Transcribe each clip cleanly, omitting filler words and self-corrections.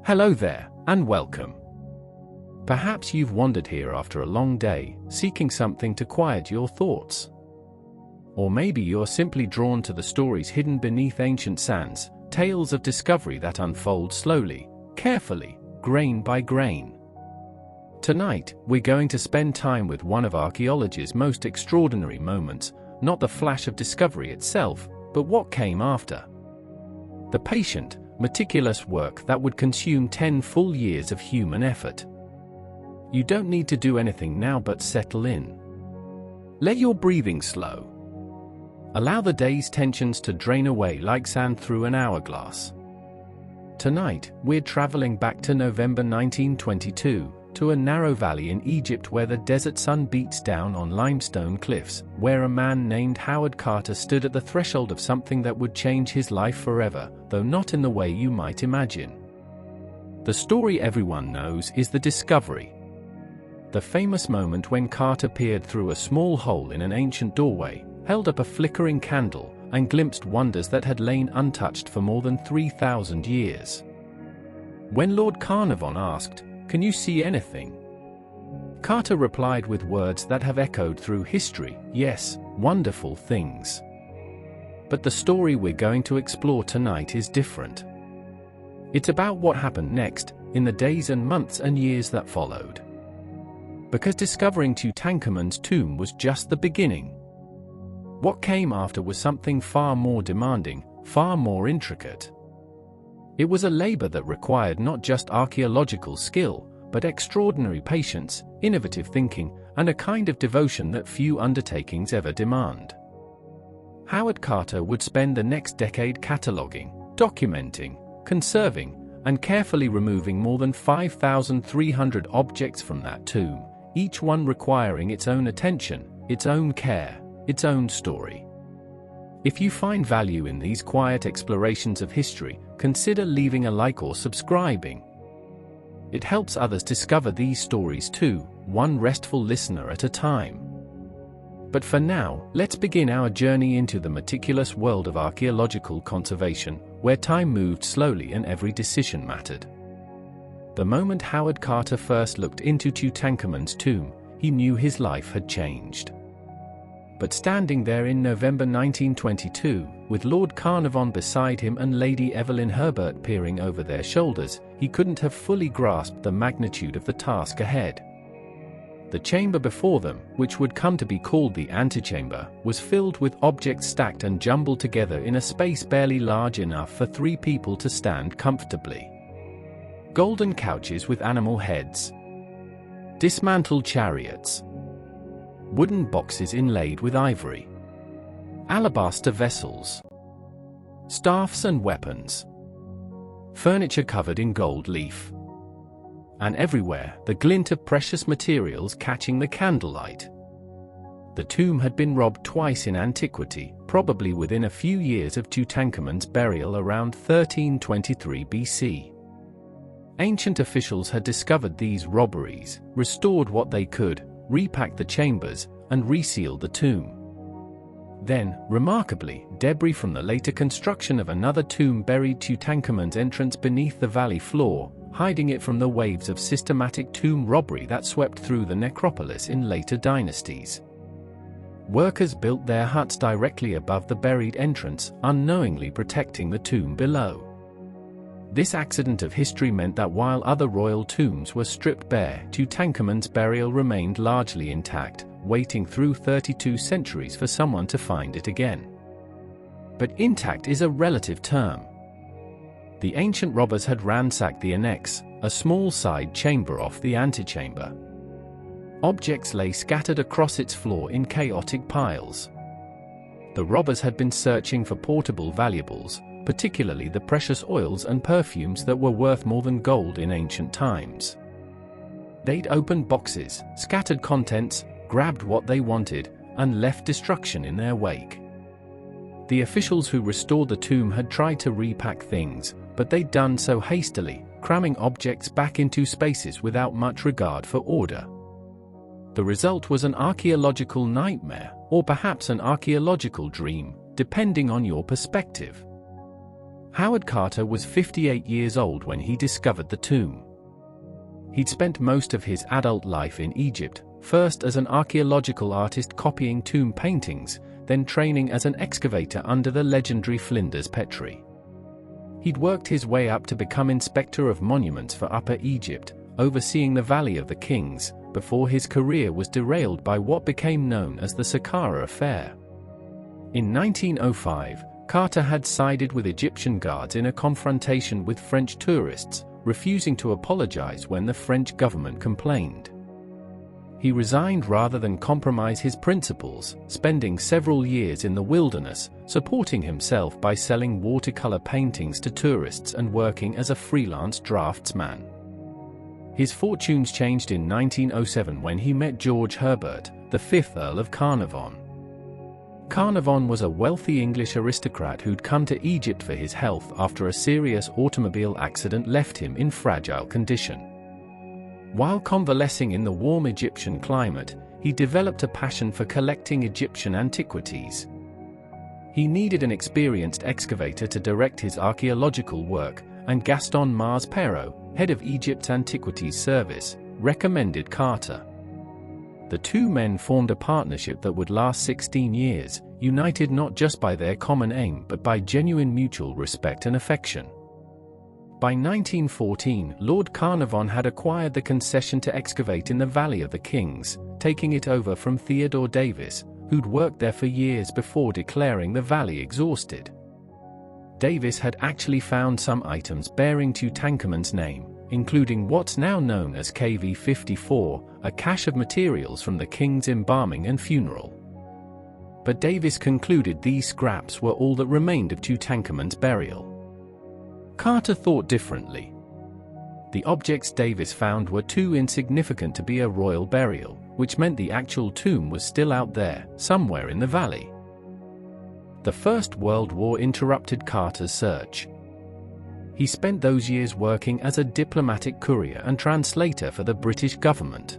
Hello there, and welcome. Perhaps you've wandered here after a long day, seeking something to quiet your thoughts. Or maybe you're simply drawn to the stories hidden beneath ancient sands, tales of discovery that unfold slowly, carefully, grain by grain. Tonight, we're going to spend time with one of archaeology's most extraordinary moments, not the flash of discovery itself, but what came after. The patient, meticulous work that would consume 10 full years of human effort. You don't need to do anything now but settle in. Let your breathing slow. Allow the day's tensions to drain away like sand through an hourglass. Tonight, we're traveling back to November 1922, to a narrow valley in Egypt where the desert sun beats down on limestone cliffs, where a man named Howard Carter stood at the threshold of something that would change his life forever, though not in the way you might imagine. The story everyone knows is the discovery. The famous moment when Carter peered through a small hole in an ancient doorway, held up a flickering candle, and glimpsed wonders that had lain untouched for more than 3,000 years. When Lord Carnarvon asked, "Can you see anything?" Carter replied with words that have echoed through history, "Yes, wonderful things." But the story we're going to explore tonight is different. It's about what happened next, in the days and months and years that followed. Because discovering Tutankhamun's tomb was just the beginning. What came after was something far more demanding, far more intricate. It was a labor that required not just archaeological skill, but extraordinary patience, innovative thinking, and a kind of devotion that few undertakings ever demand. Howard Carter would spend the next decade cataloging, documenting, conserving, and carefully removing more than 5,300 objects from that tomb, each one requiring its own attention, its own care, its own story. If you find value in these quiet explorations of history, consider leaving a like or subscribing. It helps others discover these stories too, one restful listener at a time. But for now, let's begin our journey into the meticulous world of archaeological conservation, where time moved slowly and every decision mattered. The moment Howard Carter first looked into Tutankhamun's tomb, he knew his life had changed. But standing there in November 1922, with Lord Carnarvon beside him and Lady Evelyn Herbert peering over their shoulders, he couldn't have fully grasped the magnitude of the task ahead. The chamber before them, which would come to be called the antechamber, was filled with objects stacked and jumbled together in a space barely large enough for 3 people to stand comfortably. Golden couches with animal heads. Dismantled chariots. Wooden boxes inlaid with ivory. Alabaster vessels. Staffs and weapons. Furniture covered in gold leaf. And everywhere, the glint of precious materials catching the candlelight. The tomb had been robbed twice in antiquity, probably within a few years of Tutankhamun's burial around 1323 BC. Ancient officials had discovered these robberies, restored what they could, repacked the chambers, and resealed the tomb. Then, remarkably, debris from the later construction of another tomb buried Tutankhamun's entrance beneath the valley floor, hiding it from the waves of systematic tomb robbery that swept through the necropolis in later dynasties. Workers built their huts directly above the buried entrance, unknowingly protecting the tomb below. This accident of history meant that while other royal tombs were stripped bare, Tutankhamun's burial remained largely intact, waiting through 32 centuries for someone to find it again. But intact is a relative term. The ancient robbers had ransacked the annex, a small side chamber off the antechamber. Objects lay scattered across its floor in chaotic piles. The robbers had been searching for portable valuables, particularly the precious oils and perfumes that were worth more than gold in ancient times. They'd opened boxes, scattered contents, grabbed what they wanted, and left destruction in their wake. The officials who restored the tomb had tried to repack things, but they'd done so hastily, cramming objects back into spaces without much regard for order. The result was an archaeological nightmare, or perhaps an archaeological dream, depending on your perspective. Howard Carter was 58 years old when he discovered the tomb. He'd spent most of his adult life in Egypt, first as an archaeological artist copying tomb paintings, then training as an excavator under the legendary Flinders Petrie. He'd worked his way up to become Inspector of Monuments for Upper Egypt, overseeing the Valley of the Kings, before his career was derailed by what became known as the Saqqara Affair. In 1905, Carter had sided with Egyptian guards in a confrontation with French tourists, refusing to apologize when the French government complained. He resigned rather than compromise his principles, spending several years in the wilderness, supporting himself by selling watercolor paintings to tourists and working as a freelance draftsman. His fortunes changed in 1907 when he met George Herbert, the 5th Earl of Carnarvon. Carnarvon was a wealthy English aristocrat who'd come to Egypt for his health after a serious automobile accident left him in fragile condition. While convalescing in the warm Egyptian climate, he developed a passion for collecting Egyptian antiquities. He needed an experienced excavator to direct his archaeological work, and Gaston Mars-Perot, head of Egypt's Antiquities Service, recommended Carter. The two men formed a partnership that would last 16 years, united not just by their common aim but by genuine mutual respect and affection. By 1914, Lord Carnarvon had acquired the concession to excavate in the Valley of the Kings, taking it over from Theodore Davis, who'd worked there for years before declaring the valley exhausted. Davis had actually found some items bearing Tutankhamun's name, including what's now known as KV-54, a cache of materials from the king's embalming and funeral. But Davis concluded these scraps were all that remained of Tutankhamun's burial. Carter thought differently. The objects Davis found were too insignificant to be a royal burial, which meant the actual tomb was still out there, somewhere in the valley. The First World War interrupted Carter's search. He spent those years working as a diplomatic courier and translator for the British government.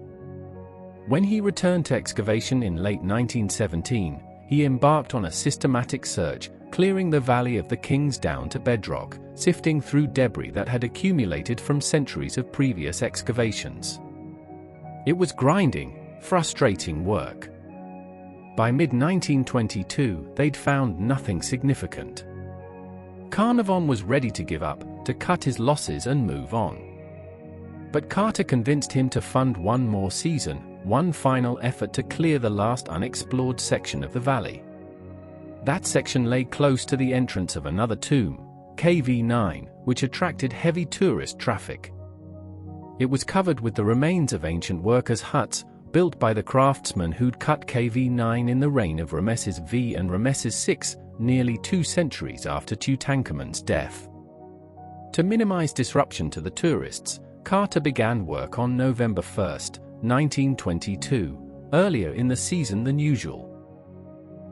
When he returned to excavation in late 1917, he embarked on a systematic search, clearing the Valley of the Kings down to bedrock, sifting through debris that had accumulated from centuries of previous excavations. It was grinding, frustrating work. By mid-1922, they'd found nothing significant. Carnarvon was ready to give up, to cut his losses and move on. But Carter convinced him to fund one more season, one final effort to clear the last unexplored section of the valley. That section lay close to the entrance of another tomb, KV-9, which attracted heavy tourist traffic. It was covered with the remains of ancient workers' huts, built by the craftsmen who'd cut KV-9 in the reign of Ramesses V and Ramesses VI, nearly 2 centuries after Tutankhamun's death. To minimize disruption to the tourists, Carter began work on November 1, 1922, earlier in the season than usual.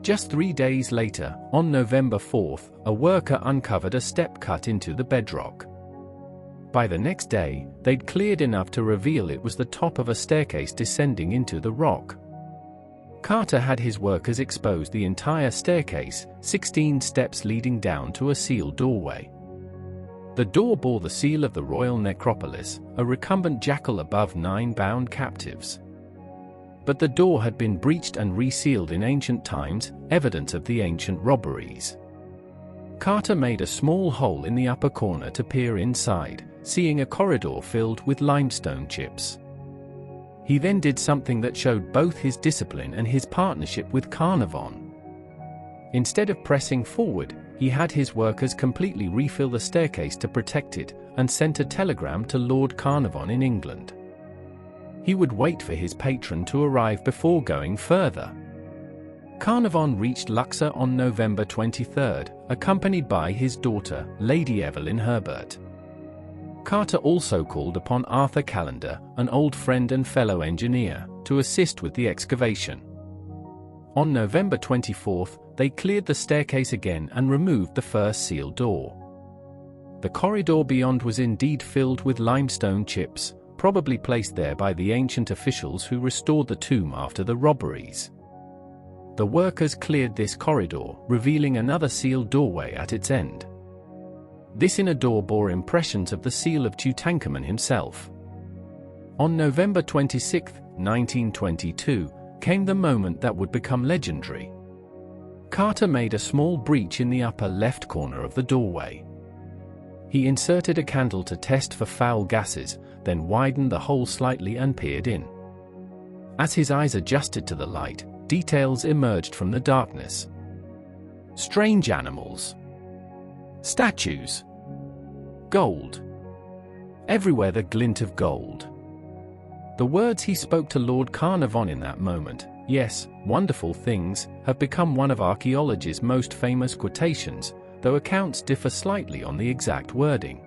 Just 3 days later, on November 4, a worker uncovered a step cut into the bedrock. By the next day, they'd cleared enough to reveal it was the top of a staircase descending into the rock. Carter had his workers expose the entire staircase, 16 steps leading down to a sealed doorway. The door bore the seal of the royal necropolis, a recumbent jackal above 9 bound captives. But the door had been breached and resealed in ancient times, evidence of the ancient robberies. Carter made a small hole in the upper corner to peer inside, seeing a corridor filled with limestone chips. He then did something that showed both his discipline and his partnership with Carnarvon. Instead of pressing forward, he had his workers completely refill the staircase to protect it, and sent a telegram to Lord Carnarvon in England. He would wait for his patron to arrive before going further. Carnarvon reached Luxor on November 23, accompanied by his daughter, Lady Evelyn Herbert. Carter also called upon Arthur Callender, an old friend and fellow engineer, to assist with the excavation. On November 24, they cleared the staircase again and removed the first sealed door. The corridor beyond was indeed filled with limestone chips, probably placed there by the ancient officials who restored the tomb after the robberies. The workers cleared this corridor, revealing another sealed doorway at its end. This inner door bore impressions of the seal of Tutankhamun himself. On November 26, 1922, came the moment that would become legendary. Carter made a small breach in the upper left corner of the doorway. He inserted a candle to test for foul gases, then widened the hole slightly and peered in. As his eyes adjusted to the light, details emerged from the darkness. Strange animals. Statues. Gold. Everywhere the glint of gold. The words he spoke to Lord Carnarvon in that moment, "Yes, wonderful things," have become one of archaeology's most famous quotations, though accounts differ slightly on the exact wording.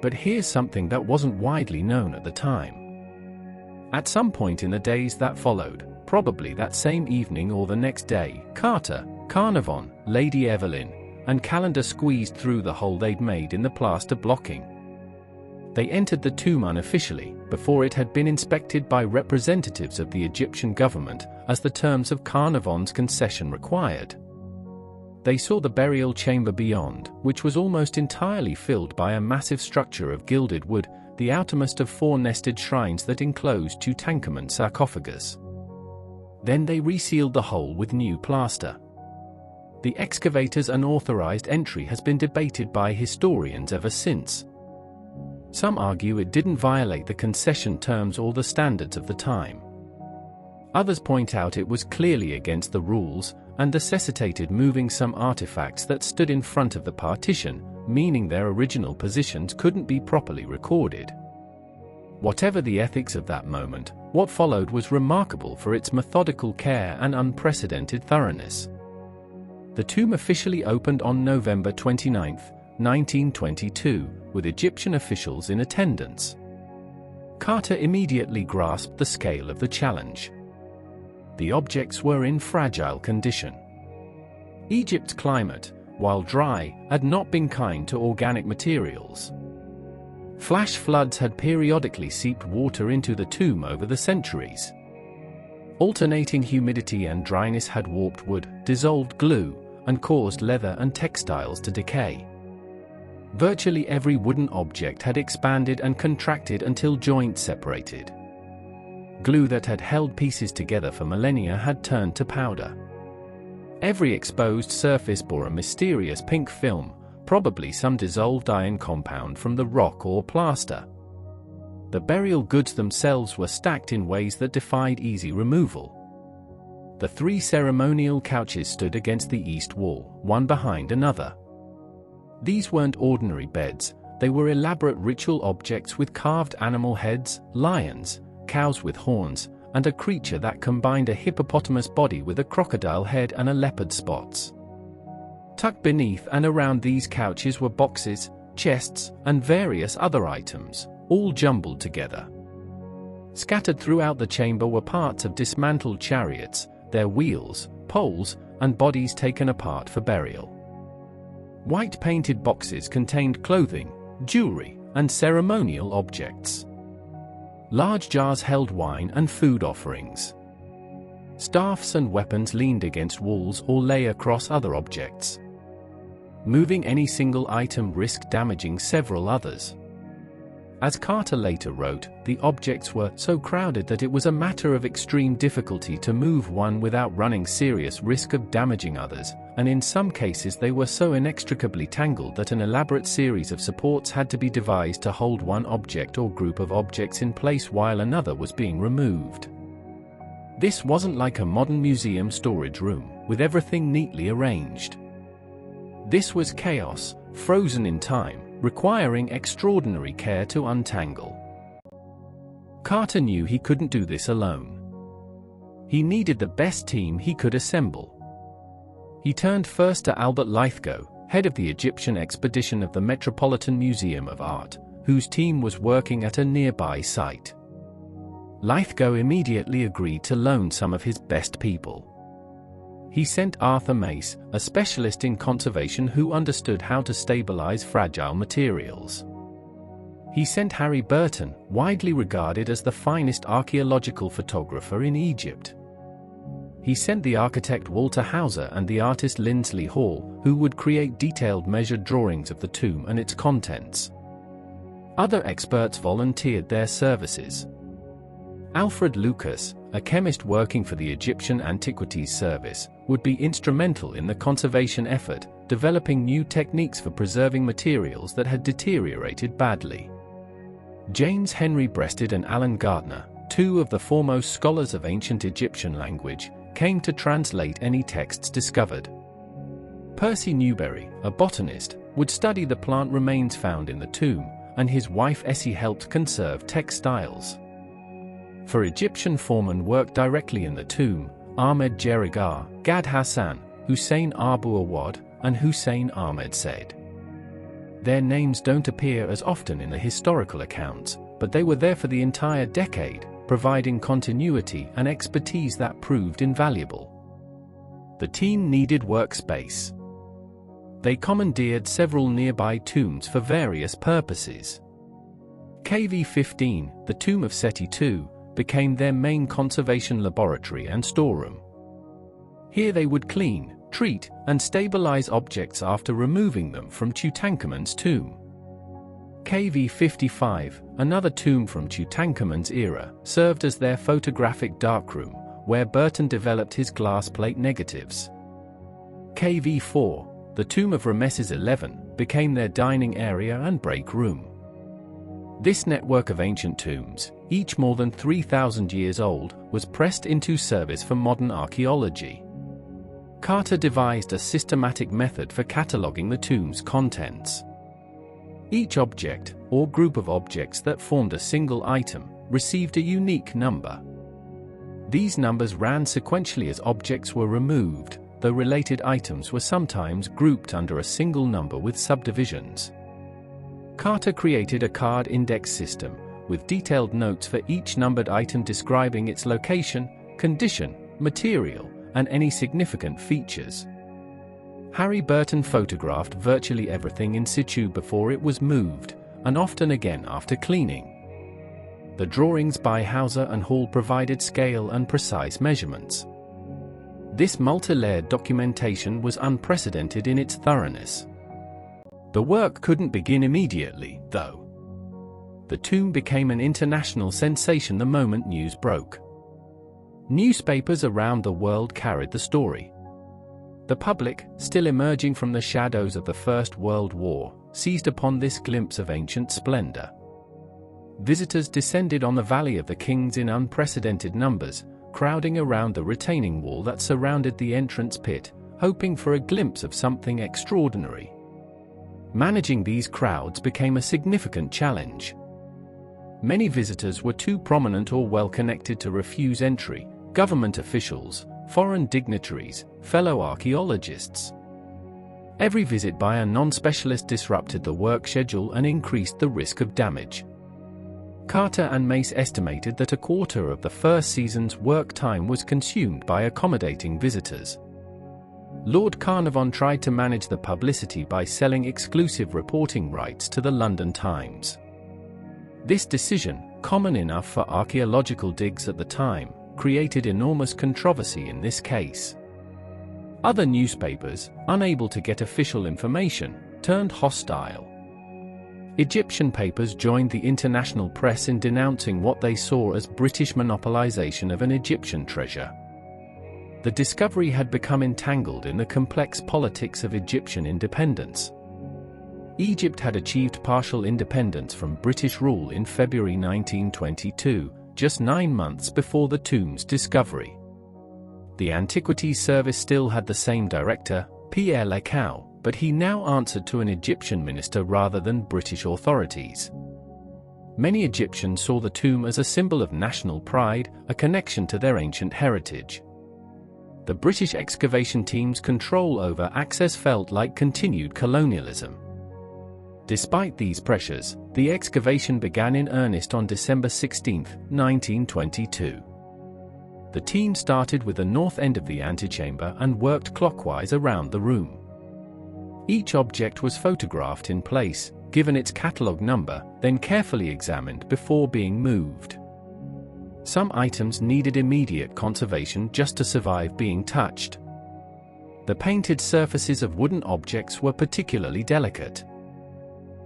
But here's something that wasn't widely known at the time. At some point in the days that followed, probably that same evening or the next day, Carter, Carnarvon, Lady Evelyn, and Calendar squeezed through the hole they'd made in the plaster blocking. They entered the tomb unofficially, before it had been inspected by representatives of the Egyptian government, as the terms of Carnarvon's concession required. They saw the burial chamber beyond, which was almost entirely filled by a massive structure of gilded wood, the outermost of 4 nested shrines that enclosed Tutankhamun's sarcophagus. Then they resealed the hole with new plaster. The excavator's unauthorized entry has been debated by historians ever since. Some argue it didn't violate the concession terms or the standards of the time. Others point out it was clearly against the rules, and necessitated moving some artifacts that stood in front of the partition, meaning their original positions couldn't be properly recorded. Whatever the ethics of that moment, what followed was remarkable for its methodical care and unprecedented thoroughness. The tomb officially opened on November 29, 1922, with Egyptian officials in attendance. Carter immediately grasped the scale of the challenge. The objects were in fragile condition. Egypt's climate, while dry, had not been kind to organic materials. Flash floods had periodically seeped water into the tomb over the centuries. Alternating humidity and dryness had warped wood, dissolved glue, and caused leather and textiles to decay. Virtually every wooden object had expanded and contracted until joints separated. Glue that had held pieces together for millennia had turned to powder. Every exposed surface bore a mysterious pink film, probably some dissolved iron compound from the rock or plaster. The burial goods themselves were stacked in ways that defied easy removal. The 3 ceremonial couches stood against the east wall, one behind another. These weren't ordinary beds, they were elaborate ritual objects with carved animal heads, lions, cows with horns, and a creature that combined a hippopotamus body with a crocodile head and a leopard spots. Tucked beneath and around these couches were boxes, chests, and various other items, all jumbled together. Scattered throughout the chamber were parts of dismantled chariots, their wheels, poles, and bodies taken apart for burial. White painted boxes contained clothing, jewelry, and ceremonial objects. Large jars held wine and food offerings. Staffs and weapons leaned against walls or lay across other objects. Moving any single item risked damaging several others. As Carter later wrote, the objects were so crowded that it was a matter of extreme difficulty to move one without running serious risk of damaging others, and in some cases they were so inextricably tangled that an elaborate series of supports had to be devised to hold one object or group of objects in place while another was being removed. This wasn't like a modern museum storage room, with everything neatly arranged. This was chaos, frozen in time, requiring extraordinary care to untangle. Carter knew he couldn't do this alone. He needed the best team he could assemble. He turned first to Albert Lithgow, head of the Egyptian expedition of the Metropolitan Museum of Art, whose team was working at a nearby site. Lithgow immediately agreed to loan some of his best people. He sent Arthur Mace, a specialist in conservation who understood how to stabilize fragile materials. He sent Harry Burton, widely regarded as the finest archaeological photographer in Egypt. he sent the architect Walter Hauser and the artist Lindsley Hall, who would create detailed measured drawings of the tomb and its contents. Other experts volunteered their services. Alfred Lucas, a chemist working for the Egyptian Antiquities Service, would be instrumental in the conservation effort, developing new techniques for preserving materials that had deteriorated badly. James Henry Breasted and Alan Gardner, two of the foremost scholars of ancient Egyptian language, came to translate any texts discovered. Percy Newberry, a botanist, would study the plant remains found in the tomb, and his wife Essie helped conserve textiles. For Egyptian foremen worked directly in the tomb, Ahmed Jerigar, Gad Hassan, Hussein Abu Awad, and Hussein Ahmed Said. Their names don't appear as often in the historical accounts, but they were there for the entire decade, providing continuity and expertise that proved invaluable. The team needed workspace. They commandeered several nearby tombs for various purposes. KV-15, the tomb of Seti II, became their main conservation laboratory and storeroom. Here they would clean, treat, and stabilize objects after removing them from Tutankhamun's tomb. KV-55, another tomb from Tutankhamun's era, served as their photographic darkroom, where Burton developed his glass plate negatives. KV-4, the tomb of Ramesses XI, became their dining area and break room. This network of ancient tombs, each more than 3,000 years old, was pressed into service for modern archaeology. Carter devised a systematic method for cataloging the tomb's contents. Each object, or group of objects that formed a single item, received a unique number. These numbers ran sequentially as objects were removed, though related items were sometimes grouped under a single number with subdivisions. Carter created a card index system, with detailed notes for each numbered item describing its location, condition, material, and any significant features. Harry Burton photographed virtually everything in situ before it was moved, and often again after cleaning. The drawings by Hauser and Hall provided scale and precise measurements. This multi-layered documentation was unprecedented in its thoroughness. The work couldn't begin immediately, though. The tomb became an international sensation the moment news broke. Newspapers around the world carried the story. The public, still emerging from the shadows of the First World War, seized upon this glimpse of ancient splendor. Visitors descended on the Valley of the Kings in unprecedented numbers, crowding around the retaining wall that surrounded the entrance pit, hoping for a glimpse of something extraordinary. Managing these crowds became a significant challenge. Many visitors were too prominent or well-connected to refuse entry: government officials, foreign dignitaries, fellow archaeologists. Every visit by a non-specialist disrupted the work schedule and increased the risk of damage. Carter and Mace estimated that a quarter of the first season's work time was consumed by accommodating visitors. Lord Carnarvon tried to manage the publicity by selling exclusive reporting rights to the London Times. This decision, common enough for archaeological digs at the time, created enormous controversy in this case. Other newspapers, unable to get official information, turned hostile. Egyptian papers joined the international press in denouncing what they saw as British monopolization of an Egyptian treasure. The discovery had become entangled in the complex politics of Egyptian independence. Egypt had achieved partial independence from British rule in February 1922, just 9 months before the tomb's discovery. The Antiquities Service still had the same director, Pierre Lecow, but he now answered to an Egyptian minister rather than British authorities. Many Egyptians saw the tomb as a symbol of national pride, a connection to their ancient heritage. The British excavation team's control over access felt like continued colonialism. Despite these pressures, the excavation began in earnest on December 16, 1922. The team started with the north end of the antechamber and worked clockwise around the room. Each object was photographed in place, given its catalogue number, then carefully examined before being moved. Some items needed immediate conservation just to survive being touched. The painted surfaces of wooden objects were particularly delicate.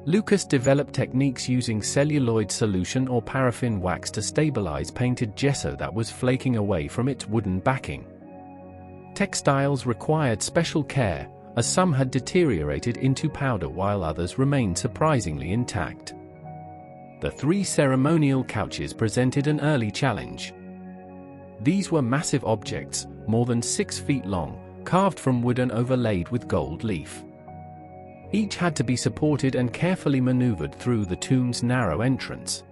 Lucas developed techniques using celluloid solution or paraffin wax to stabilize painted gesso that was flaking away from its wooden backing. Textiles required special care, as some had deteriorated into powder while others remained surprisingly intact. The 3 ceremonial couches presented an early challenge. These were massive objects, more than 6 feet long, carved from wood and overlaid with gold leaf. Each had to be supported and carefully maneuvered through the tomb's narrow entrance.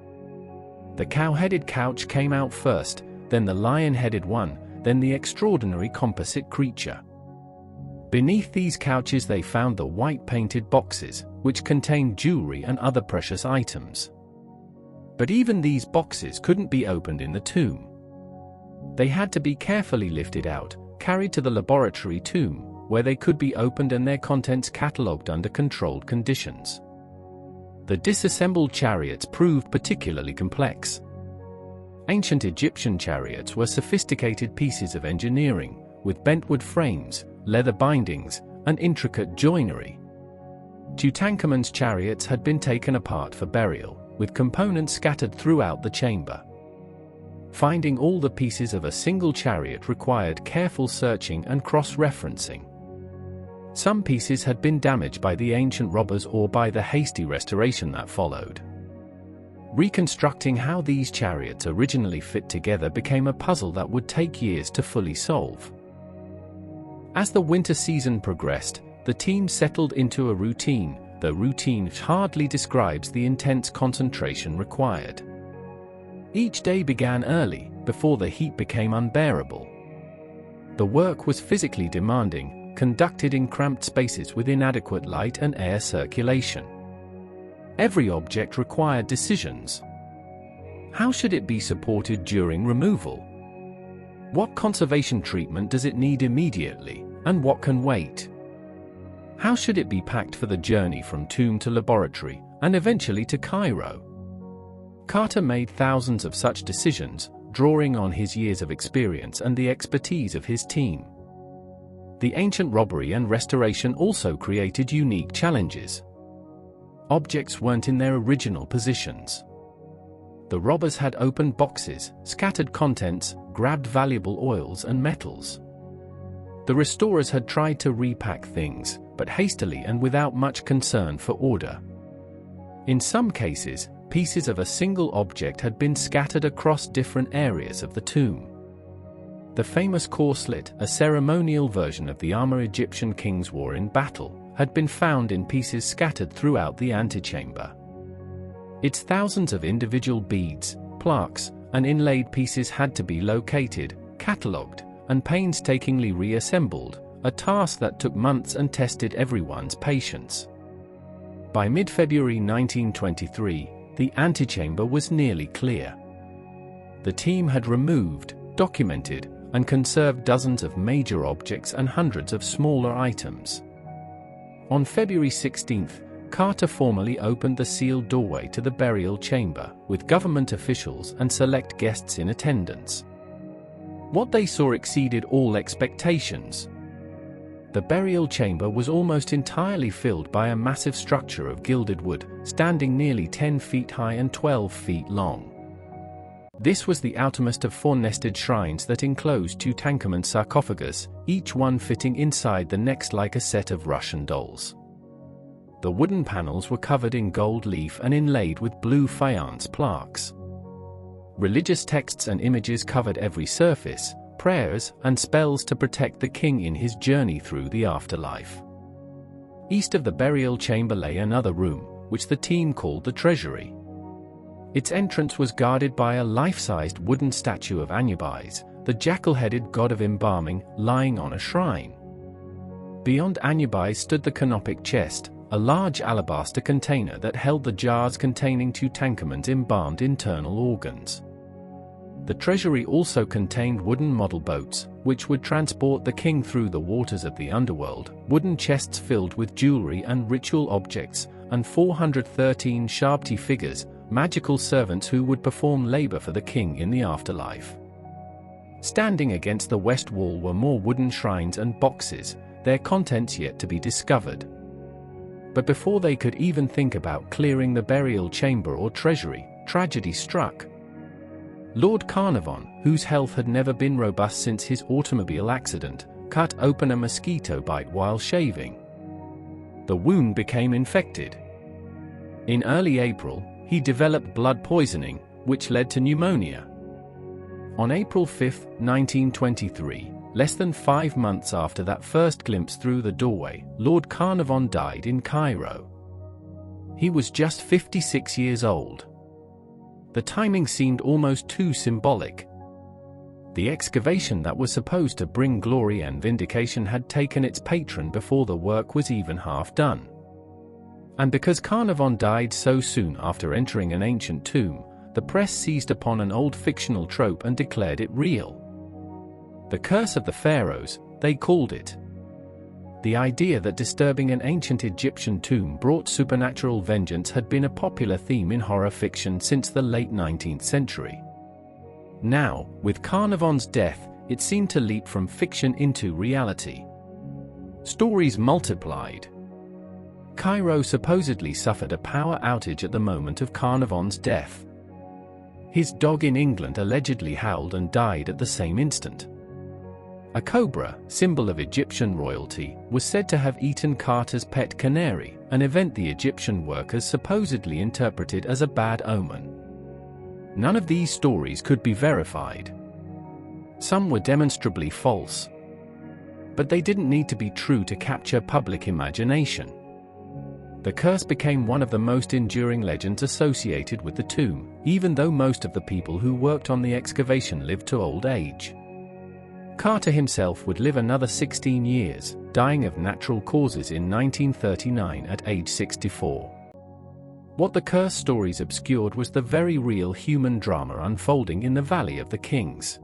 The cow-headed couch came out first, then the lion-headed one, then the extraordinary composite creature. Beneath these couches they found the white painted boxes, which contained jewelry and other precious items. But even these boxes couldn't be opened in the tomb. They had to be carefully lifted out, carried to the laboratory tomb, where they could be opened and their contents catalogued under controlled conditions. The disassembled chariots proved particularly complex. Ancient Egyptian chariots were sophisticated pieces of engineering, with bentwood frames, leather bindings, and intricate joinery. Tutankhamun's chariots had been taken apart for burial, with components scattered throughout the chamber. Finding all the pieces of a single chariot required careful searching and cross-referencing. Some pieces had been damaged by the ancient robbers or by the hasty restoration that followed. Reconstructing how these chariots originally fit together became a puzzle that would take years to fully solve. As the winter season progressed, the team settled into a routine, though routine hardly describes the intense concentration required. Each day began early, before the heat became unbearable. The work was physically demanding, conducted in cramped spaces with inadequate light and air circulation. Every object required decisions. How should it be supported during removal? What conservation treatment does it need immediately, and what can wait? How should it be packed for the journey from tomb to laboratory, and eventually to Cairo? Carter made thousands of such decisions, drawing on his years of experience and the expertise of his team. The ancient robbery and restoration also created unique challenges. Objects weren't in their original positions. The robbers had opened boxes, scattered contents, grabbed valuable oils and metals. The restorers had tried to repack things, but hastily and without much concern for order. In some cases, pieces of a single object had been scattered across different areas of the tomb. The famous corslet, a ceremonial version of the armor Egyptian kings wore in battle, had been found in pieces scattered throughout the antechamber. Its thousands of individual beads, plaques, and inlaid pieces had to be located, catalogued, and painstakingly reassembled, a task that took months and tested everyone's patience. By mid-February 1923, the antechamber was nearly clear. The team had removed, documented, and conserved dozens of major objects and hundreds of smaller items. On February 16, Carter formally opened the sealed doorway to the burial chamber, with government officials and select guests in attendance. What they saw exceeded all expectations. The burial chamber was almost entirely filled by a massive structure of gilded wood, standing nearly 10 feet high and 12 feet long. This was the outermost of 4 nested shrines that enclosed Tutankhamun's sarcophagus, each one fitting inside the next like a set of Russian dolls. The wooden panels were covered in gold leaf and inlaid with blue faience plaques. Religious texts and images covered every surface, prayers and spells to protect the king in his journey through the afterlife. East of the burial chamber lay another room, which the team called the treasury. Its entrance was guarded by a life-sized wooden statue of Anubis, the jackal-headed god of embalming, lying on a shrine. Beyond Anubis stood the canopic chest, a large alabaster container that held the jars containing Tutankhamun's embalmed internal organs. The treasury also contained wooden model boats, which would transport the king through the waters of the underworld, wooden chests filled with jewelry and ritual objects, and 413 Shabti figures, magical servants who would perform labor for the king in the afterlife. Standing against the west wall were more wooden shrines and boxes, their contents yet to be discovered. But before they could even think about clearing the burial chamber or treasury, tragedy struck. Lord Carnarvon, whose health had never been robust since his automobile accident, cut open a mosquito bite while shaving. The wound became infected. In early April, he developed blood poisoning, which led to pneumonia. On April 5, 1923, less than 5 months after that first glimpse through the doorway, Lord Carnarvon died in Cairo. He was just 56 years old. The timing seemed almost too symbolic. The excavation that was supposed to bring glory and vindication had taken its patron before the work was even half done. And because Carnarvon died so soon after entering an ancient tomb, the press seized upon an old fictional trope and declared it real. The curse of the pharaohs, they called it. The idea that disturbing an ancient Egyptian tomb brought supernatural vengeance had been a popular theme in horror fiction since the late 19th century. Now, with Carnarvon's death, it seemed to leap from fiction into reality. Stories multiplied. Cairo supposedly suffered a power outage at the moment of Carnarvon's death. His dog in England allegedly howled and died at the same instant. A cobra, symbol of Egyptian royalty, was said to have eaten Carter's pet canary, an event the Egyptian workers supposedly interpreted as a bad omen. None of these stories could be verified. Some were demonstrably false. But they didn't need to be true to capture public imagination. The curse became one of the most enduring legends associated with the tomb, even though most of the people who worked on the excavation lived to old age. Carter himself would live another 16 years, dying of natural causes in 1939 at age 64. What the curse stories obscured was the very real human drama unfolding in the Valley of the Kings.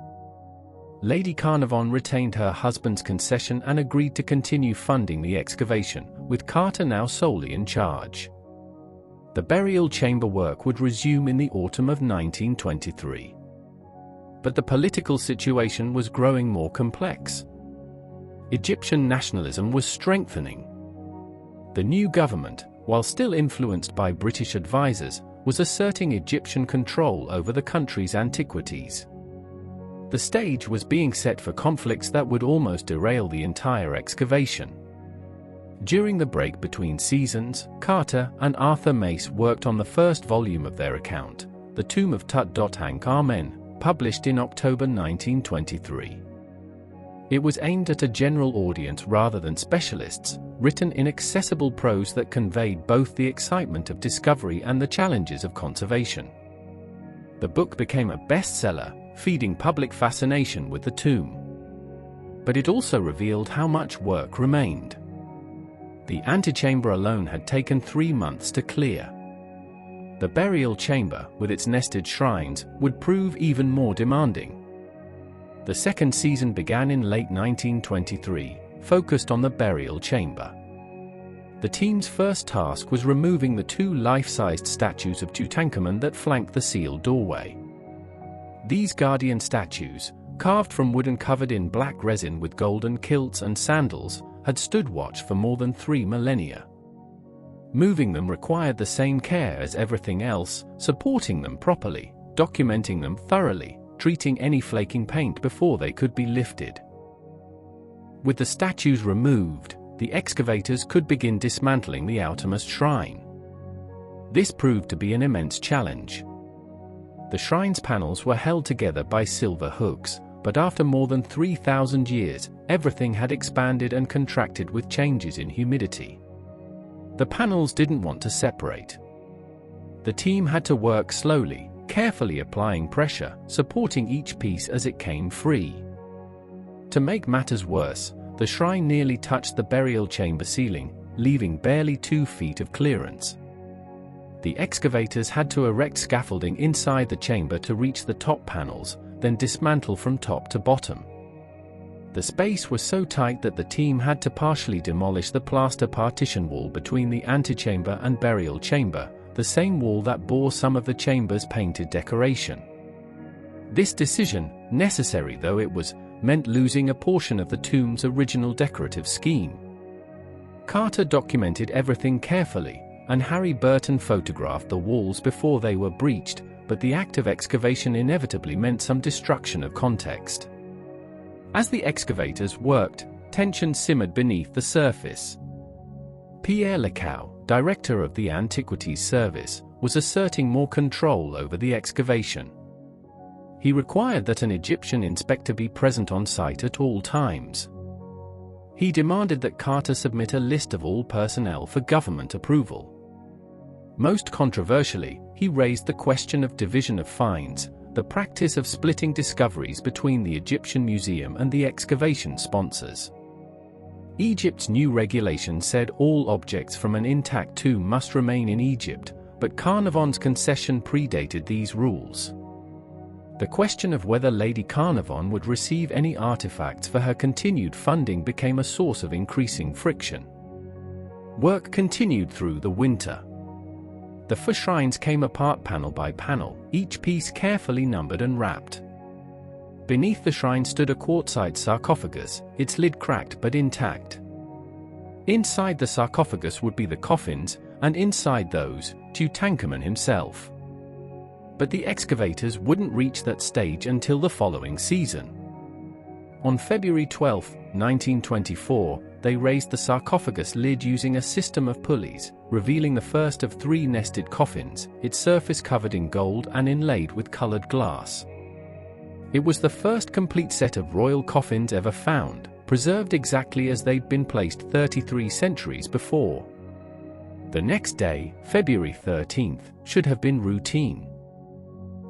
Lady Carnarvon retained her husband's concession and agreed to continue funding the excavation, with Carter now solely in charge. The burial chamber work would resume in the autumn of 1923. But the political situation was growing more complex. Egyptian nationalism was strengthening. The new government, while still influenced by British advisors, was asserting Egyptian control over the country's antiquities. The stage was being set for conflicts that would almost derail the entire excavation. During the break between seasons, Carter and Arthur Mace worked on the first volume of their account, The Tomb of Tut. Amen, published in October 1923. It was aimed at a general audience rather than specialists, written in accessible prose that conveyed both the excitement of discovery and the challenges of conservation. The book became a bestseller, feeding public fascination with the tomb. But it also revealed how much work remained. The antechamber alone had taken 3 months to clear. The burial chamber, with its nested shrines, would prove even more demanding. The second season began in late 1923, focused on the burial chamber. The team's first task was removing the 2 life-sized statues of Tutankhamun that flanked the sealed doorway. These guardian statues, carved from wood and covered in black resin with golden kilts and sandals, had stood watch for more than 3 millennia. Moving them required the same care as everything else, supporting them properly, documenting them thoroughly, treating any flaking paint before they could be lifted. With the statues removed, the excavators could begin dismantling the outermost shrine. This proved to be an immense challenge. The shrine's panels were held together by silver hooks, but after more than 3,000 years, everything had expanded and contracted with changes in humidity. The panels didn't want to separate. The team had to work slowly, carefully applying pressure, supporting each piece as it came free. To make matters worse, the shrine nearly touched the burial chamber ceiling, leaving barely 2 feet of clearance. The excavators had to erect scaffolding inside the chamber to reach the top panels, then dismantle from top to bottom. The space was so tight that the team had to partially demolish the plaster partition wall between the antechamber and burial chamber, the same wall that bore some of the chamber's painted decoration. This decision, necessary though it was, meant losing a portion of the tomb's original decorative scheme. Carter documented everything carefully, and Harry Burton photographed the walls before they were breached, but the act of excavation inevitably meant some destruction of context. As the excavators worked, tension simmered beneath the surface. Pierre Lecoux, director of the Antiquities Service, was asserting more control over the excavation. He required that an Egyptian inspector be present on site at all times. He demanded that Carter submit a list of all personnel for government approval. Most controversially, he raised the question of division of finds, the practice of splitting discoveries between the Egyptian Museum and the excavation sponsors. Egypt's new regulation said all objects from an intact tomb must remain in Egypt, but Carnarvon's concession predated these rules. The question of whether Lady Carnarvon would receive any artifacts for her continued funding became a source of increasing friction. Work continued through the winter. The four shrines came apart panel by panel, each piece carefully numbered and wrapped. Beneath the shrine stood a quartzite sarcophagus, its lid cracked but intact. Inside the sarcophagus would be the coffins, and inside those, Tutankhamun himself. But the excavators wouldn't reach that stage until the following season. On February 12, 1924, they raised the sarcophagus lid using a system of pulleys, revealing the first of 3 nested coffins, its surface covered in gold and inlaid with colored glass. It was the first complete set of royal coffins ever found, preserved exactly as they'd been placed 33 centuries before. The next day, February 13th, should have been routine.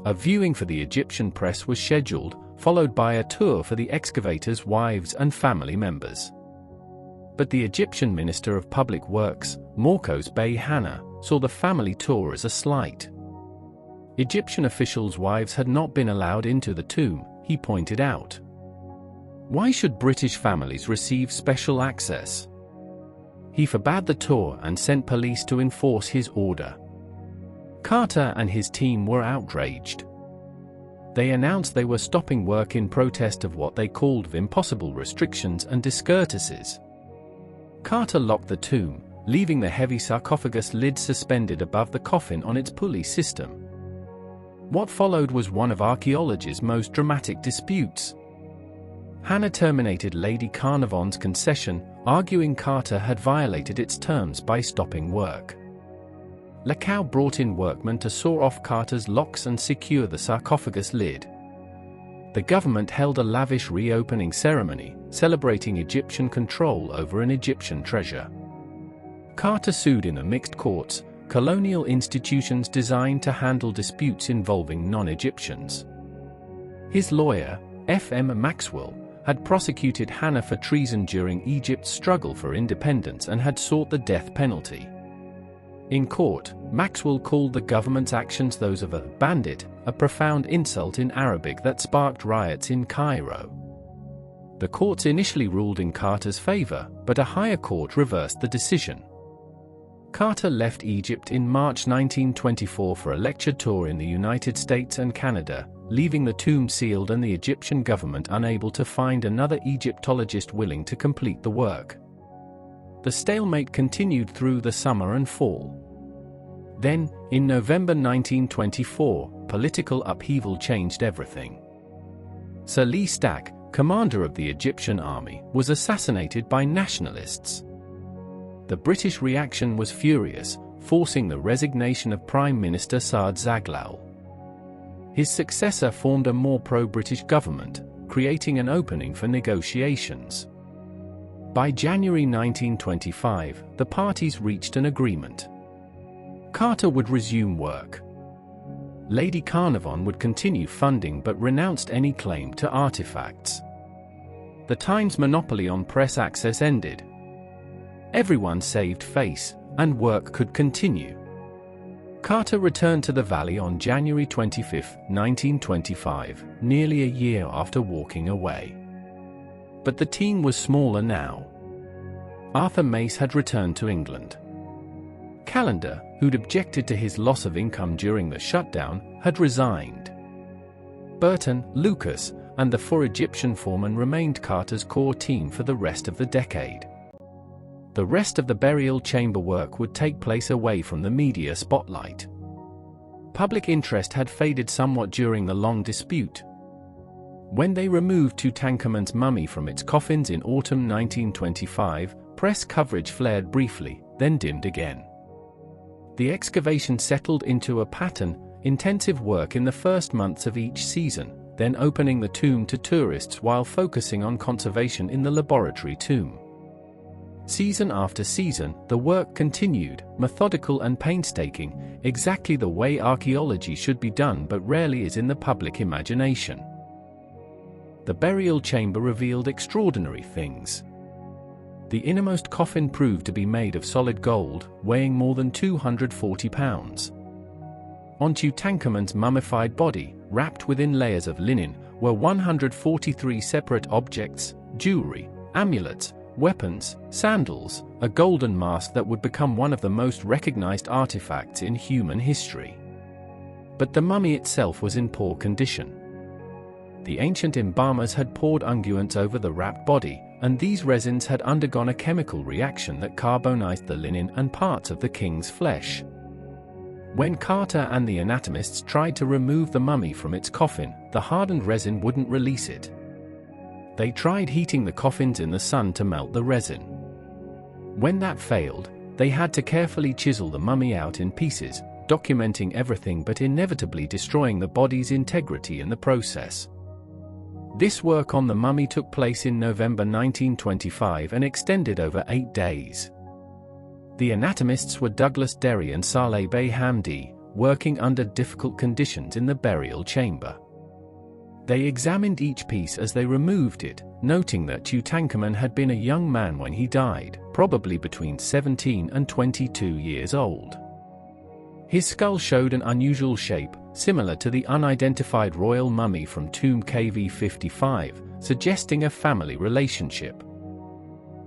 A viewing for the Egyptian press was scheduled, followed by a tour for the excavators' wives and family members. But the Egyptian Minister of Public Works, Morcos Bey Hanna, saw the family tour as a slight. Egyptian officials' wives had not been allowed into the tomb, he pointed out. Why should British families receive special access? He forbade the tour and sent police to enforce his order. Carter and his team were outraged. They announced they were stopping work in protest of what they called impossible restrictions and discourtesies. Carter locked the tomb, leaving the heavy sarcophagus lid suspended above the coffin on its pulley system. What followed was one of archaeology's most dramatic disputes. Hanna terminated Lady Carnarvon's concession, arguing Carter had violated its terms by stopping work. Lecoux brought in workmen to saw off Carter's locks and secure the sarcophagus lid. The government held a lavish reopening ceremony, celebrating Egyptian control over an Egyptian treasure. Carter sued in the mixed courts, colonial institutions designed to handle disputes involving non-Egyptians. His lawyer, F.M. Maxwell, had prosecuted Hanna for treason during Egypt's struggle for independence and had sought the death penalty. In court, Maxwell called the government's actions those of a bandit, a profound insult in Arabic that sparked riots in Cairo. The courts initially ruled in Carter's favor, but a higher court reversed the decision. Carter left Egypt in March 1924 for a lecture tour in the United States and Canada, leaving the tomb sealed and the Egyptian government unable to find another Egyptologist willing to complete the work. The stalemate continued through the summer and fall. Then, in November 1924, political upheaval changed everything. Sir Lee Stack, commander of the Egyptian army, was assassinated by nationalists. The British reaction was furious, forcing the resignation of Prime Minister Saad Zaghloul. His successor formed a more pro-British government, creating an opening for negotiations. By January 1925, the parties reached an agreement. Carter would resume work. Lady Carnarvon would continue funding but renounced any claim to artifacts. The Times' monopoly on press access ended. Everyone saved face, and work could continue. Carter returned to the valley on January 25, 1925, nearly a year after walking away. But the team was smaller now. Arthur Mace had returned to England. Callender, who'd objected to his loss of income during the shutdown, had resigned. Burton, Lucas, and the four Egyptian foremen remained Carter's core team for the rest of the decade. The rest of the burial chamber work would take place away from the media spotlight. Public interest had faded somewhat during the long dispute. When they removed Tutankhamun's mummy from its coffins in autumn 1925, press coverage flared briefly, then dimmed again. The excavation settled into a pattern: intensive work in the first months of each season, then opening the tomb to tourists while focusing on conservation in the laboratory tomb. Season after season, the work continued, methodical and painstaking, exactly the way archaeology should be done but rarely is in the public imagination. The burial chamber revealed extraordinary things. The innermost coffin proved to be made of solid gold, weighing more than 240 pounds. On Tutankhamun's mummified body, wrapped within layers of linen, were 143 separate objects: jewelry, amulets, weapons, sandals, a golden mask that would become one of the most recognized artifacts in human history. But the mummy itself was in poor condition. The ancient embalmers had poured unguents over the wrapped body, and these resins had undergone a chemical reaction that carbonized the linen and parts of the king's flesh. When Carter and the anatomists tried to remove the mummy from its coffin, the hardened resin wouldn't release it. They tried heating the coffins in the sun to melt the resin. When that failed, they had to carefully chisel the mummy out in pieces, documenting everything but inevitably destroying the body's integrity in the process. This work on the mummy took place in November 1925 and extended over 8 days. The anatomists were Douglas Derry and Saleh Bey Hamdi, working under difficult conditions in the burial chamber. They examined each piece as they removed it, noting that Tutankhamun had been a young man when he died, probably between 17 and 22 years old. His skull showed an unusual shape, similar to the unidentified royal mummy from tomb KV-55, suggesting a family relationship.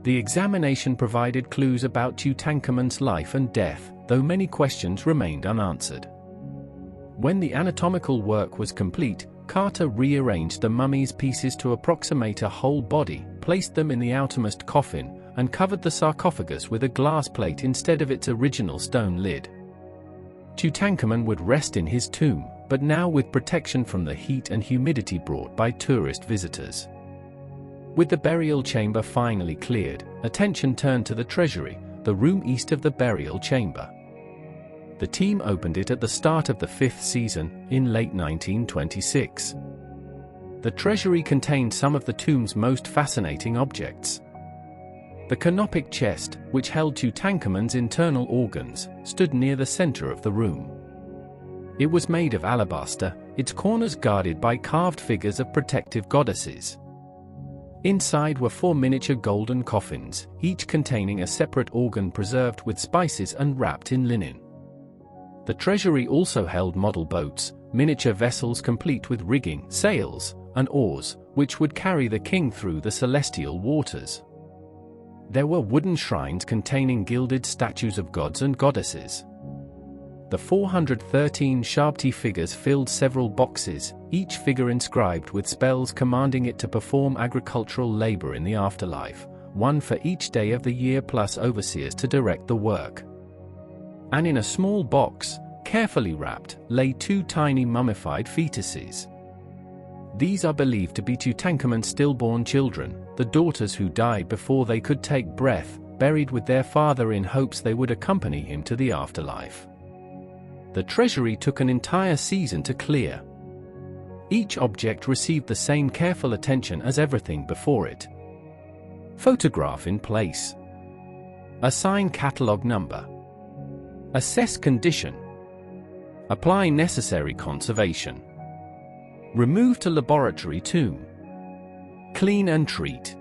The examination provided clues about Tutankhamun's life and death, though many questions remained unanswered. When the anatomical work was complete, Carter rearranged the mummy's pieces to approximate a whole body, placed them in the outermost coffin, and covered the sarcophagus with a glass plate instead of its original stone lid. Tutankhamun would rest in his tomb, but now with protection from the heat and humidity brought by tourist visitors. With the burial chamber finally cleared, attention turned to the treasury, the room east of the burial chamber. The team opened it at the start of the 5th season, in late 1926. The treasury contained some of the tomb's most fascinating objects. The canopic chest, which held Tutankhamun's internal organs, stood near the center of the room. It was made of alabaster, its corners guarded by carved figures of protective goddesses. Inside were 4 miniature golden coffins, each containing a separate organ preserved with spices and wrapped in linen. The treasury also held model boats, miniature vessels complete with rigging, sails, and oars, which would carry the king through the celestial waters. There were wooden shrines containing gilded statues of gods and goddesses. The 413 Shabti figures filled several boxes, each figure inscribed with spells commanding it to perform agricultural labor in the afterlife, one for each day of the year plus overseers to direct the work. And in a small box, carefully wrapped, lay 2 tiny mummified fetuses. These are believed to be Tutankhamun's stillborn children, the daughters who died before they could take breath, buried with their father in hopes they would accompany him to the afterlife. The treasury took an entire season to clear. Each object received the same careful attention as everything before it. Photograph in place. Assign catalog number. Assess condition. Apply necessary conservation. Remove to laboratory tomb. Clean and treat.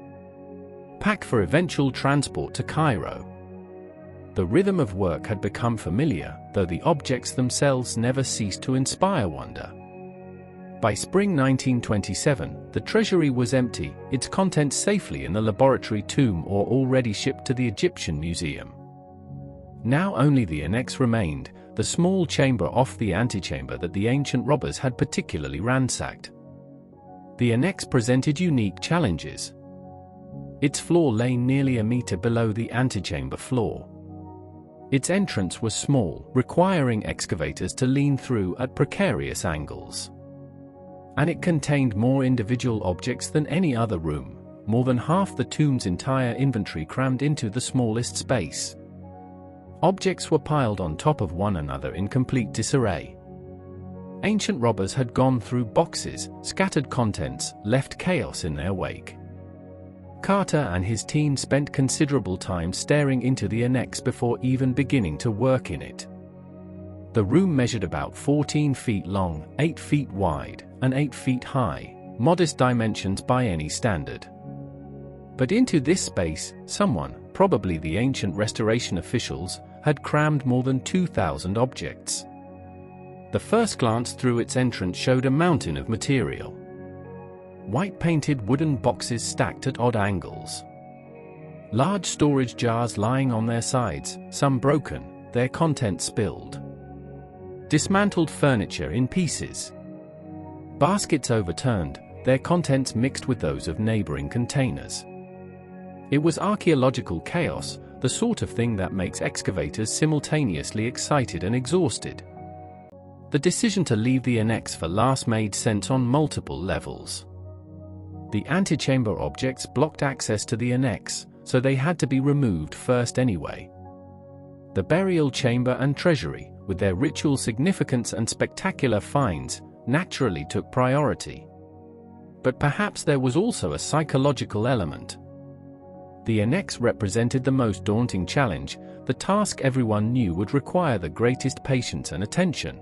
Pack for eventual transport to Cairo. The rhythm of work had become familiar, though the objects themselves never ceased to inspire wonder. By spring 1927, the treasury was empty, its contents safely in the laboratory tomb or already shipped to the Egyptian Museum. Now only the annex remained, the small chamber off the antechamber that the ancient robbers had particularly ransacked. The annex presented unique challenges. Its floor lay nearly a meter below the antechamber floor. Its entrance was small, requiring excavators to lean through at precarious angles. And it contained more individual objects than any other room, more than half the tomb's entire inventory crammed into the smallest space. Objects were piled on top of one another in complete disarray. Ancient robbers had gone through boxes, scattered contents, left chaos in their wake. Carter and his team spent considerable time staring into the annex before even beginning to work in it. The room measured about 14 feet long, 8 feet wide, and 8 feet high, modest dimensions by any standard. But into this space, someone, probably the ancient restoration officials, had crammed more than 2,000 objects. The first glance through its entrance showed a mountain of material. White-painted wooden boxes stacked at odd angles. Large storage jars lying on their sides, some broken, their contents spilled. Dismantled furniture in pieces. Baskets overturned, their contents mixed with those of neighboring containers. It was archaeological chaos, the sort of thing that makes excavators simultaneously excited and exhausted. The decision to leave the annex for last made sense on multiple levels. The antechamber objects blocked access to the annex, so they had to be removed first anyway. The burial chamber and treasury, with their ritual significance and spectacular finds, naturally took priority. But perhaps there was also a psychological element. The annex represented the most daunting challenge, the task everyone knew would require the greatest patience and attention.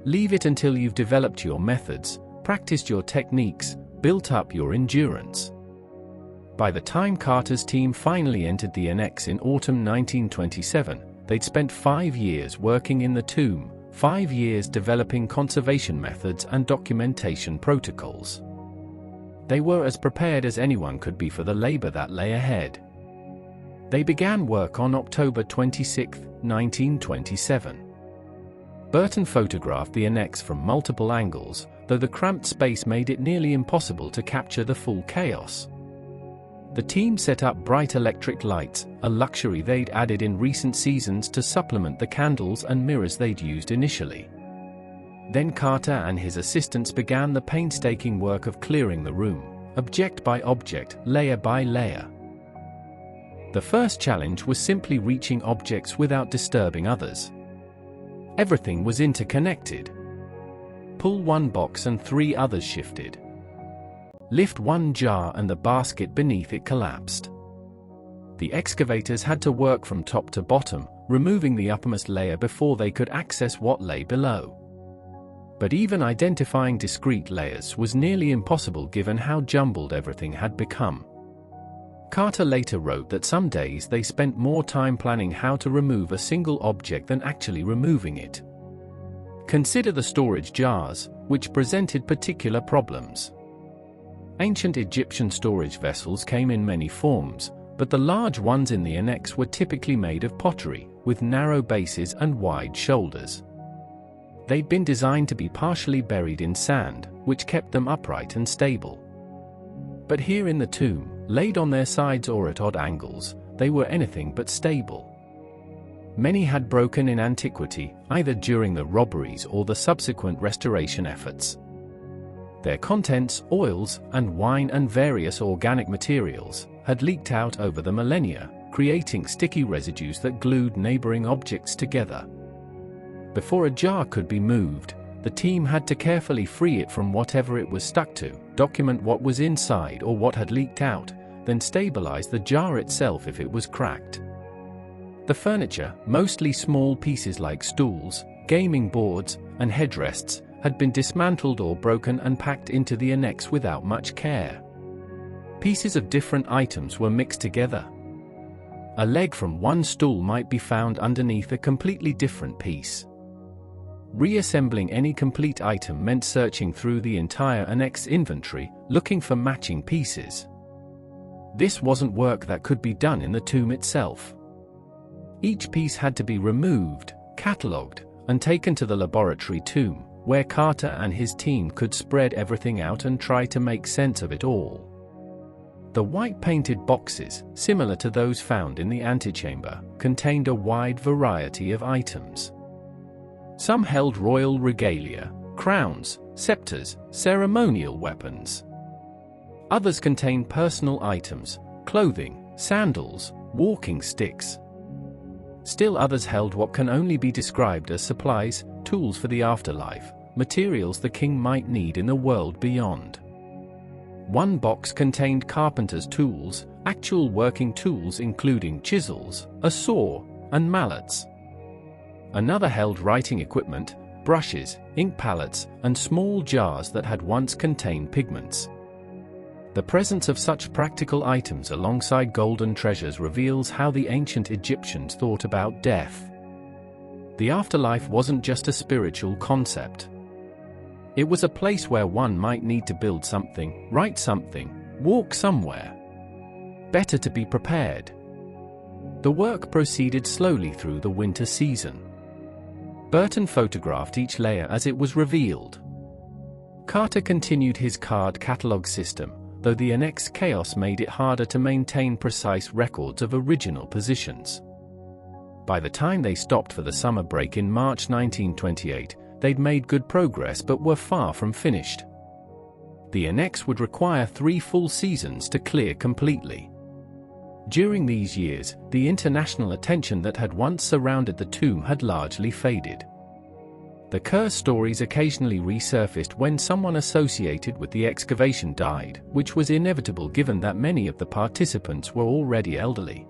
Leave it until you've developed your methods, practiced your techniques, built up your endurance. By the time Carter's team finally entered the annex in autumn 1927, they'd spent 5 years working in the tomb, 5 years developing conservation methods and documentation protocols. They were as prepared as anyone could be for the labor that lay ahead. They began work on October 26, 1927. Burton photographed the annex from multiple angles, though the cramped space made it nearly impossible to capture the full chaos. The team set up bright electric lights, a luxury they'd added in recent seasons to supplement the candles and mirrors they'd used initially. Then Carter and his assistants began the painstaking work of clearing the room, object by object, layer by layer. The first challenge was simply reaching objects without disturbing others. Everything was interconnected. Pull one box and 3 others shifted. Lift one jar and the basket beneath it collapsed. The excavators had to work from top to bottom, removing the uppermost layer before they could access what lay below. But even identifying discrete layers was nearly impossible given how jumbled everything had become. Carter later wrote that some days they spent more time planning how to remove a single object than actually removing it. Consider the storage jars, which presented particular problems. Ancient Egyptian storage vessels came in many forms, but the large ones in the annex were typically made of pottery, with narrow bases and wide shoulders. They'd been designed to be partially buried in sand, which kept them upright and stable. But here in the tomb, laid on their sides or at odd angles, they were anything but stable. Many had broken in antiquity, either during the robberies or the subsequent restoration efforts. Their contents, oils, and wine and various organic materials, had leaked out over the millennia, creating sticky residues that glued neighboring objects together. Before a jar could be moved, the team had to carefully free it from whatever it was stuck to, document what was inside or what had leaked out, then stabilize the jar itself if it was cracked. The furniture, mostly small pieces like stools, gaming boards, and headrests, had been dismantled or broken and packed into the annex without much care. Pieces of different items were mixed together. A leg from one stool might be found underneath a completely different piece. Reassembling any complete item meant searching through the entire annex inventory, looking for matching pieces. This wasn't work that could be done in the tomb itself. Each piece had to be removed, catalogued, and taken to the laboratory tomb, where Carter and his team could spread everything out and try to make sense of it all. The white painted boxes, similar to those found in the antechamber, contained a wide variety of items. Some held royal regalia, crowns, scepters, ceremonial weapons. Others contained personal items, clothing, sandals, walking sticks. Still others held what can only be described as supplies, tools for the afterlife, materials the king might need in the world beyond. One box contained carpenter's tools, actual working tools including chisels, a saw, and mallets. Another held writing equipment, brushes, ink palettes, and small jars that had once contained pigments. The presence of such practical items alongside golden treasures reveals how the ancient Egyptians thought about death. The afterlife wasn't just a spiritual concept. It was a place where one might need to build something, write something, walk somewhere. Better to be prepared. The work proceeded slowly through the winter season. Burton photographed each layer as it was revealed. Carter continued his card catalog system, though the annexed chaos made it harder to maintain precise records of original positions. By the time they stopped for the summer break in March 1928, they'd made good progress but were far from finished. The annex would require 3 full seasons to clear completely. During these years, the international attention that had once surrounded the tomb had largely faded. The curse stories occasionally resurfaced when someone associated with the excavation died, which was inevitable given that many of the participants were already elderly.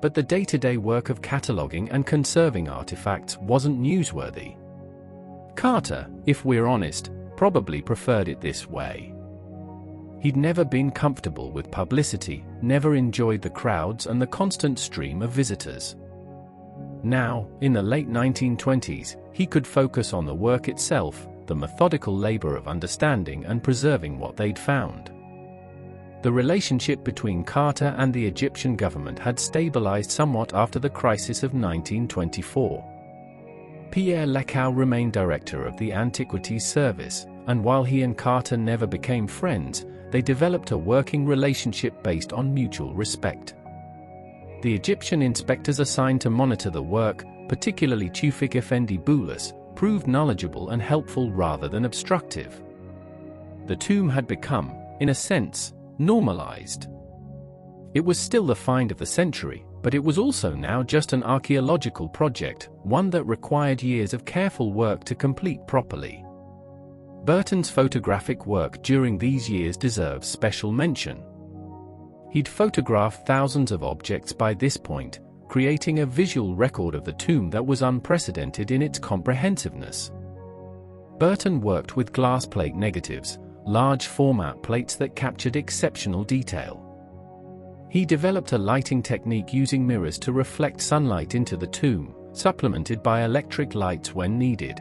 But the day-to-day work of cataloging and conserving artifacts wasn't newsworthy. Carter, if we're honest, probably preferred it this way. He'd never been comfortable with publicity, never enjoyed the crowds and the constant stream of visitors. Now, in the late 1920s, he could focus on the work itself, the methodical labor of understanding and preserving what they'd found. The relationship between Carter and the Egyptian government had stabilized somewhat after the crisis of 1924. Pierre Lecow remained director of the Antiquities Service, and while he and Carter never became friends, they developed a working relationship based on mutual respect. The Egyptian inspectors assigned to monitor the work, particularly Tufik Effendi Boulos, proved knowledgeable and helpful rather than obstructive. The tomb had become, in a sense, normalized. It was still the find of the century, but it was also now just an archaeological project, one that required years of careful work to complete properly. Burton's photographic work during these years deserves special mention. He'd photographed thousands of objects by this point, creating a visual record of the tomb that was unprecedented in its comprehensiveness. Burton worked with glass plate negatives, large format plates that captured exceptional detail. He developed a lighting technique using mirrors to reflect sunlight into the tomb, supplemented by electric lights when needed.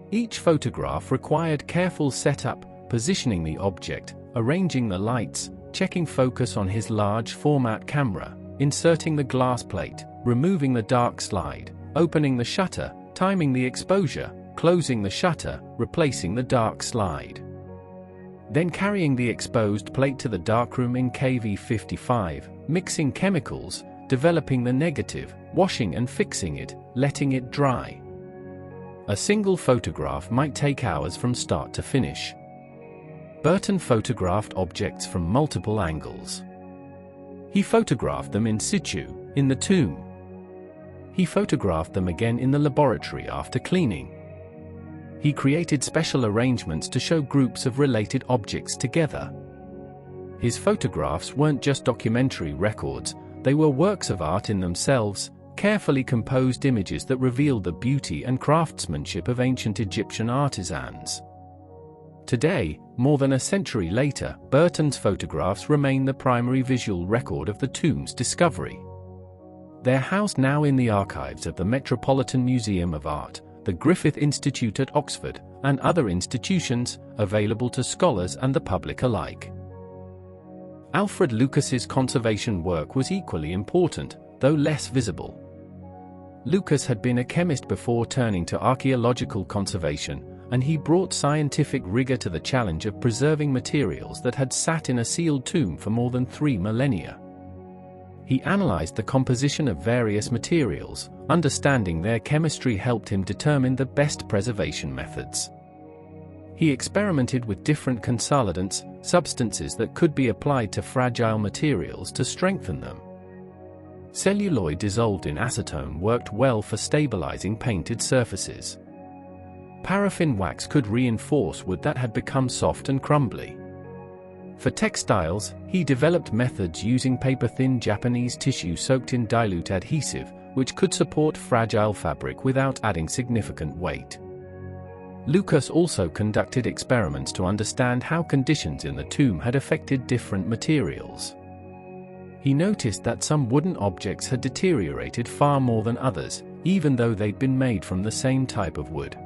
Each photograph required careful setup, positioning the object, arranging the lights, checking focus on his large format camera, inserting the glass plate, removing the dark slide, opening the shutter, timing the exposure, closing the shutter, replacing the dark slide. Then carrying the exposed plate to the darkroom in KV55, mixing chemicals, developing the negative, washing and fixing it, letting it dry. A single photograph might take hours from start to finish. Burton photographed objects from multiple angles. He photographed them in situ, in the tomb. He photographed them again in the laboratory after cleaning. He created special arrangements to show groups of related objects together. His photographs weren't just documentary records, they were works of art in themselves, carefully composed images that revealed the beauty and craftsmanship of ancient Egyptian artisans. Today, more than a century later, Burton's photographs remain the primary visual record of the tomb's discovery. They're housed now in the archives of the Metropolitan Museum of Art, the Griffith Institute at Oxford, and other institutions, available to scholars and the public alike. Alfred Lucas's conservation work was equally important, though less visible. Lucas had been a chemist before turning to archaeological conservation, and he brought scientific rigor to the challenge of preserving materials that had sat in a sealed tomb for more than 3 millennia. He analyzed the composition of various materials. Understanding their chemistry helped him determine the best preservation methods. He experimented with different consolidants, substances that could be applied to fragile materials to strengthen them. Celluloid dissolved in acetone worked well for stabilizing painted surfaces. Paraffin wax could reinforce wood that had become soft and crumbly. For textiles, he developed methods using paper-thin Japanese tissue soaked in dilute adhesive, which could support fragile fabric without adding significant weight. Lucas also conducted experiments to understand how conditions in the tomb had affected different materials. He noticed that some wooden objects had deteriorated far more than others, even though they'd been made from the same type of wood.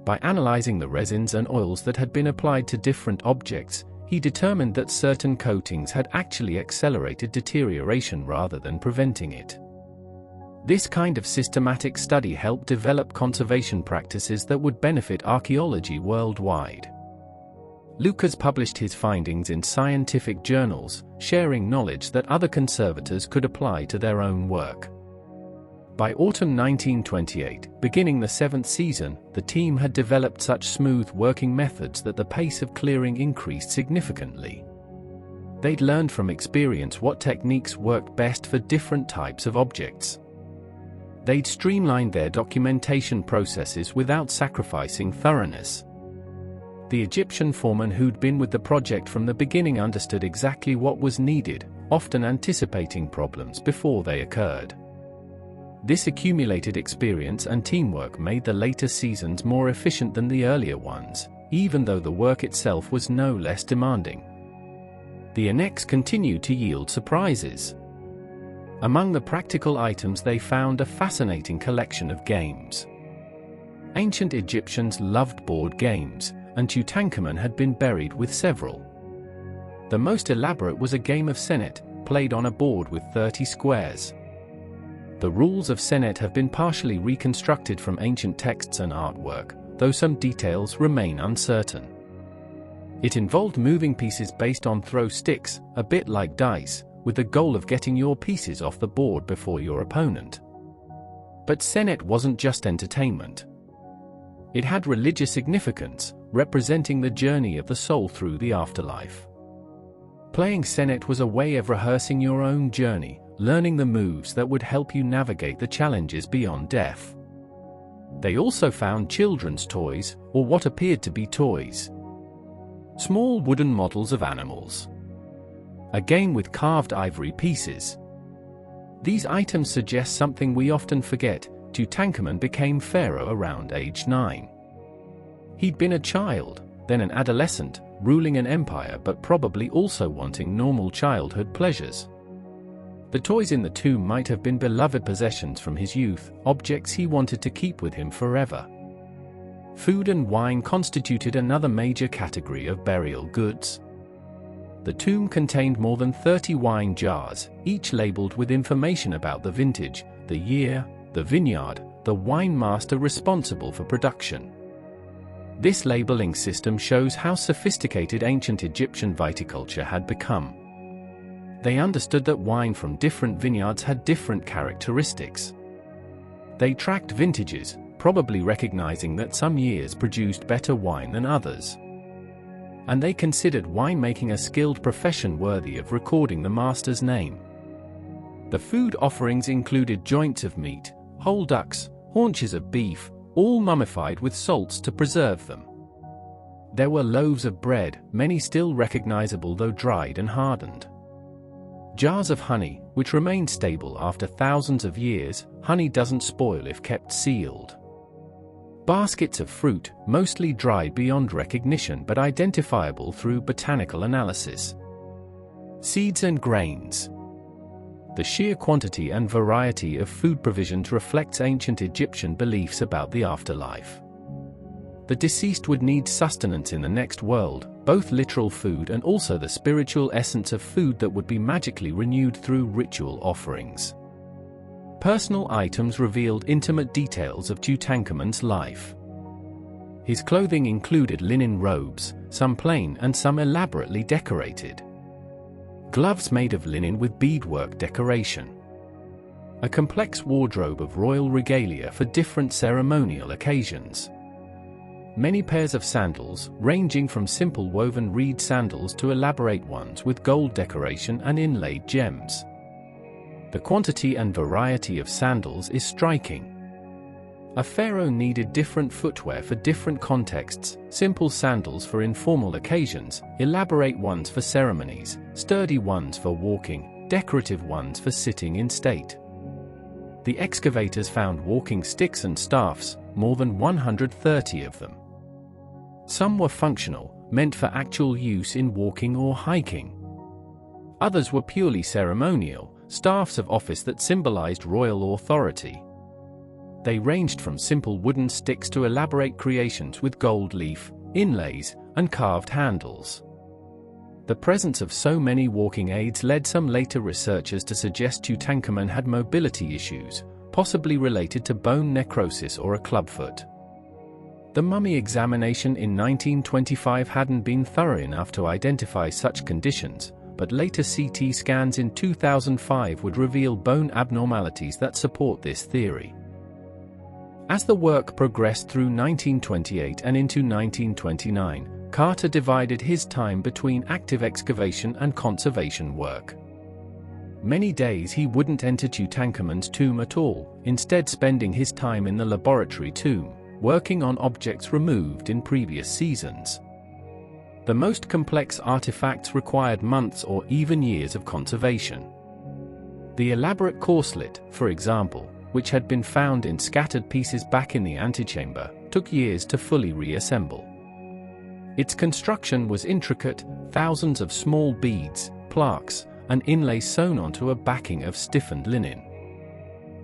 By analyzing the resins and oils that had been applied to different objects, he determined that certain coatings had actually accelerated deterioration rather than preventing it. This kind of systematic study helped develop conservation practices that would benefit archaeology worldwide. Lucas published his findings in scientific journals, sharing knowledge that other conservators could apply to their own work. By autumn 1928, beginning the 7th season, the team had developed such smooth working methods that the pace of clearing increased significantly. They'd learned from experience what techniques worked best for different types of objects. They'd streamlined their documentation processes without sacrificing thoroughness. The Egyptian foreman who'd been with the project from the beginning understood exactly what was needed, often anticipating problems before they occurred. This accumulated experience and teamwork made the later seasons more efficient than the earlier ones, even though the work itself was no less demanding. The annex continued to yield surprises. Among the practical items they found a fascinating collection of games. Ancient Egyptians loved board games, and Tutankhamun had been buried with several. The most elaborate was a game of Senet, played on a board with 30 squares. The rules of Senet have been partially reconstructed from ancient texts and artwork, though some details remain uncertain. It involved moving pieces based on throw sticks, a bit like dice, with the goal of getting your pieces off the board before your opponent. But Senet wasn't just entertainment. It had religious significance, representing the journey of the soul through the afterlife. Playing Senet was a way of rehearsing your own journey, learning the moves that would help you navigate the challenges beyond death. They also found children's toys, or what appeared to be toys. Small wooden models of animals. A game with carved ivory pieces. These items suggest something we often forget: Tutankhamun became pharaoh around age 9. He'd been a child, then an adolescent, ruling an empire but probably also wanting normal childhood pleasures. The toys in the tomb might have been beloved possessions from his youth, objects he wanted to keep with him forever. Food and wine constituted another major category of burial goods. The tomb contained more than 30 wine jars, each labeled with information about the vintage, the year, the vineyard, the wine master responsible for production. This labeling system shows how sophisticated ancient Egyptian viticulture had become. They understood that wine from different vineyards had different characteristics. They tracked vintages, probably recognizing that some years produced better wine than others. And they considered winemaking a skilled profession worthy of recording the master's name. The food offerings included joints of meat, whole ducks, haunches of beef, all mummified with salts to preserve them. There were loaves of bread, many still recognizable though dried and hardened. Jars of honey, which remained stable after thousands of years. Honey doesn't spoil if kept sealed. Baskets of fruit, mostly dried beyond recognition but identifiable through botanical analysis. Seeds and grains. The sheer quantity and variety of food provisions reflects ancient Egyptian beliefs about the afterlife. The deceased would need sustenance in the next world, both literal food and also the spiritual essence of food that would be magically renewed through ritual offerings. Personal items revealed intimate details of Tutankhamun's life. His clothing included linen robes, some plain and some elaborately decorated. Gloves made of linen with beadwork decoration. A complex wardrobe of royal regalia for different ceremonial occasions. Many pairs of sandals, ranging from simple woven reed sandals to elaborate ones with gold decoration and inlaid gems. The quantity and variety of sandals is striking. A pharaoh needed different footwear for different contexts, simple sandals for informal occasions, elaborate ones for ceremonies, sturdy ones for walking, decorative ones for sitting in state. The excavators found walking sticks and staffs, more than 130 of them. Some were functional, meant for actual use in walking or hiking. Others were purely ceremonial, staffs of office that symbolized royal authority. They ranged from simple wooden sticks to elaborate creations with gold leaf, inlays, and carved handles. The presence of so many walking aids led some later researchers to suggest Tutankhamun had mobility issues, possibly related to bone necrosis or a clubfoot. The mummy examination in 1925 hadn't been thorough enough to identify such conditions, but later CT scans in 2005 would reveal bone abnormalities that support this theory. As the work progressed through 1928 and into 1929, Carter divided his time between active excavation and conservation work. Many days he wouldn't enter Tutankhamun's tomb at all, instead spending his time in the laboratory tomb, working on objects removed in previous seasons. The most complex artifacts required months or even years of conservation. The elaborate corselet, for example, which had been found in scattered pieces back in the antechamber, took years to fully reassemble. Its construction was intricate, thousands of small beads, plaques, and inlays sewn onto a backing of stiffened linen.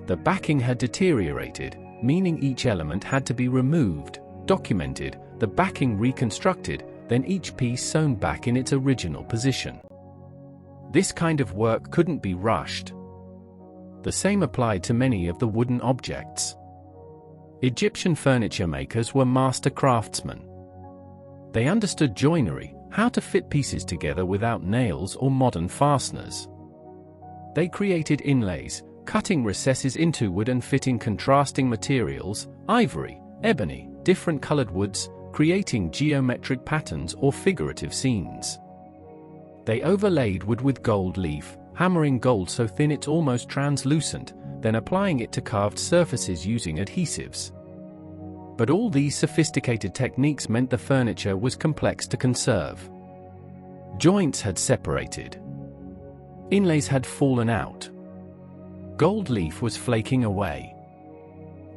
The backing had deteriorated, meaning each element had to be removed, documented, the backing reconstructed, then each piece sewn back in its original position. This kind of work couldn't be rushed. The same applied to many of the wooden objects. Egyptian furniture makers were master craftsmen. They understood joinery, how to fit pieces together without nails or modern fasteners. They created inlays, cutting recesses into wood and fitting contrasting materials, ivory, ebony, different colored woods, creating geometric patterns or figurative scenes. They overlaid wood with gold leaf, hammering gold so thin it's almost translucent, then applying it to carved surfaces using adhesives. But all these sophisticated techniques meant the furniture was complex to conserve. Joints had separated. Inlays had fallen out. Gold leaf was flaking away.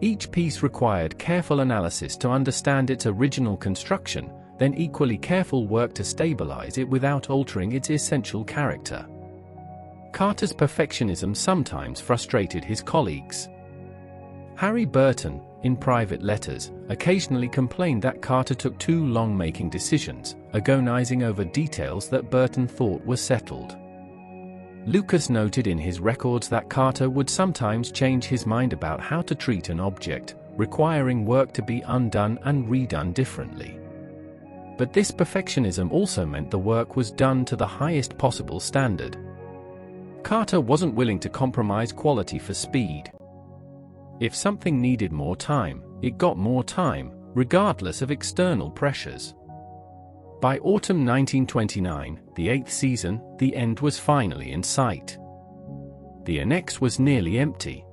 Each piece required careful analysis to understand its original construction, then equally careful work to stabilize it without altering its essential character. Carter's perfectionism sometimes frustrated his colleagues. Harry Burton, in private letters, occasionally complained that Carter took too long making decisions, agonizing over details that Burton thought were settled. Lucas noted in his records that Carter would sometimes change his mind about how to treat an object, requiring work to be undone and redone differently. But this perfectionism also meant the work was done to the highest possible standard. Carter wasn't willing to compromise quality for speed. If something needed more time, it got more time, regardless of external pressures. By autumn 1929, the 8th season, the end was finally in sight. The annex was nearly empty.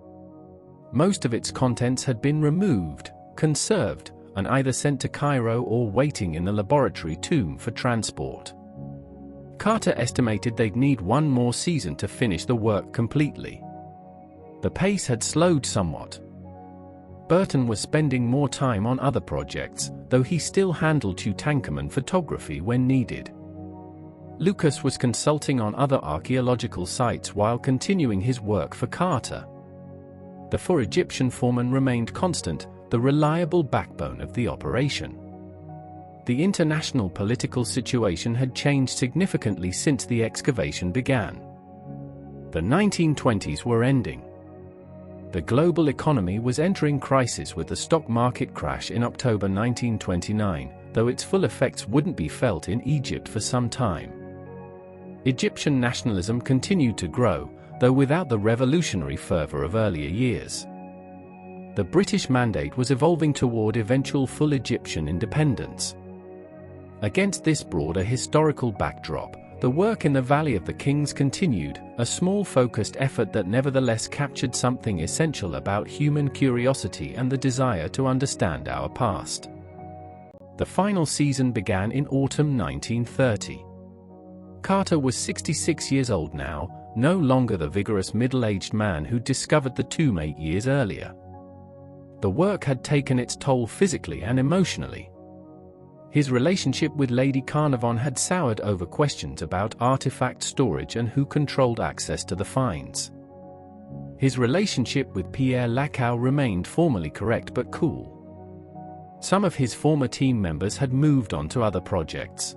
Most of its contents had been removed, conserved, and either sent to Cairo or waiting in the laboratory tomb for transport. Carter estimated they'd need one more season to finish the work completely. The pace had slowed somewhat. Burton was spending more time on other projects, though he still handled Tutankhamun photography when needed. Lucas was consulting on other archaeological sites while continuing his work for Carter. The four Egyptian foremen remained constant, the reliable backbone of the operation. The international political situation had changed significantly since the excavation began. The 1920s were ending. The global economy was entering crisis with the stock market crash in October 1929, though its full effects wouldn't be felt in Egypt for some time. Egyptian nationalism continued to grow, though without the revolutionary fervor of earlier years. The British mandate was evolving toward eventual full Egyptian independence. Against this broader historical backdrop, the work in the Valley of the Kings continued, a small focused effort that nevertheless captured something essential about human curiosity and the desire to understand our past. The final season began in autumn 1930. Carter was 66 years old now, no longer the vigorous middle-aged man who discovered the tomb 8 years earlier. The work had taken its toll physically and emotionally. His relationship with Lady Carnarvon had soured over questions about artifact storage and who controlled access to the finds. His relationship with Pierre Lacau remained formally correct but cool. Some of his former team members had moved on to other projects.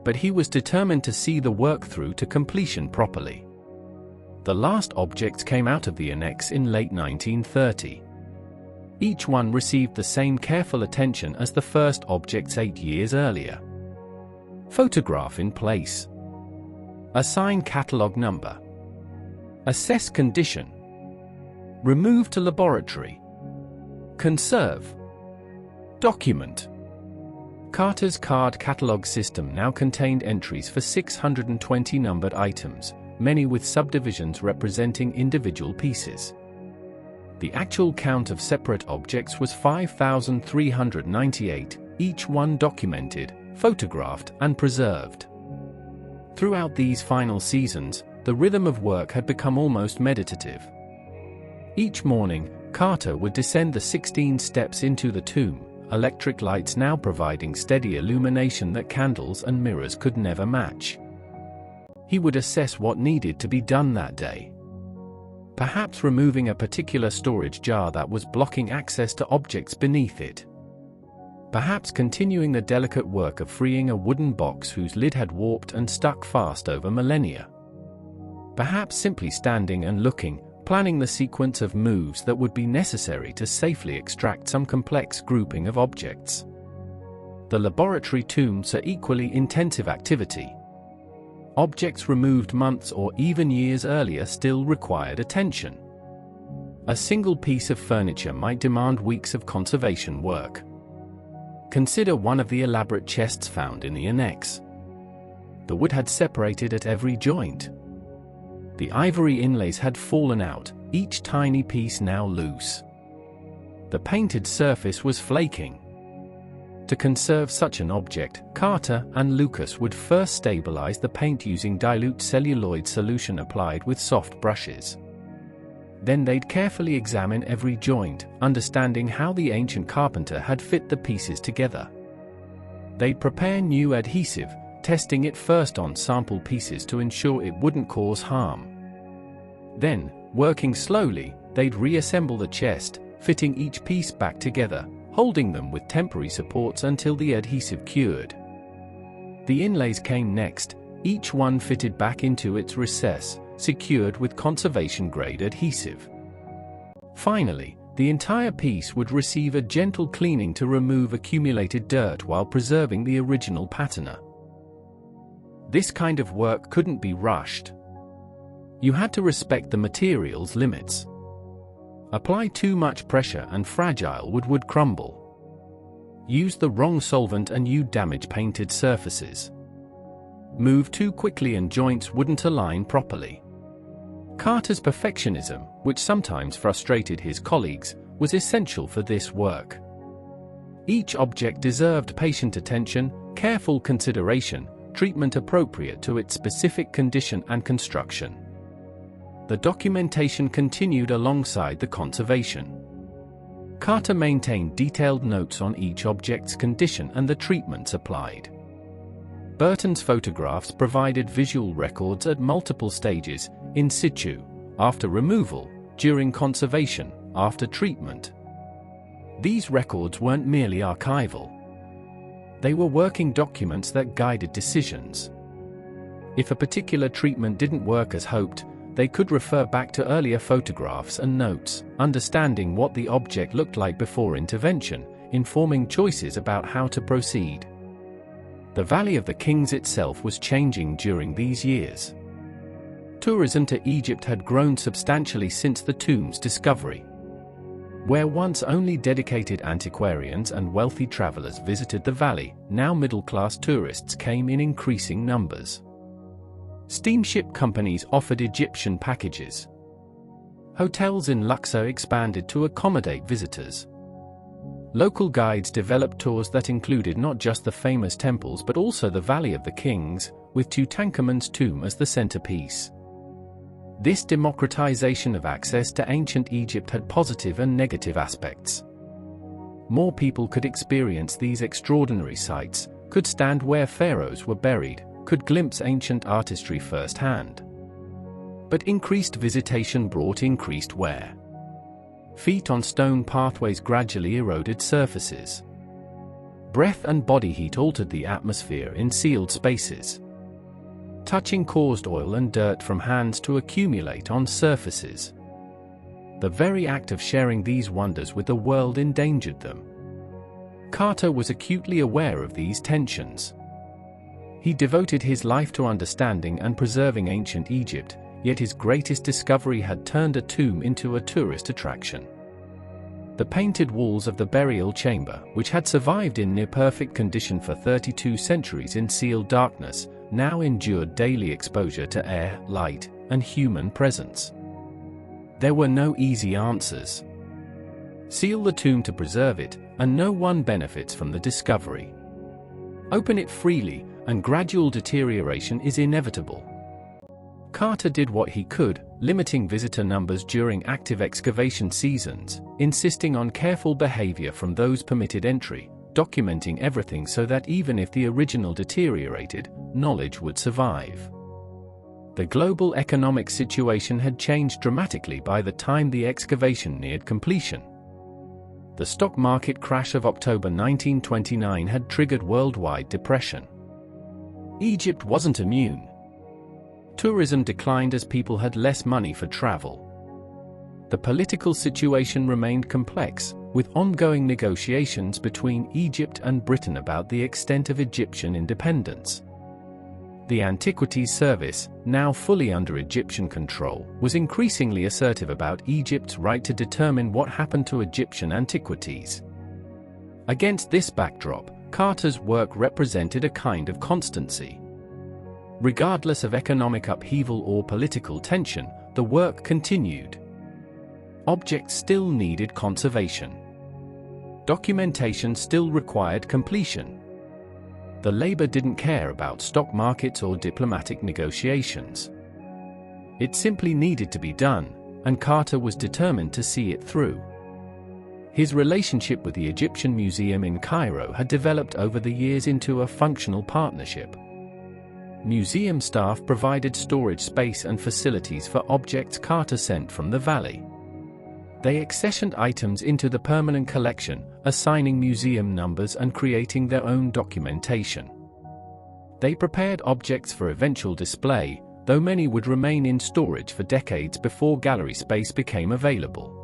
But he was determined to see the work through to completion properly. The last objects came out of the annex in late 1930. Each one received the same careful attention as the first objects 8 years earlier. Photograph in place. Assign catalog number. Assess condition. Remove to laboratory. Conserve. Document. Carter's card catalog system now contained entries for 620 numbered items, many with subdivisions representing individual pieces. The actual count of separate objects was 5,398, each one documented, photographed, and preserved. Throughout these final seasons, the rhythm of work had become almost meditative. Each morning, Carter would descend the 16 steps into the tomb, electric lights now providing steady illumination that candles and mirrors could never match. He would assess what needed to be done that day. Perhaps removing a particular storage jar that was blocking access to objects beneath it. Perhaps continuing the delicate work of freeing a wooden box whose lid had warped and stuck fast over millennia. Perhaps simply standing and looking, planning the sequence of moves that would be necessary to safely extract some complex grouping of objects. The laboratory tombs are equally intensive activity. Objects removed months or even years earlier still required attention. A single piece of furniture might demand weeks of conservation work. Consider one of the elaborate chests found in the annex. The wood had separated at every joint. The ivory inlays had fallen out, each tiny piece now loose. The painted surface was flaking. To conserve such an object, Carter and Lucas would first stabilize the paint using dilute celluloid solution applied with soft brushes. Then they'd carefully examine every joint, understanding how the ancient carpenter had fit the pieces together. They'd prepare new adhesive, testing it first on sample pieces to ensure it wouldn't cause harm. Then, working slowly, they'd reassemble the chest, fitting each piece back together, holding them with temporary supports until the adhesive cured. The inlays came next, each one fitted back into its recess, secured with conservation-grade adhesive. Finally, the entire piece would receive a gentle cleaning to remove accumulated dirt while preserving the original patina. This kind of work couldn't be rushed. You had to respect the material's limits. Apply too much pressure and fragile wood would crumble. Use the wrong solvent and you'd damage painted surfaces. Move too quickly and joints wouldn't align properly. Carter's perfectionism, which sometimes frustrated his colleagues, was essential for this work. Each object deserved patient attention, careful consideration, treatment appropriate to its specific condition and construction. The documentation continued alongside the conservation. Carter maintained detailed notes on each object's condition and the treatments applied. Burton's photographs provided visual records at multiple stages, in situ, after removal, during conservation, after treatment. These records weren't merely archival. They were working documents that guided decisions. If a particular treatment didn't work as hoped, they could refer back to earlier photographs and notes, understanding what the object looked like before intervention, informing choices about how to proceed. The Valley of the Kings itself was changing during these years. Tourism to Egypt had grown substantially since the tomb's discovery. Where once only dedicated antiquarians and wealthy travelers visited the valley, now middle-class tourists came in increasing numbers. Steamship companies offered Egyptian packages. Hotels in Luxor expanded to accommodate visitors. Local guides developed tours that included not just the famous temples but also the Valley of the Kings, with Tutankhamun's tomb as the centerpiece. This democratization of access to ancient Egypt had positive and negative aspects. More people could experience these extraordinary sights, could stand where pharaohs were buried, could glimpse ancient artistry firsthand. But increased visitation brought increased wear. Feet on stone pathways gradually eroded surfaces. Breath and body heat altered the atmosphere in sealed spaces. Touching caused oil and dirt from hands to accumulate on surfaces. The very act of sharing these wonders with the world endangered them. Carter was acutely aware of these tensions. He devoted his life to understanding and preserving ancient Egypt, yet his greatest discovery had turned a tomb into a tourist attraction. The painted walls of the burial chamber, which had survived in near-perfect condition for 32 centuries in sealed darkness, now endured daily exposure to air, light, and human presence. There were no easy answers. Seal the tomb to preserve it, and no one benefits from the discovery. Open it freely, and gradual deterioration is inevitable. Carter did what he could, limiting visitor numbers during active excavation seasons, insisting on careful behavior from those permitted entry, documenting everything so that even if the original deteriorated, knowledge would survive. The global economic situation had changed dramatically by the time the excavation neared completion. The stock market crash of October 1929 had triggered worldwide depression. Egypt wasn't immune. Tourism declined as people had less money for travel. The political situation remained complex, with ongoing negotiations between Egypt and Britain about the extent of Egyptian independence. The Antiquities Service, now fully under Egyptian control, was increasingly assertive about Egypt's right to determine what happened to Egyptian antiquities. Against this backdrop, Carter's work represented a kind of constancy. Regardless of economic upheaval or political tension, the work continued. Objects still needed conservation. Documentation still required completion. The labor didn't care about stock markets or diplomatic negotiations. It simply needed to be done, and Carter was determined to see it through. His relationship with the Egyptian Museum in Cairo had developed over the years into a functional partnership. Museum staff provided storage space and facilities for objects Carter sent from the valley. They accessioned items into the permanent collection, assigning museum numbers and creating their own documentation. They prepared objects for eventual display, though many would remain in storage for decades before gallery space became available.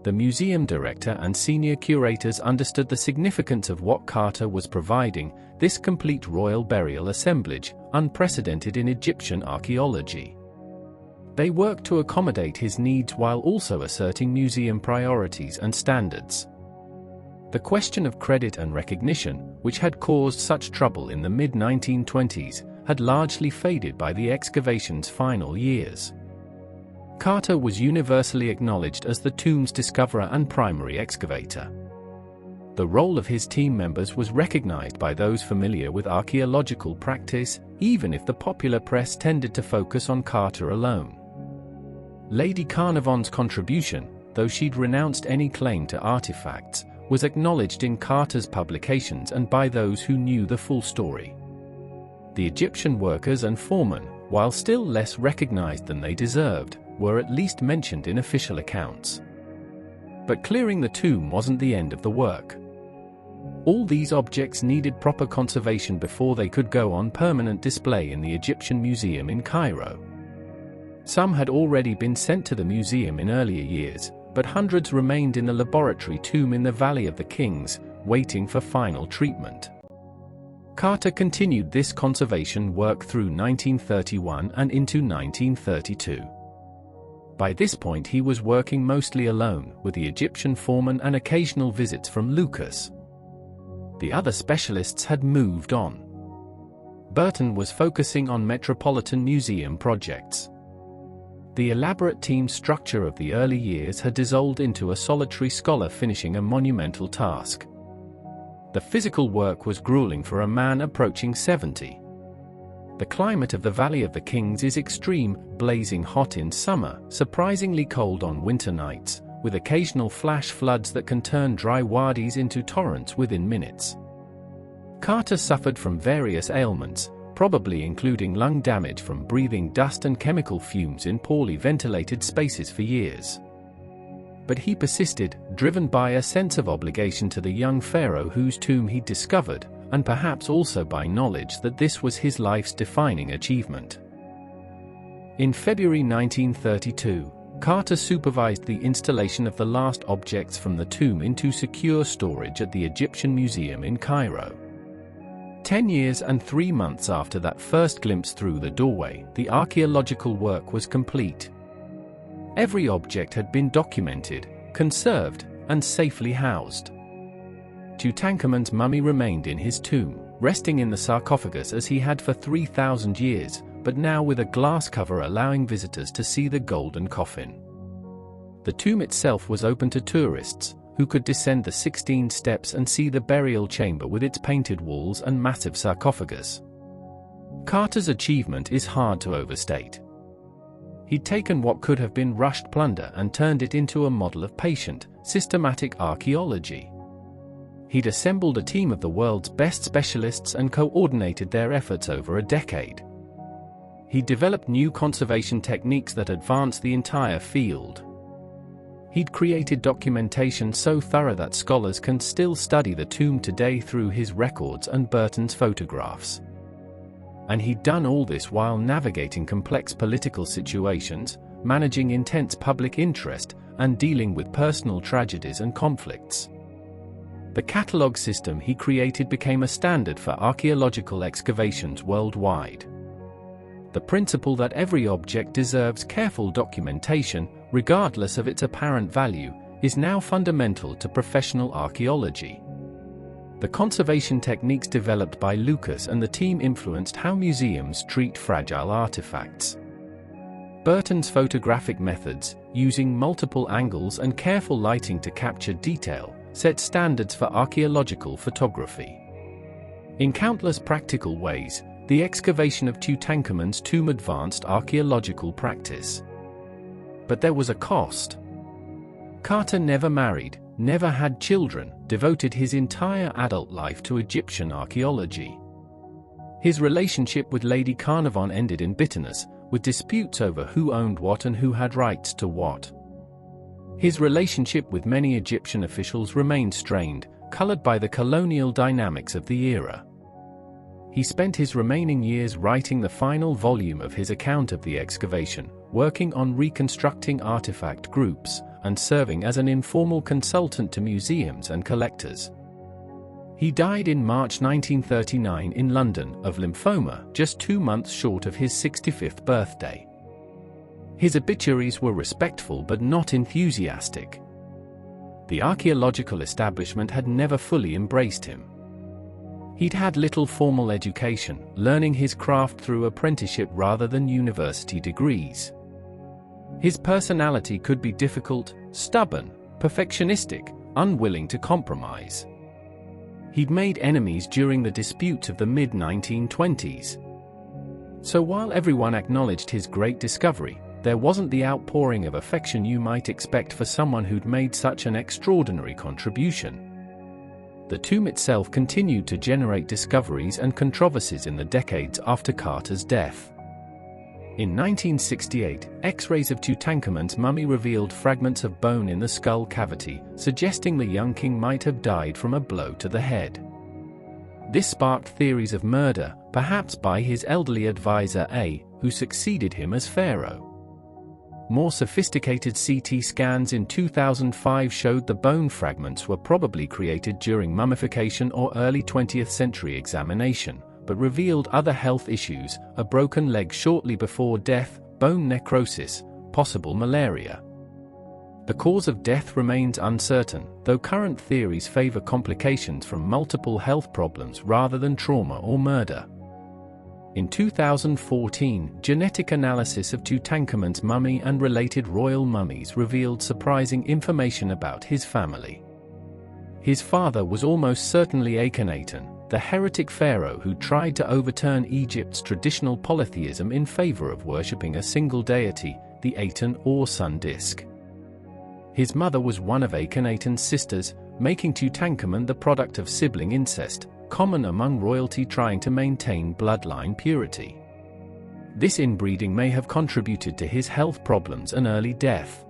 The museum director and senior curators understood the significance of what Carter was providing, this complete royal burial assemblage, unprecedented in Egyptian archaeology. They worked to accommodate his needs while also asserting museum priorities and standards. The question of credit and recognition, which had caused such trouble in the mid-1920s, had largely faded by the excavation's final years. Carter was universally acknowledged as the tomb's discoverer and primary excavator. The role of his team members was recognized by those familiar with archaeological practice, even if the popular press tended to focus on Carter alone. Lady Carnarvon's contribution, though she'd renounced any claim to artifacts, was acknowledged in Carter's publications and by those who knew the full story. The Egyptian workers and foremen, while still less recognized than they deserved, were at least mentioned in official accounts. But clearing the tomb wasn't the end of the work. All these objects needed proper conservation before they could go on permanent display in the Egyptian Museum in Cairo. Some had already been sent to the museum in earlier years, but hundreds remained in the laboratory tomb in the Valley of the Kings, waiting for final treatment. Carter continued this conservation work through 1931 and into 1932. By this point he was working mostly alone, with the Egyptian foreman and occasional visits from Lucas. The other specialists had moved on. Burton was focusing on Metropolitan Museum projects. The elaborate team structure of the early years had dissolved into a solitary scholar finishing a monumental task. The physical work was grueling for a man approaching 70. The climate of the Valley of the Kings is extreme, blazing hot in summer, surprisingly cold on winter nights, with occasional flash floods that can turn dry wadis into torrents within minutes. Carter suffered from various ailments, probably including lung damage from breathing dust and chemical fumes in poorly ventilated spaces for years. But he persisted, driven by a sense of obligation to the young pharaoh whose tomb he'd discovered, and perhaps also by knowledge that this was his life's defining achievement. In February 1932, Carter supervised the installation of the last objects from the tomb into secure storage at the Egyptian Museum in Cairo. 10 years and 3 months after that first glimpse through the doorway, the archaeological work was complete. Every object had been documented, conserved, and safely housed. Tutankhamun's mummy remained in his tomb, resting in the sarcophagus as he had for 3,000 years, but now with a glass cover allowing visitors to see the golden coffin. The tomb itself was open to tourists, who could descend the 16 steps and see the burial chamber with its painted walls and massive sarcophagus. Carter's achievement is hard to overstate. He'd taken what could have been rushed plunder and turned it into a model of patient, systematic archaeology. He'd assembled a team of the world's best specialists and coordinated their efforts over a decade. He'd developed new conservation techniques that advanced the entire field. He'd created documentation so thorough that scholars can still study the tomb today through his records and Burton's photographs. And he'd done all this while navigating complex political situations, managing intense public interest, and dealing with personal tragedies and conflicts. The catalogue system he created became a standard for archaeological excavations worldwide. The principle that every object deserves careful documentation, regardless of its apparent value, is now fundamental to professional archaeology. The conservation techniques developed by Lucas and the team influenced how museums treat fragile artifacts. Burton's photographic methods, using multiple angles and careful lighting to capture detail, set standards for archaeological photography. In countless practical ways, the excavation of Tutankhamun's tomb advanced archaeological practice. But there was a cost. Carter never married, never had children, devoted his entire adult life to Egyptian archaeology. His relationship with Lady Carnarvon ended in bitterness, with disputes over who owned what and who had rights to what. His relationship with many Egyptian officials remained strained, colored by the colonial dynamics of the era. He spent his remaining years writing the final volume of his account of the excavation, working on reconstructing artifact groups, and serving as an informal consultant to museums and collectors. He died in March 1939 in London of lymphoma, just 2 months short of his 65th birthday. His obituaries were respectful but not enthusiastic. The archaeological establishment had never fully embraced him. He'd had little formal education, learning his craft through apprenticeship rather than university degrees. His personality could be difficult, stubborn, perfectionistic, unwilling to compromise. He'd made enemies during the disputes of the mid-1920s. So while everyone acknowledged his great discovery, there wasn't the outpouring of affection you might expect for someone who'd made such an extraordinary contribution. The tomb itself continued to generate discoveries and controversies in the decades after Carter's death. In 1968, X-rays of Tutankhamun's mummy revealed fragments of bone in the skull cavity, suggesting the young king might have died from a blow to the head. This sparked theories of murder, perhaps by his elderly advisor A, who succeeded him as pharaoh. More sophisticated CT scans in 2005 showed the bone fragments were probably created during mummification or early 20th century examination, but revealed other health issues: a broken leg shortly before death, bone necrosis, possible malaria. The cause of death remains uncertain, though current theories favor complications from multiple health problems rather than trauma or murder. In 2014, genetic analysis of Tutankhamun's mummy and related royal mummies revealed surprising information about his family. His father was almost certainly Akhenaten, the heretic pharaoh who tried to overturn Egypt's traditional polytheism in favor of worshipping a single deity, the Aten or sun disk. His mother was one of Akhenaten's sisters, making Tutankhamun the product of sibling incest, common among royalty trying to maintain bloodline purity. This inbreeding may have contributed to his health problems and early death.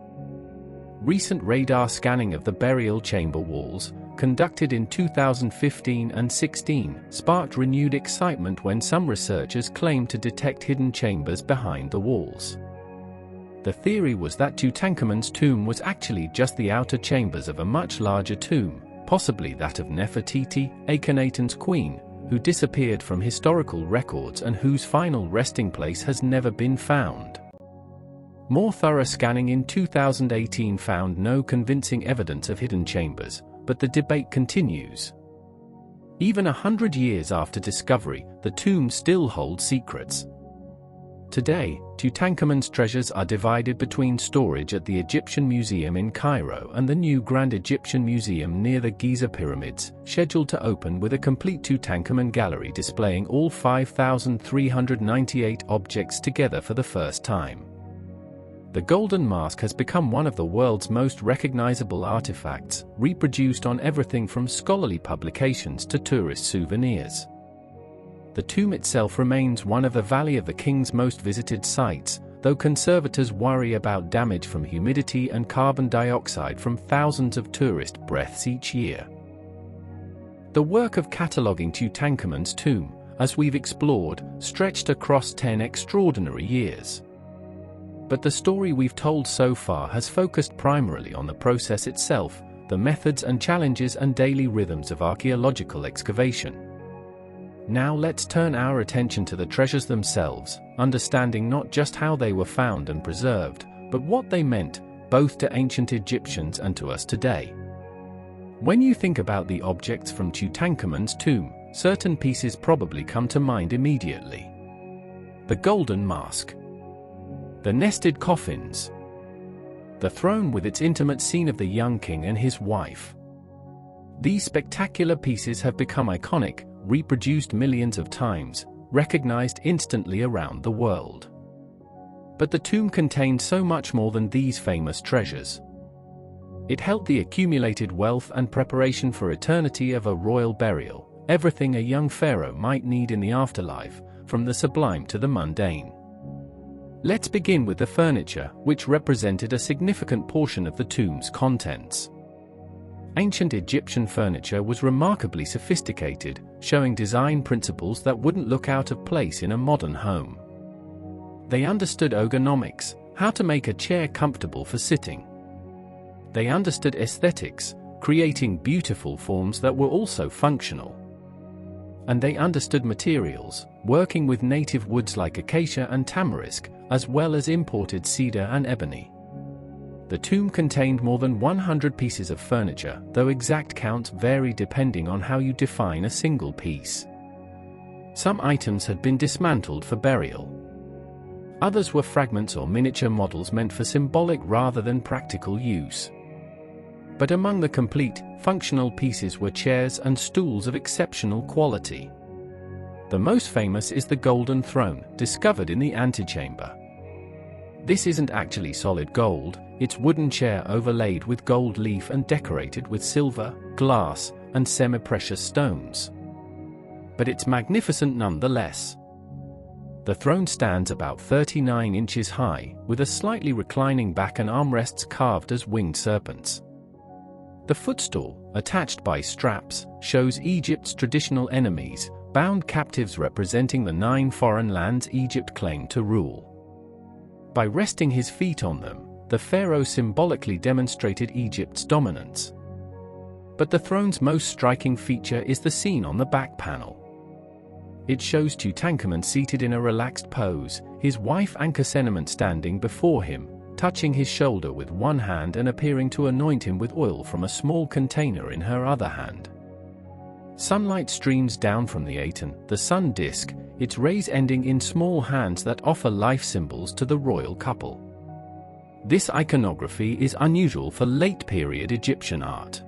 Recent radar scanning of the burial chamber walls, conducted in 2015 and 16, sparked renewed excitement when some researchers claimed to detect hidden chambers behind the walls. The theory was that Tutankhamun's tomb was actually just the outer chambers of a much larger tomb, possibly that of Nefertiti, Akhenaten's queen, who disappeared from historical records and whose final resting place has never been found. More thorough scanning in 2018 found no convincing evidence of hidden chambers, but the debate continues. Even 100 years after discovery, the tomb still holds secrets. Today, Tutankhamun's treasures are divided between storage at the Egyptian Museum in Cairo and the new Grand Egyptian Museum near the Giza Pyramids, scheduled to open with a complete Tutankhamun gallery displaying all 5,398 objects together for the first time. The golden mask has become one of the world's most recognizable artifacts, reproduced on everything from scholarly publications to tourist souvenirs. The tomb itself remains one of the Valley of the King's most visited sites, though conservators worry about damage from humidity and carbon dioxide from thousands of tourist breaths each year. The work of cataloging Tutankhamun's tomb, as we've explored, stretched across 10 extraordinary years. But the story we've told so far has focused primarily on the process itself, the methods and challenges and daily rhythms of archaeological excavation. Now let's turn our attention to the treasures themselves, understanding not just how they were found and preserved, but what they meant, both to ancient Egyptians and to us today. When you think about the objects from Tutankhamun's tomb, certain pieces probably come to mind immediately. The golden mask, the nested coffins, the throne with its intimate scene of the young king and his wife. These spectacular pieces have become iconic, reproduced millions of times, recognized instantly around the world. But the tomb contained so much more than these famous treasures. It held the accumulated wealth and preparation for eternity of a royal burial, everything a young pharaoh might need in the afterlife, from the sublime to the mundane. Let's begin with the furniture, which represented a significant portion of the tomb's contents. Ancient Egyptian furniture was remarkably sophisticated, showing design principles that wouldn't look out of place in a modern home. They understood ergonomics, how to make a chair comfortable for sitting. They understood aesthetics, creating beautiful forms that were also functional. And they understood materials, working with native woods like acacia and tamarisk, as well as imported cedar and ebony. The tomb contained more than 100 pieces of furniture, though exact counts vary depending on how you define a single piece. Some items had been dismantled for burial. Others were fragments or miniature models meant for symbolic rather than practical use. But among the complete, functional pieces were chairs and stools of exceptional quality. The most famous is the golden throne, discovered in the antechamber. This isn't actually solid gold, it's wooden chair overlaid with gold leaf and decorated with silver, glass, and semi-precious stones. But it's magnificent nonetheless. The throne stands about 39 inches high, with a slightly reclining back and armrests carved as winged serpents. The footstool, attached by straps, shows Egypt's traditional enemies, bound captives representing the 9 foreign lands Egypt claimed to rule. By resting his feet on them, the pharaoh symbolically demonstrated Egypt's dominance. But the throne's most striking feature is the scene on the back panel. It shows Tutankhamun seated in a relaxed pose, his wife Ankhesenement standing before him, touching his shoulder with one hand and appearing to anoint him with oil from a small container in her other hand. Sunlight streams down from the Aten, the sun disk, its rays ending in small hands that offer life symbols to the royal couple. This iconography is unusual for late-period Egyptian art.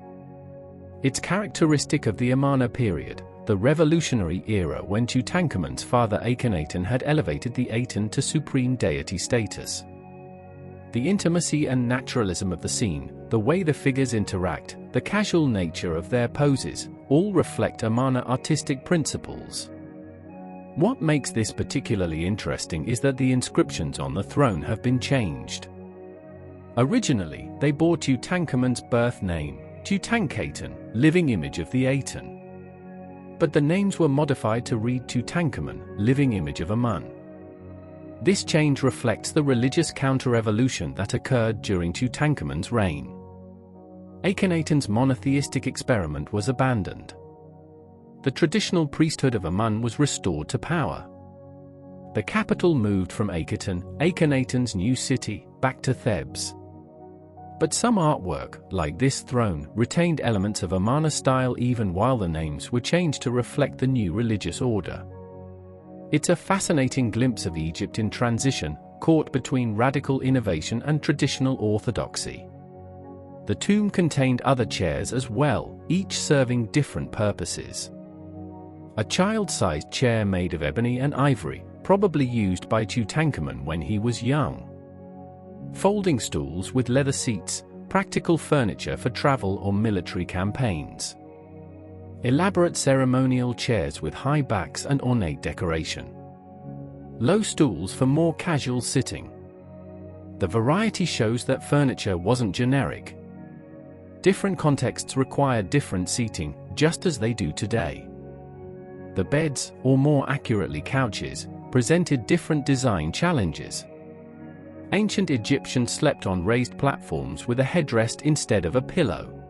It's characteristic of the Amarna period, the revolutionary era when Tutankhamun's father Akhenaten had elevated the Aten to supreme deity status. The intimacy and naturalism of the scene, the way the figures interact, the casual nature of their poses, all reflect Amarna artistic principles. What makes this particularly interesting is that the inscriptions on the throne have been changed. Originally, they bore Tutankhamun's birth name, Tutankhaten, living image of the Aten. But the names were modified to read Tutankhamun, living image of Amun. This change reflects the religious counter-evolution that occurred during Tutankhamun's reign. Akhenaten's monotheistic experiment was abandoned. The traditional priesthood of Amun was restored to power. The capital moved from Akhenaten's new city, back to Thebes. But some artwork, like this throne, retained elements of Amarna style even while the names were changed to reflect the new religious order. It's a fascinating glimpse of Egypt in transition, caught between radical innovation and traditional orthodoxy. The tomb contained other chairs as well, each serving different purposes. A child-sized chair made of ebony and ivory, probably used by Tutankhamun when he was young. Folding stools with leather seats, practical furniture for travel or military campaigns. Elaborate ceremonial chairs with high backs and ornate decoration. Low stools for more casual sitting. The variety shows that furniture wasn't generic. Different contexts required different seating, just as they do today. The beds, or more accurately couches, presented different design challenges. Ancient Egyptians slept on raised platforms with a headrest instead of a pillow.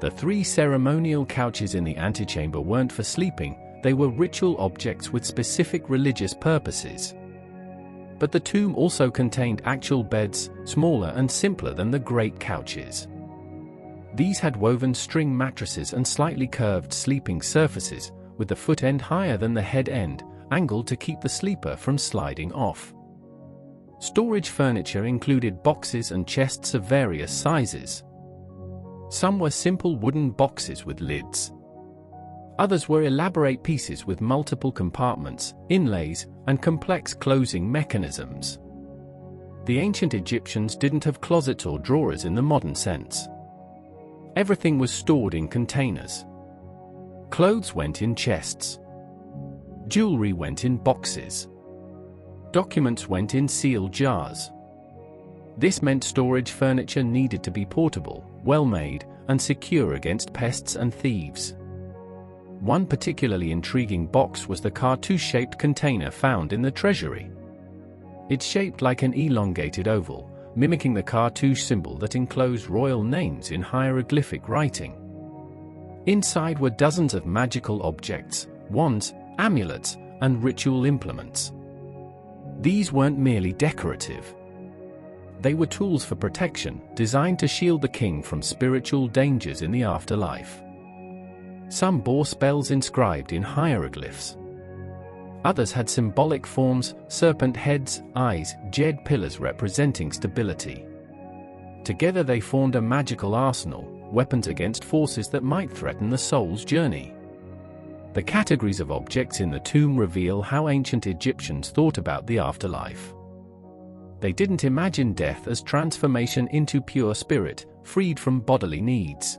The 3 ceremonial couches in the antechamber weren't for sleeping, they were ritual objects with specific religious purposes. But the tomb also contained actual beds, smaller and simpler than the great couches. These had woven string mattresses and slightly curved sleeping surfaces, with the foot end higher than the head end, angled to keep the sleeper from sliding off. Storage furniture included boxes and chests of various sizes. Some were simple wooden boxes with lids. Others were elaborate pieces with multiple compartments, inlays, and complex closing mechanisms. The ancient Egyptians didn't have closets or drawers in the modern sense. Everything was stored in containers. Clothes went in chests. Jewelry went in boxes. Documents went in sealed jars. This meant storage furniture needed to be portable, well-made, and secure against pests and thieves. One particularly intriguing box was the cartouche-shaped container found in the treasury. It's shaped like an elongated oval, mimicking the cartouche symbol that enclosed royal names in hieroglyphic writing. Inside were dozens of magical objects, wands, amulets, and ritual implements. These weren't merely decorative. They were tools for protection, designed to shield the king from spiritual dangers in the afterlife. Some bore spells inscribed in hieroglyphs. Others had symbolic forms, serpent heads, eyes, jade pillars representing stability. Together they formed a magical arsenal, weapons against forces that might threaten the soul's journey. The categories of objects in the tomb reveal how ancient Egyptians thought about the afterlife. They didn't imagine death as transformation into pure spirit, freed from bodily needs.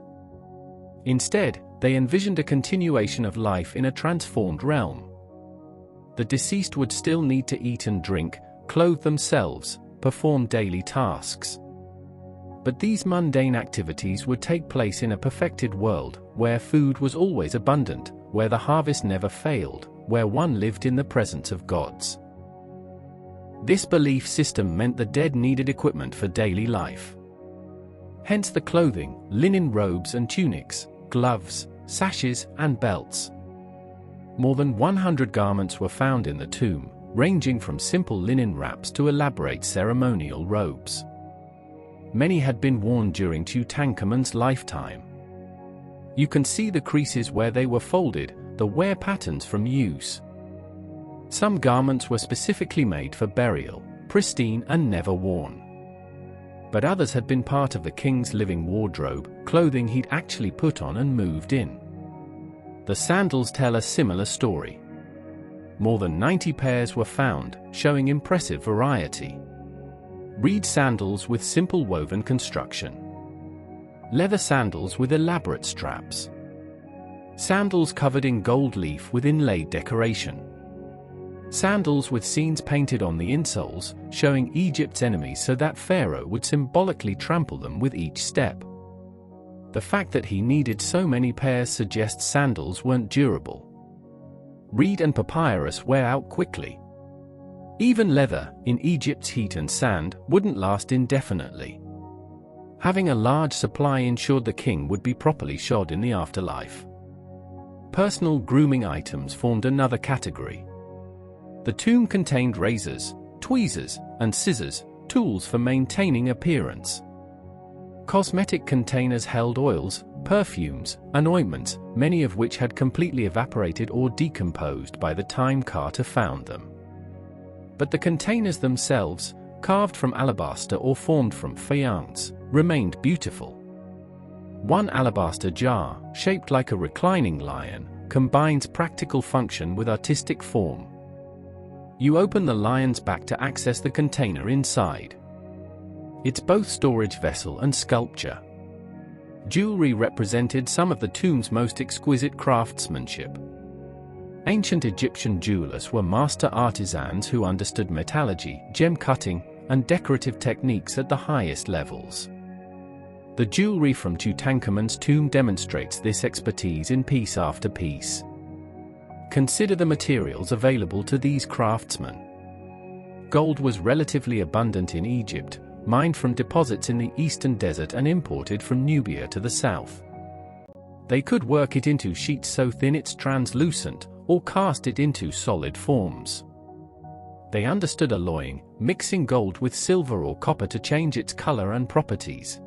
Instead, they envisioned a continuation of life in a transformed realm. The deceased would still need to eat and drink, clothe themselves, perform daily tasks. But these mundane activities would take place in a perfected world, where food was always abundant, where the harvest never failed, where one lived in the presence of gods. This belief system meant the dead needed equipment for daily life. Hence the clothing, linen robes and tunics, gloves, sashes, and belts. More than 100 garments were found in the tomb, ranging from simple linen wraps to elaborate ceremonial robes. Many had been worn during Tutankhamun's lifetime. You can see the creases where they were folded, the wear patterns from use. Some garments were specifically made for burial, pristine and never worn. But others had been part of the king's living wardrobe, clothing he'd actually put on and moved in. The sandals tell a similar story. More than 90 pairs were found, showing impressive variety. Reed sandals with simple woven construction. Leather sandals with elaborate straps. Sandals covered in gold leaf with inlaid decoration. Sandals with scenes painted on the insoles, showing Egypt's enemies so that Pharaoh would symbolically trample them with each step. The fact that he needed so many pairs suggests sandals weren't durable. Reed and papyrus wear out quickly. Even leather, in Egypt's heat and sand, wouldn't last indefinitely. Having a large supply ensured the king would be properly shod in the afterlife. Personal grooming items formed another category. The tomb contained razors, tweezers, and scissors, tools for maintaining appearance. Cosmetic containers held oils, perfumes, and ointments, many of which had completely evaporated or decomposed by the time Carter found them. But the containers themselves, carved from alabaster or formed from faience, remained beautiful. One alabaster jar, shaped like a reclining lion, combines practical function with artistic form. You open the lion's back to access the container inside. It's both storage vessel and sculpture. Jewelry represented some of the tomb's most exquisite craftsmanship. Ancient Egyptian jewelers were master artisans who understood metallurgy, gem cutting, and decorative techniques at the highest levels. The jewelry from Tutankhamun's tomb demonstrates this expertise in piece after piece. Consider the materials available to these craftsmen. Gold was relatively abundant in Egypt, mined from deposits in the eastern desert and imported from Nubia to the south. They could work it into sheets so thin it's translucent, or cast it into solid forms. They understood alloying, mixing gold with silver or copper to change its color and properties.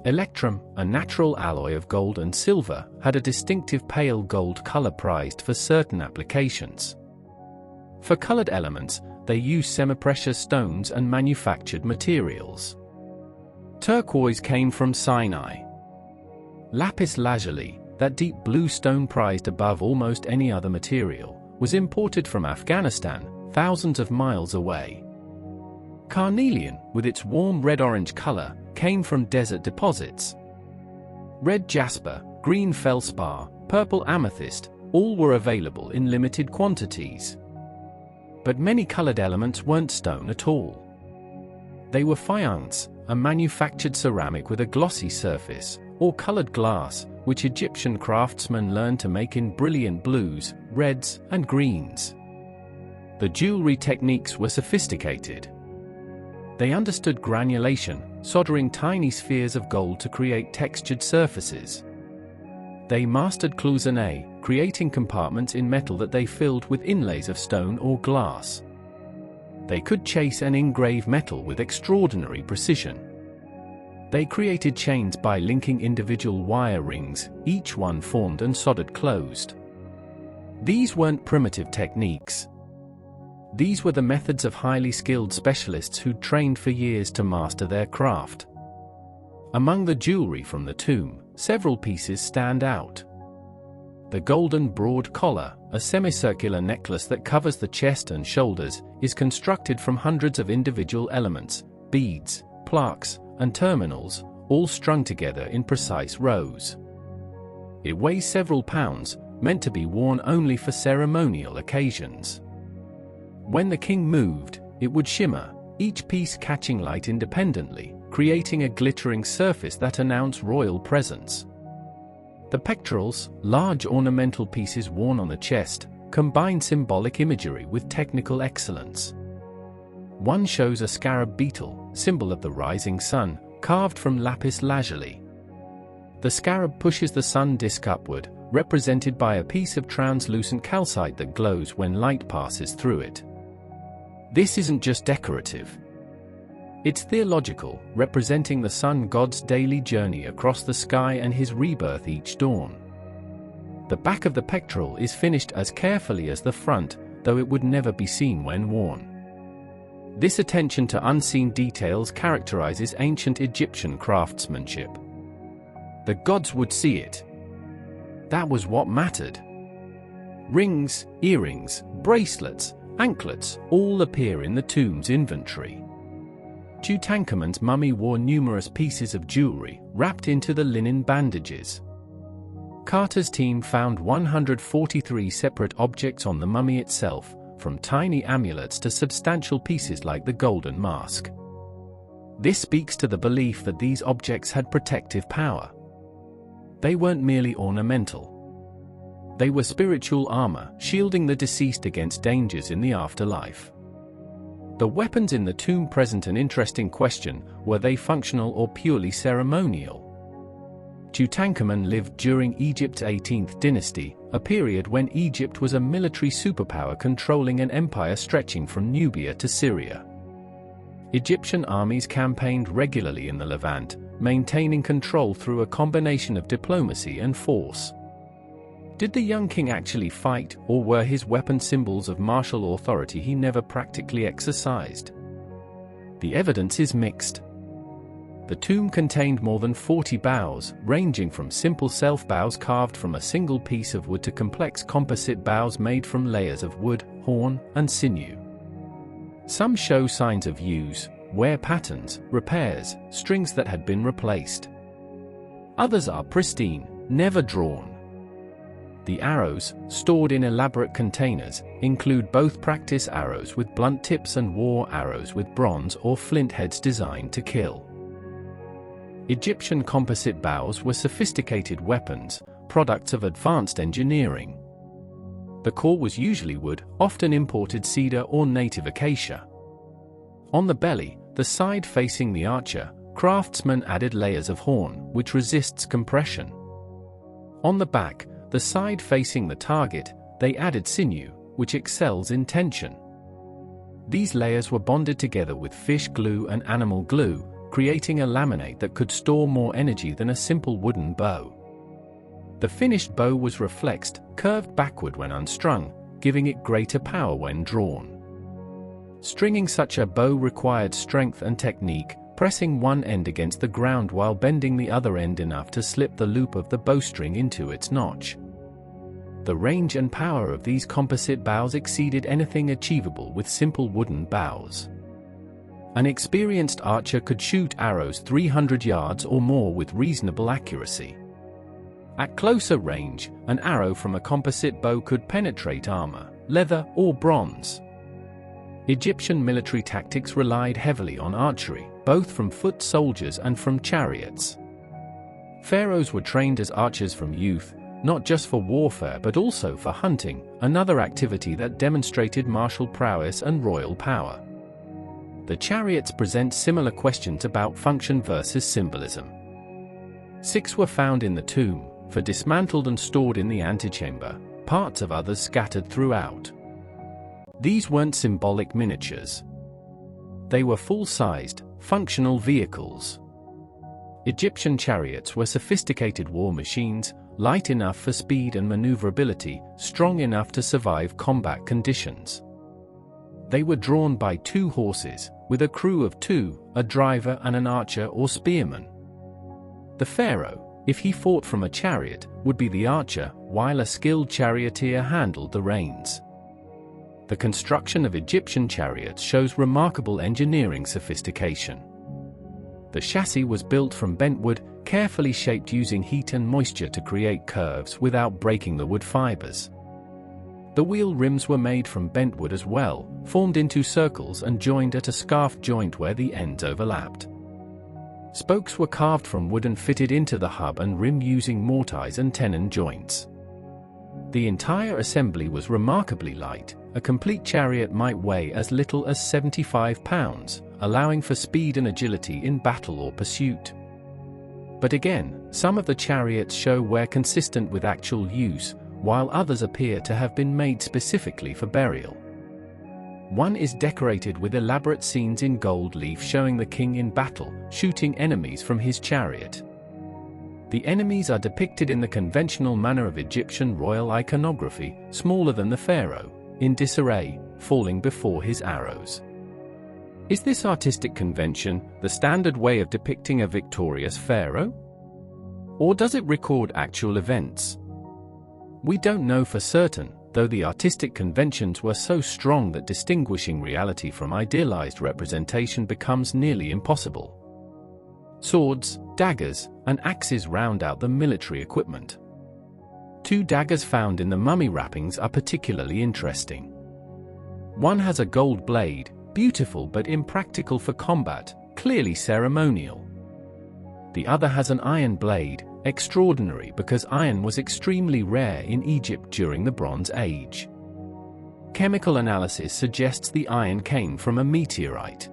Electrum, a natural alloy of gold and silver, had a distinctive pale gold color prized for certain applications. For colored elements, they used semi-precious stones and manufactured materials. Turquoise came from Sinai. Lapis lazuli, that deep blue stone prized above almost any other material, was imported from Afghanistan, thousands of miles away. Carnelian, with its warm red-orange color, came from desert deposits. Red jasper, green feldspar, purple amethyst, all were available in limited quantities. But many colored elements weren't stone at all. They were faience, a manufactured ceramic with a glossy surface, or colored glass, which Egyptian craftsmen learned to make in brilliant blues, reds, and greens. The jewelry techniques were sophisticated. They understood granulation, soldering tiny spheres of gold to create textured surfaces. They mastered cloisonné, creating compartments in metal that they filled with inlays of stone or glass. They could chase and engrave metal with extraordinary precision. They created chains by linking individual wire rings, each one formed and soldered closed. These weren't primitive techniques. These were the methods of highly skilled specialists who'd trained for years to master their craft. Among the jewelry from the tomb, several pieces stand out. The golden broad collar, a semicircular necklace that covers the chest and shoulders, is constructed from hundreds of individual elements, beads, plaques, and terminals, all strung together in precise rows. It weighs several pounds, meant to be worn only for ceremonial occasions. When the king moved, it would shimmer, each piece catching light independently, creating a glittering surface that announced royal presence. The pectorals, large ornamental pieces worn on the chest, combine symbolic imagery with technical excellence. One shows a scarab beetle, symbol of the rising sun, carved from lapis lazuli. The scarab pushes the sun disk upward, represented by a piece of translucent calcite that glows when light passes through it. This isn't just decorative. It's theological, representing the sun god's daily journey across the sky and his rebirth each dawn. The back of the pectoral is finished as carefully as the front, though it would never be seen when worn. This attention to unseen details characterizes ancient Egyptian craftsmanship. The gods would see it. That was what mattered. Rings, earrings, bracelets, anklets all appear in the tomb's inventory. Tutankhamun's mummy wore numerous pieces of jewelry, wrapped into the linen bandages. Carter's team found 143 separate objects on the mummy itself, from tiny amulets to substantial pieces like the golden mask. This speaks to the belief that these objects had protective power. They weren't merely ornamental. They were spiritual armor, shielding the deceased against dangers in the afterlife. The weapons in the tomb present an interesting question: were they functional or purely ceremonial? Tutankhamun lived during Egypt's 18th dynasty, a period when Egypt was a military superpower controlling an empire stretching from Nubia to Syria. Egyptian armies campaigned regularly in the Levant, maintaining control through a combination of diplomacy and force. Did the young king actually fight, or were his weapons symbols of martial authority he never practically exercised? The evidence is mixed. The tomb contained more than 40 bows, ranging from simple self-bows carved from a single piece of wood to complex composite bows made from layers of wood, horn, and sinew. Some show signs of use, wear patterns, repairs, strings that had been replaced. Others are pristine, never drawn. The arrows, stored in elaborate containers, include both practice arrows with blunt tips and war arrows with bronze or flint heads designed to kill. Egyptian composite bows were sophisticated weapons, products of advanced engineering. The core was usually wood, often imported cedar or native acacia. On the belly, the side facing the archer, craftsmen added layers of horn, which resists compression. On the back, the side facing the target, they added sinew, which excels in tension. These layers were bonded together with fish glue and animal glue, creating a laminate that could store more energy than a simple wooden bow. The finished bow was reflexed, curved backward when unstrung, giving it greater power when drawn. Stringing such a bow required strength and technique, pressing one end against the ground while bending the other end enough to slip the loop of the bowstring into its notch. The range and power of these composite bows exceeded anything achievable with simple wooden bows. An experienced archer could shoot arrows 300 yards or more with reasonable accuracy. At closer range, an arrow from a composite bow could penetrate armor, leather, or bronze. Egyptian military tactics relied heavily on archery, both from foot soldiers and from chariots. Pharaohs were trained as archers from youth, not just for warfare but also for hunting, another activity that demonstrated martial prowess and royal power. The chariots present similar questions about function versus symbolism. 6 were found in the tomb, 4 dismantled and stored in the antechamber, parts of others scattered throughout. These weren't symbolic miniatures. They were full-sized, functional vehicles. Egyptian chariots were sophisticated war machines, light enough for speed and maneuverability, strong enough to survive combat conditions. They were drawn by 2 horses, with a crew of 2, a driver and an archer or spearman. The pharaoh, if he fought from a chariot, would be the archer, while a skilled charioteer handled the reins. The construction of Egyptian chariots shows remarkable engineering sophistication. The chassis was built from bent wood, carefully shaped using heat and moisture to create curves without breaking the wood fibers. The wheel rims were made from bent wood as well, formed into circles and joined at a scarf joint where the ends overlapped. Spokes were carved from wood and fitted into the hub and rim using mortise and tenon joints. The entire assembly was remarkably light. A complete chariot might weigh as little as 75 pounds, allowing for speed and agility in battle or pursuit. But again, some of the chariots show wear consistent with actual use, while others appear to have been made specifically for burial. One is decorated with elaborate scenes in gold leaf showing the king in battle, shooting enemies from his chariot. The enemies are depicted in the conventional manner of Egyptian royal iconography, smaller than the pharaoh, in disarray, falling before his arrows. Is this artistic convention the standard way of depicting a victorious pharaoh? Or does it record actual events? We don't know for certain, though the artistic conventions were so strong that distinguishing reality from idealized representation becomes nearly impossible. Swords, daggers, and axes round out the military equipment. 2 daggers found in the mummy wrappings are particularly interesting. One has a gold blade, beautiful but impractical for combat, clearly ceremonial. The other has an iron blade, extraordinary because iron was extremely rare in Egypt during the Bronze Age. Chemical analysis suggests the iron came from a meteorite.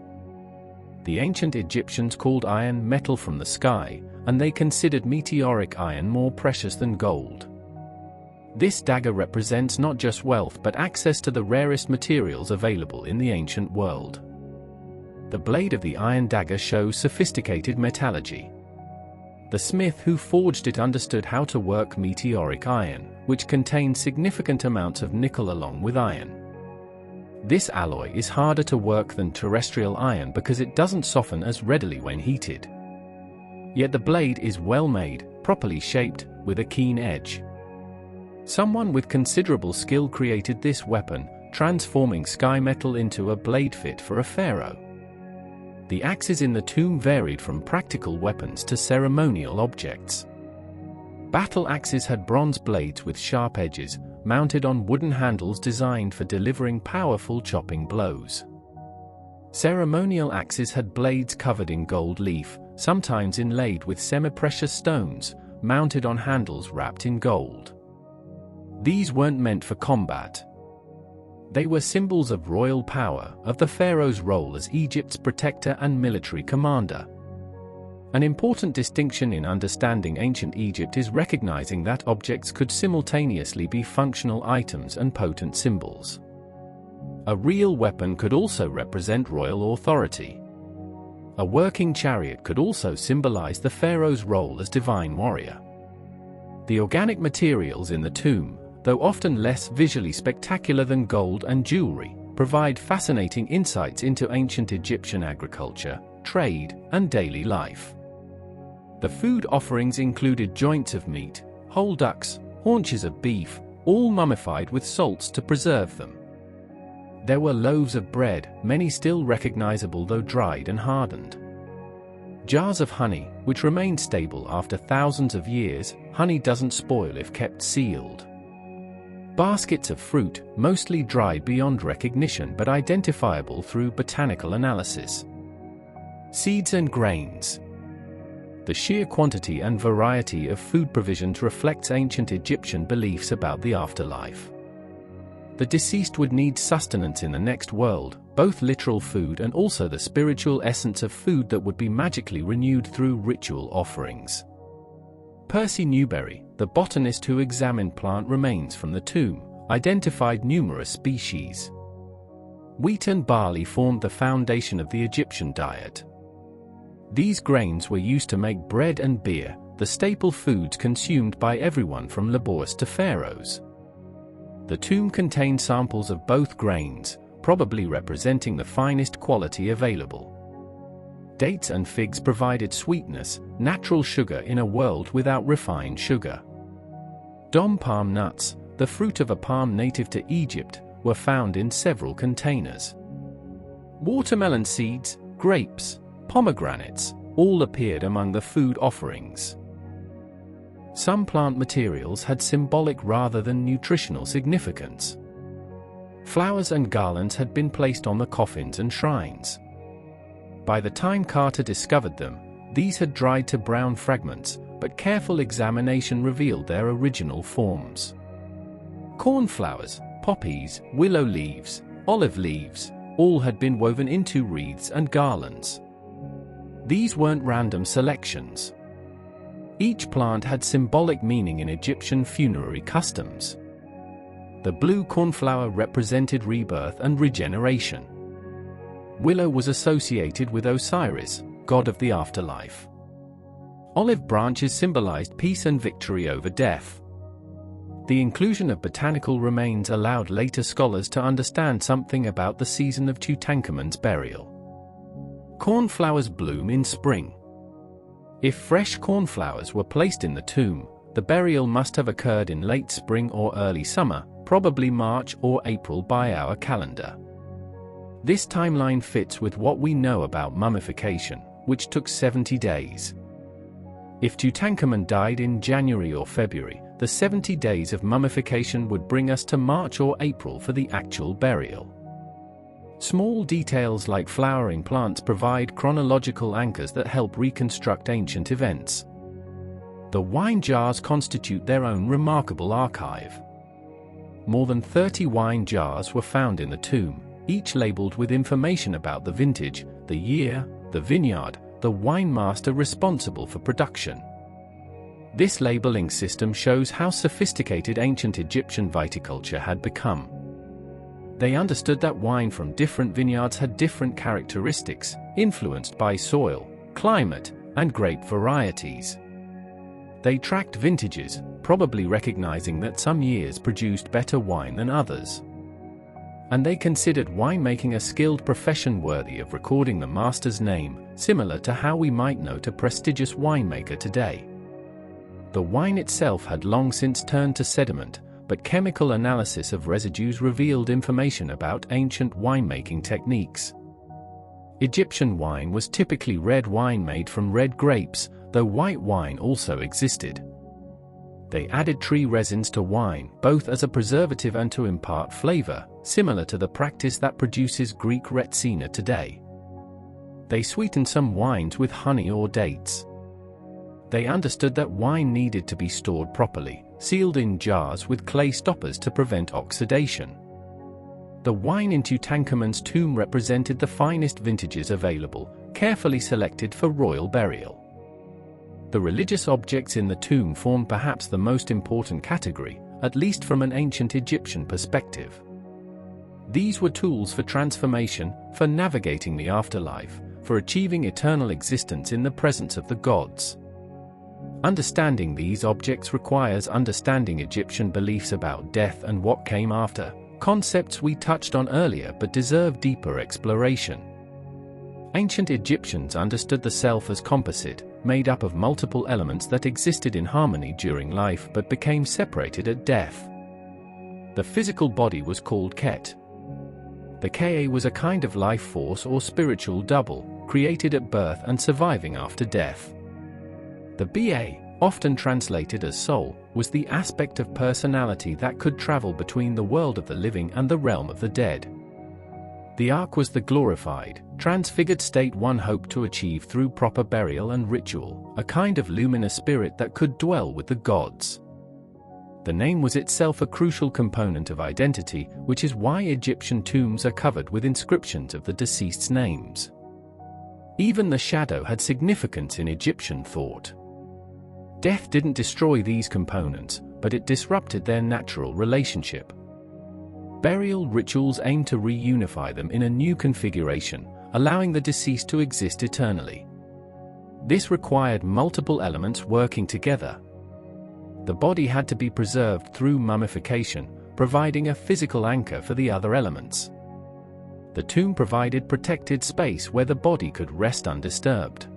The ancient Egyptians called iron metal from the sky, and they considered meteoric iron more precious than gold. This dagger represents not just wealth but access to the rarest materials available in the ancient world. The blade of the iron dagger shows sophisticated metallurgy. The smith who forged it understood how to work meteoric iron, which contains significant amounts of nickel along with iron. This alloy is harder to work than terrestrial iron because it doesn't soften as readily when heated. Yet the blade is well made, properly shaped, with a keen edge. Someone with considerable skill created this weapon, transforming sky metal into a blade fit for a pharaoh. The axes in the tomb varied from practical weapons to ceremonial objects. Battle axes had bronze blades with sharp edges, mounted on wooden handles designed for delivering powerful chopping blows. Ceremonial axes had blades covered in gold leaf, sometimes inlaid with semi-precious stones, mounted on handles wrapped in gold. These weren't meant for combat. They were symbols of royal power, of the pharaoh's role as Egypt's protector and military commander. An important distinction in understanding ancient Egypt is recognizing that objects could simultaneously be functional items and potent symbols. A real weapon could also represent royal authority. A working chariot could also symbolize the pharaoh's role as divine warrior. The organic materials in the tomb, though often less visually spectacular than gold and jewelry, provide fascinating insights into ancient Egyptian agriculture, trade, and daily life. The food offerings included joints of meat, whole ducks, haunches of beef, all mummified with salts to preserve them. There were loaves of bread, many still recognizable though dried and hardened. Jars of honey, which remained stable after thousands of years. Honey doesn't spoil if kept sealed. Baskets of fruit, mostly dried beyond recognition but identifiable through botanical analysis. Seeds and grains. The sheer quantity and variety of food provisions reflects ancient Egyptian beliefs about the afterlife. The deceased would need sustenance in the next world, both literal food and also the spiritual essence of food that would be magically renewed through ritual offerings. Percy Newberry, the botanist who examined plant remains from the tomb, identified numerous species. Wheat and barley formed the foundation of the Egyptian diet. These grains were used to make bread and beer, the staple foods consumed by everyone from laborious to pharaohs. The tomb contained samples of both grains, probably representing the finest quality available. Dates and figs provided sweetness, natural sugar in a world without refined sugar. Dom palm nuts, the fruit of a palm native to Egypt, were found in several containers. Watermelon seeds, grapes, pomegranates, all appeared among the food offerings. Some plant materials had symbolic rather than nutritional significance. Flowers and garlands had been placed on the coffins and shrines. By the time Carter discovered them, these had dried to brown fragments, but careful examination revealed their original forms. Cornflowers, poppies, willow leaves, olive leaves, all had been woven into wreaths and garlands. These weren't random selections. Each plant had symbolic meaning in Egyptian funerary customs. The blue cornflower represented rebirth and regeneration. Willow was associated with Osiris, god of the afterlife. Olive branches symbolized peace and victory over death. The inclusion of botanical remains allowed later scholars to understand something about the season of Tutankhamun's burial. Cornflowers bloom in spring. If fresh cornflowers were placed in the tomb, the burial must have occurred in late spring or early summer, probably March or April by our calendar. This timeline fits with what we know about mummification, which took 70 days. If Tutankhamun died in January or February, the 70 days of mummification would bring us to March or April for the actual burial. Small details like flowering plants provide chronological anchors that help reconstruct ancient events. The wine jars constitute their own remarkable archive. More than 30 wine jars were found in the tomb, each labeled with information about the vintage, the year, the vineyard, the wine master responsible for production. This labeling system shows how sophisticated ancient Egyptian viticulture had become. They understood that wine from different vineyards had different characteristics, influenced by soil, climate, and grape varieties. They tracked vintages, probably recognizing that some years produced better wine than others. And they considered winemaking a skilled profession worthy of recording the master's name, similar to how we might note a prestigious winemaker today. The wine itself had long since turned to sediment, but chemical analysis of residues revealed information about ancient winemaking techniques. Egyptian wine was typically red wine made from red grapes, though white wine also existed. They added tree resins to wine, both as a preservative and to impart flavor, similar to the practice that produces Greek retsina today. They sweetened some wines with honey or dates. They understood that wine needed to be stored properly, sealed in jars with clay stoppers to prevent oxidation. The wine in Tutankhamun's tomb represented the finest vintages available, carefully selected for royal burial. The religious objects in the tomb formed perhaps the most important category, at least from an ancient Egyptian perspective. These were tools for transformation, for navigating the afterlife, for achieving eternal existence in the presence of the gods. Understanding these objects requires understanding Egyptian beliefs about death and what came after, concepts we touched on earlier but deserve deeper exploration. Ancient Egyptians understood the self as composite, made up of multiple elements that existed in harmony during life but became separated at death. The physical body was called Ket. The Ka was a kind of life force or spiritual double, created at birth and surviving after death. The Ba, often translated as soul, was the aspect of personality that could travel between the world of the living and the realm of the dead. The Ark was the glorified, transfigured state one hoped to achieve through proper burial and ritual, a kind of luminous spirit that could dwell with the gods. The name was itself a crucial component of identity, which is why Egyptian tombs are covered with inscriptions of the deceased's names. Even the shadow had significance in Egyptian thought. Death didn't destroy these components, but it disrupted their natural relationship. Burial rituals aimed to reunify them in a new configuration, allowing the deceased to exist eternally. This required multiple elements working together. The body had to be preserved through mummification, providing a physical anchor for the other elements. The tomb provided protected space where the body could rest undisturbed.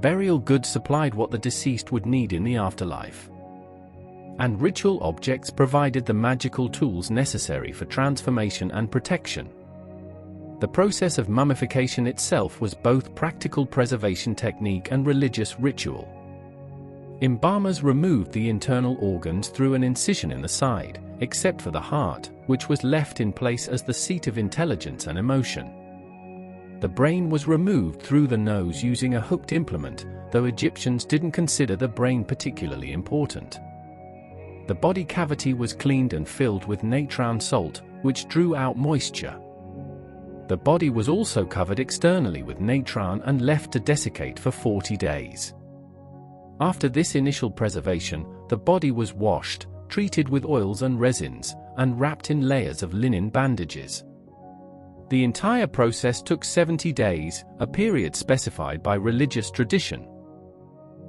Burial goods supplied what the deceased would need in the afterlife. And ritual objects provided the magical tools necessary for transformation and protection. The process of mummification itself was both practical preservation technique and religious ritual. Embalmers removed the internal organs through an incision in the side, except for the heart, which was left in place as the seat of intelligence and emotion. The brain was removed through the nose using a hooked implement, though Egyptians didn't consider the brain particularly important. The The body cavity was cleaned and filled with natron salt, which drew out moisture. The body was also covered externally with natron and left to desiccate for 40 days. After this initial preservation, the body was washed, treated with oils and resins, and wrapped in layers of linen bandages. The entire process took 70 days, a period specified by religious tradition.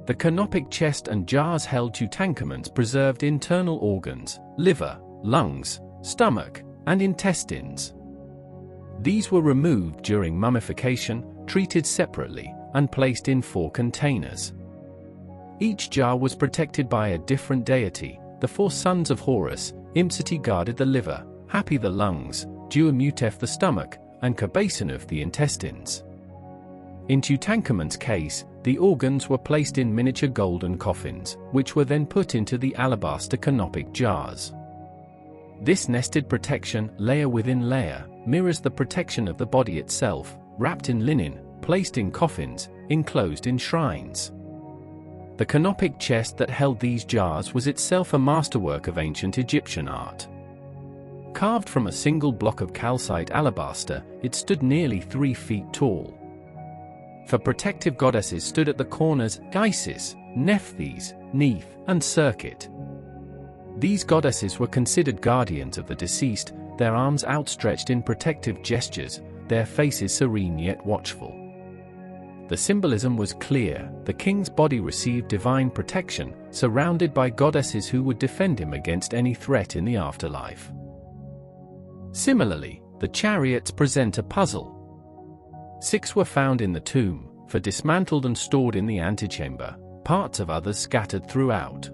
The canopic chest and jars held Tutankhamun's preserved internal organs, liver, lungs, stomach, and intestines. These were removed during mummification, treated separately, and placed in 4 containers. Each jar was protected by a different deity. The 4 sons of Horus, Imseti guarded the liver, Hapi the lungs, Duamutef the stomach, and Kabasanuf the intestines. In Tutankhamun's case, the organs were placed in miniature golden coffins, which were then put into the alabaster canopic jars. This nested protection, layer within layer, mirrors the protection of the body itself, wrapped in linen, placed in coffins, enclosed in shrines. The canopic chest that held these jars was itself a masterwork of ancient Egyptian art. Carved from a single block of calcite alabaster, it stood nearly 3 feet tall. 4 protective goddesses stood at the corners: Isis, Nephthys, Neith, and Serket. These goddesses were considered guardians of the deceased, their arms outstretched in protective gestures, their faces serene yet watchful. The symbolism was clear: the king's body received divine protection, surrounded by goddesses who would defend him against any threat in the afterlife. Similarly, the chariots present a puzzle. 6 were found in the tomb, 4 dismantled and stored in the antechamber, parts of others scattered throughout.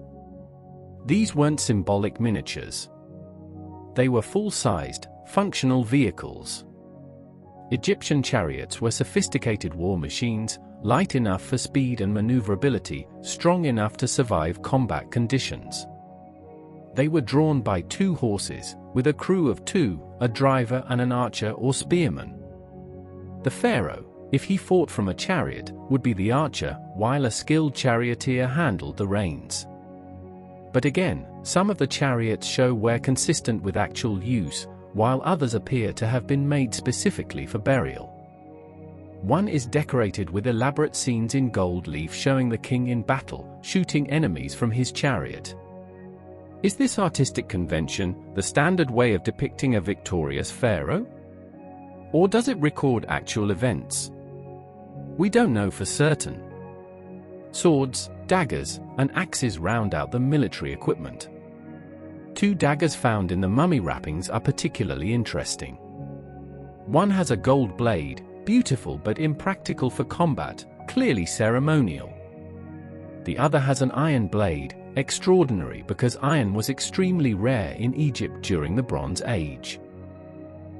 These weren't symbolic miniatures. They were full-sized, functional vehicles. Egyptian chariots were sophisticated war machines, light enough for speed and maneuverability, strong enough to survive combat conditions. They were drawn by 2 horses, with a crew of 2, a driver and an archer or spearman. The pharaoh, if he fought from a chariot, would be the archer, while a skilled charioteer handled the reins. But again, some of the chariots show were consistent with actual use, while others appear to have been made specifically for burial. One is decorated with elaborate scenes in gold leaf showing the king in battle, shooting enemies from his chariot. Is this artistic convention the standard way of depicting a victorious pharaoh? Or does it record actual events? We don't know for certain. Swords, daggers, and axes round out the military equipment. 2 daggers found in the mummy wrappings are particularly interesting. One has a gold blade, beautiful but impractical for combat, clearly ceremonial. The other has an iron blade, extraordinary because iron was extremely rare in Egypt during the Bronze Age.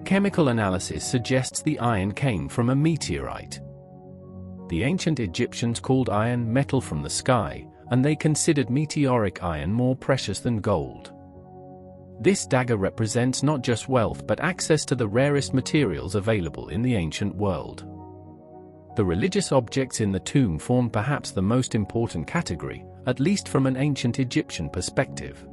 Chemical analysis suggests the iron came from a meteorite. The ancient Egyptians called iron metal from the sky, and they considered meteoric iron more precious than gold. This dagger represents not just wealth but access to the rarest materials available in the ancient world. The religious objects in the tomb form perhaps the most important category, at least from an ancient Egyptian perspective.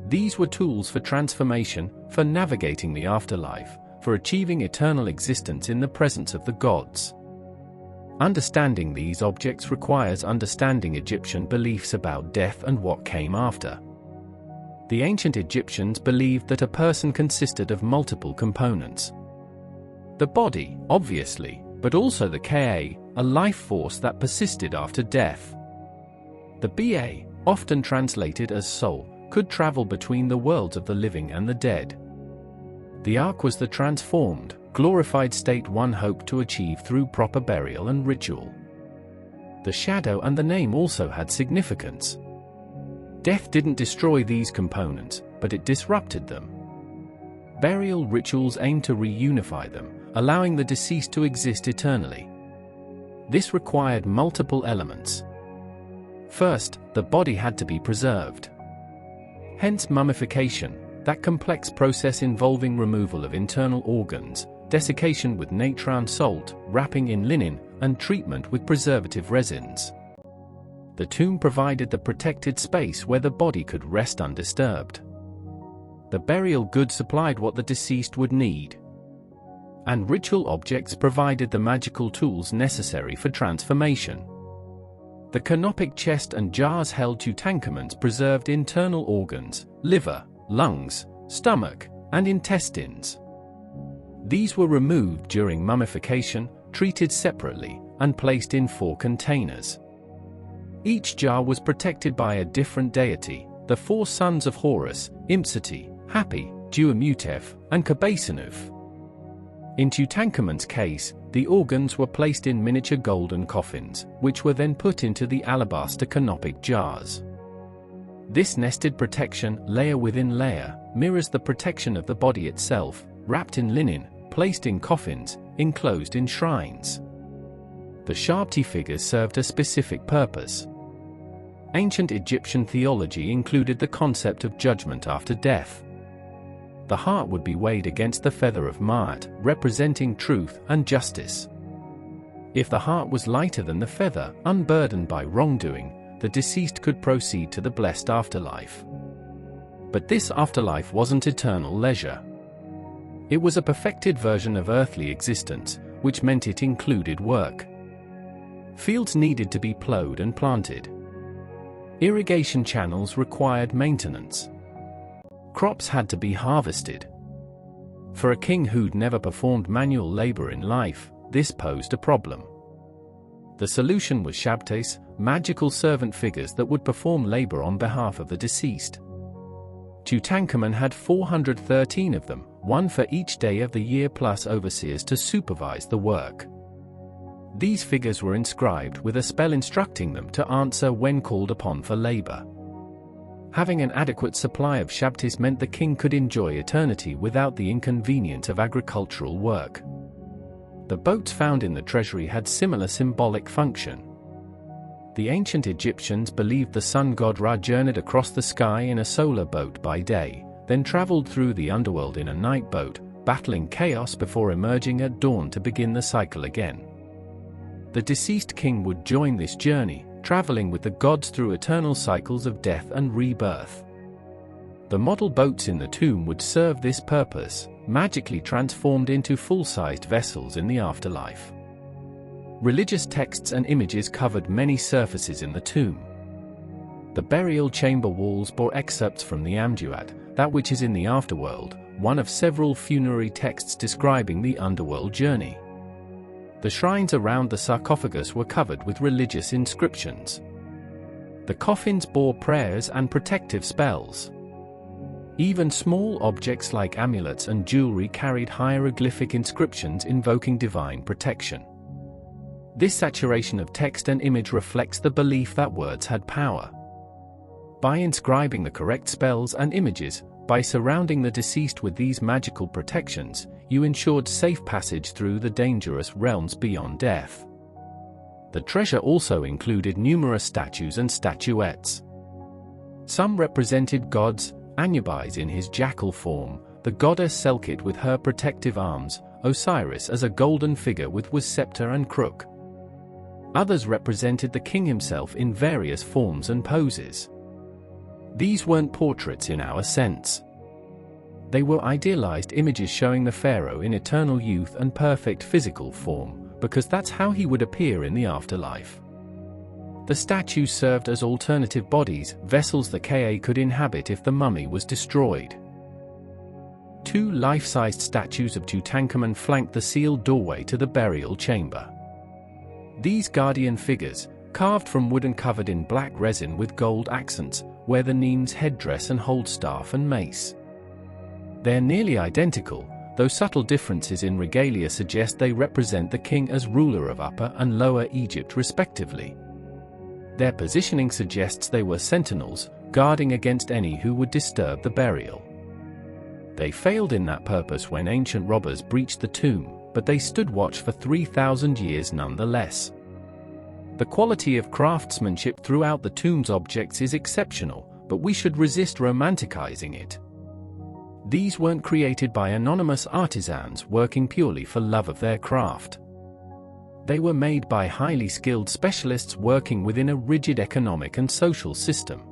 These were tools for transformation, for navigating the afterlife, for achieving eternal existence in the presence of the gods. Understanding these objects requires understanding Egyptian beliefs about death and what came after. The ancient Egyptians believed that a person consisted of multiple components. The body, obviously, but also the Ka, a life force that persisted after death. The Ba, often translated as soul, could travel between the worlds of the living and the dead. The Ark was the transformed, glorified state one hoped to achieve through proper burial and ritual. The shadow and the name also had significance. Death didn't destroy these components, but it disrupted them. Burial rituals aimed to reunify them, allowing the deceased to exist eternally. This required multiple elements. First, the body had to be preserved. Hence mummification, that complex process involving removal of internal organs, desiccation with natron salt, wrapping in linen, and treatment with preservative resins. The tomb provided the protected space where the body could rest undisturbed. The burial goods supplied what the deceased would need. And ritual objects provided the magical tools necessary for transformation. The canopic chest and jars held Tutankhamun's preserved internal organs, liver, lungs, stomach, and intestines. These were removed during mummification, treated separately, and placed in 4 containers. Each jar was protected by a different deity, the 4 sons of Horus, Imseti, Hapi, Duamutef, and Kabasanuf. In Tutankhamun's case, the organs were placed in miniature golden coffins, which were then put into the alabaster canopic jars. This nested protection, layer within layer, mirrors the protection of the body itself, wrapped in linen, placed in coffins, enclosed in shrines. The Shabti figures served a specific purpose. Ancient Egyptian theology included the concept of judgment after death. The heart would be weighed against the feather of Ma'at, representing truth and justice. If the heart was lighter than the feather, unburdened by wrongdoing, the deceased could proceed to the blessed afterlife. But this afterlife wasn't eternal leisure. It was a perfected version of earthly existence, which meant it included work. Fields needed to be plowed and planted. Irrigation channels required maintenance. Crops had to be harvested. For a king who'd never performed manual labor in life, this posed a problem. The solution was Shabtes, magical servant figures that would perform labor on behalf of the deceased. Tutankhamun had 413 of them, 1 for each day of the year plus overseers to supervise the work. These figures were inscribed with a spell instructing them to answer when called upon for labor. Having an adequate supply of Shabtis meant the king could enjoy eternity without the inconvenience of agricultural work. The boats found in the treasury had similar symbolic function. The ancient Egyptians believed the sun god Ra journeyed across the sky in a solar boat by day, then traveled through the underworld in a night boat, battling chaos before emerging at dawn to begin the cycle again. The deceased king would join this journey, traveling with the gods through eternal cycles of death and rebirth. The model boats in the tomb would serve this purpose, magically transformed into full-sized vessels in the afterlife. Religious texts and images covered many surfaces in the tomb. The burial chamber walls bore excerpts from the Amduat, that which is in the afterworld, one of several funerary texts describing the underworld journey. The shrines around the sarcophagus were covered with religious inscriptions. The coffins bore prayers and protective spells. Even small objects like amulets and jewelry carried hieroglyphic inscriptions invoking divine protection. This saturation of text and image reflects the belief that words had power. By inscribing the correct spells and images, by surrounding the deceased with these magical protections, you ensured safe passage through the dangerous realms beyond death. The treasure also included numerous statues and statuettes. Some represented gods, Anubis in his jackal form, the goddess Selkit with her protective arms, Osiris as a golden figure with scepter and crook. Others represented the king himself in various forms and poses. These weren't portraits in our sense. They were idealized images showing the pharaoh in eternal youth and perfect physical form, because that's how he would appear in the afterlife. The statues served as alternative bodies, vessels the Ka could inhabit if the mummy was destroyed. 2 life-sized statues of Tutankhamun flanked the sealed doorway to the burial chamber. These guardian figures, carved from wood and covered in black resin with gold accents, wear the Neme's headdress and hold staff and mace. They're nearly identical, though subtle differences in regalia suggest they represent the king as ruler of Upper and Lower Egypt respectively. Their positioning suggests they were sentinels, guarding against any who would disturb the burial. They failed in that purpose when ancient robbers breached the tomb, but they stood watch for 3,000 years nonetheless. The quality of craftsmanship throughout the tomb's objects is exceptional, but we should resist romanticizing it. These weren't created by anonymous artisans working purely for love of their craft. They were made by highly skilled specialists working within a rigid economic and social system.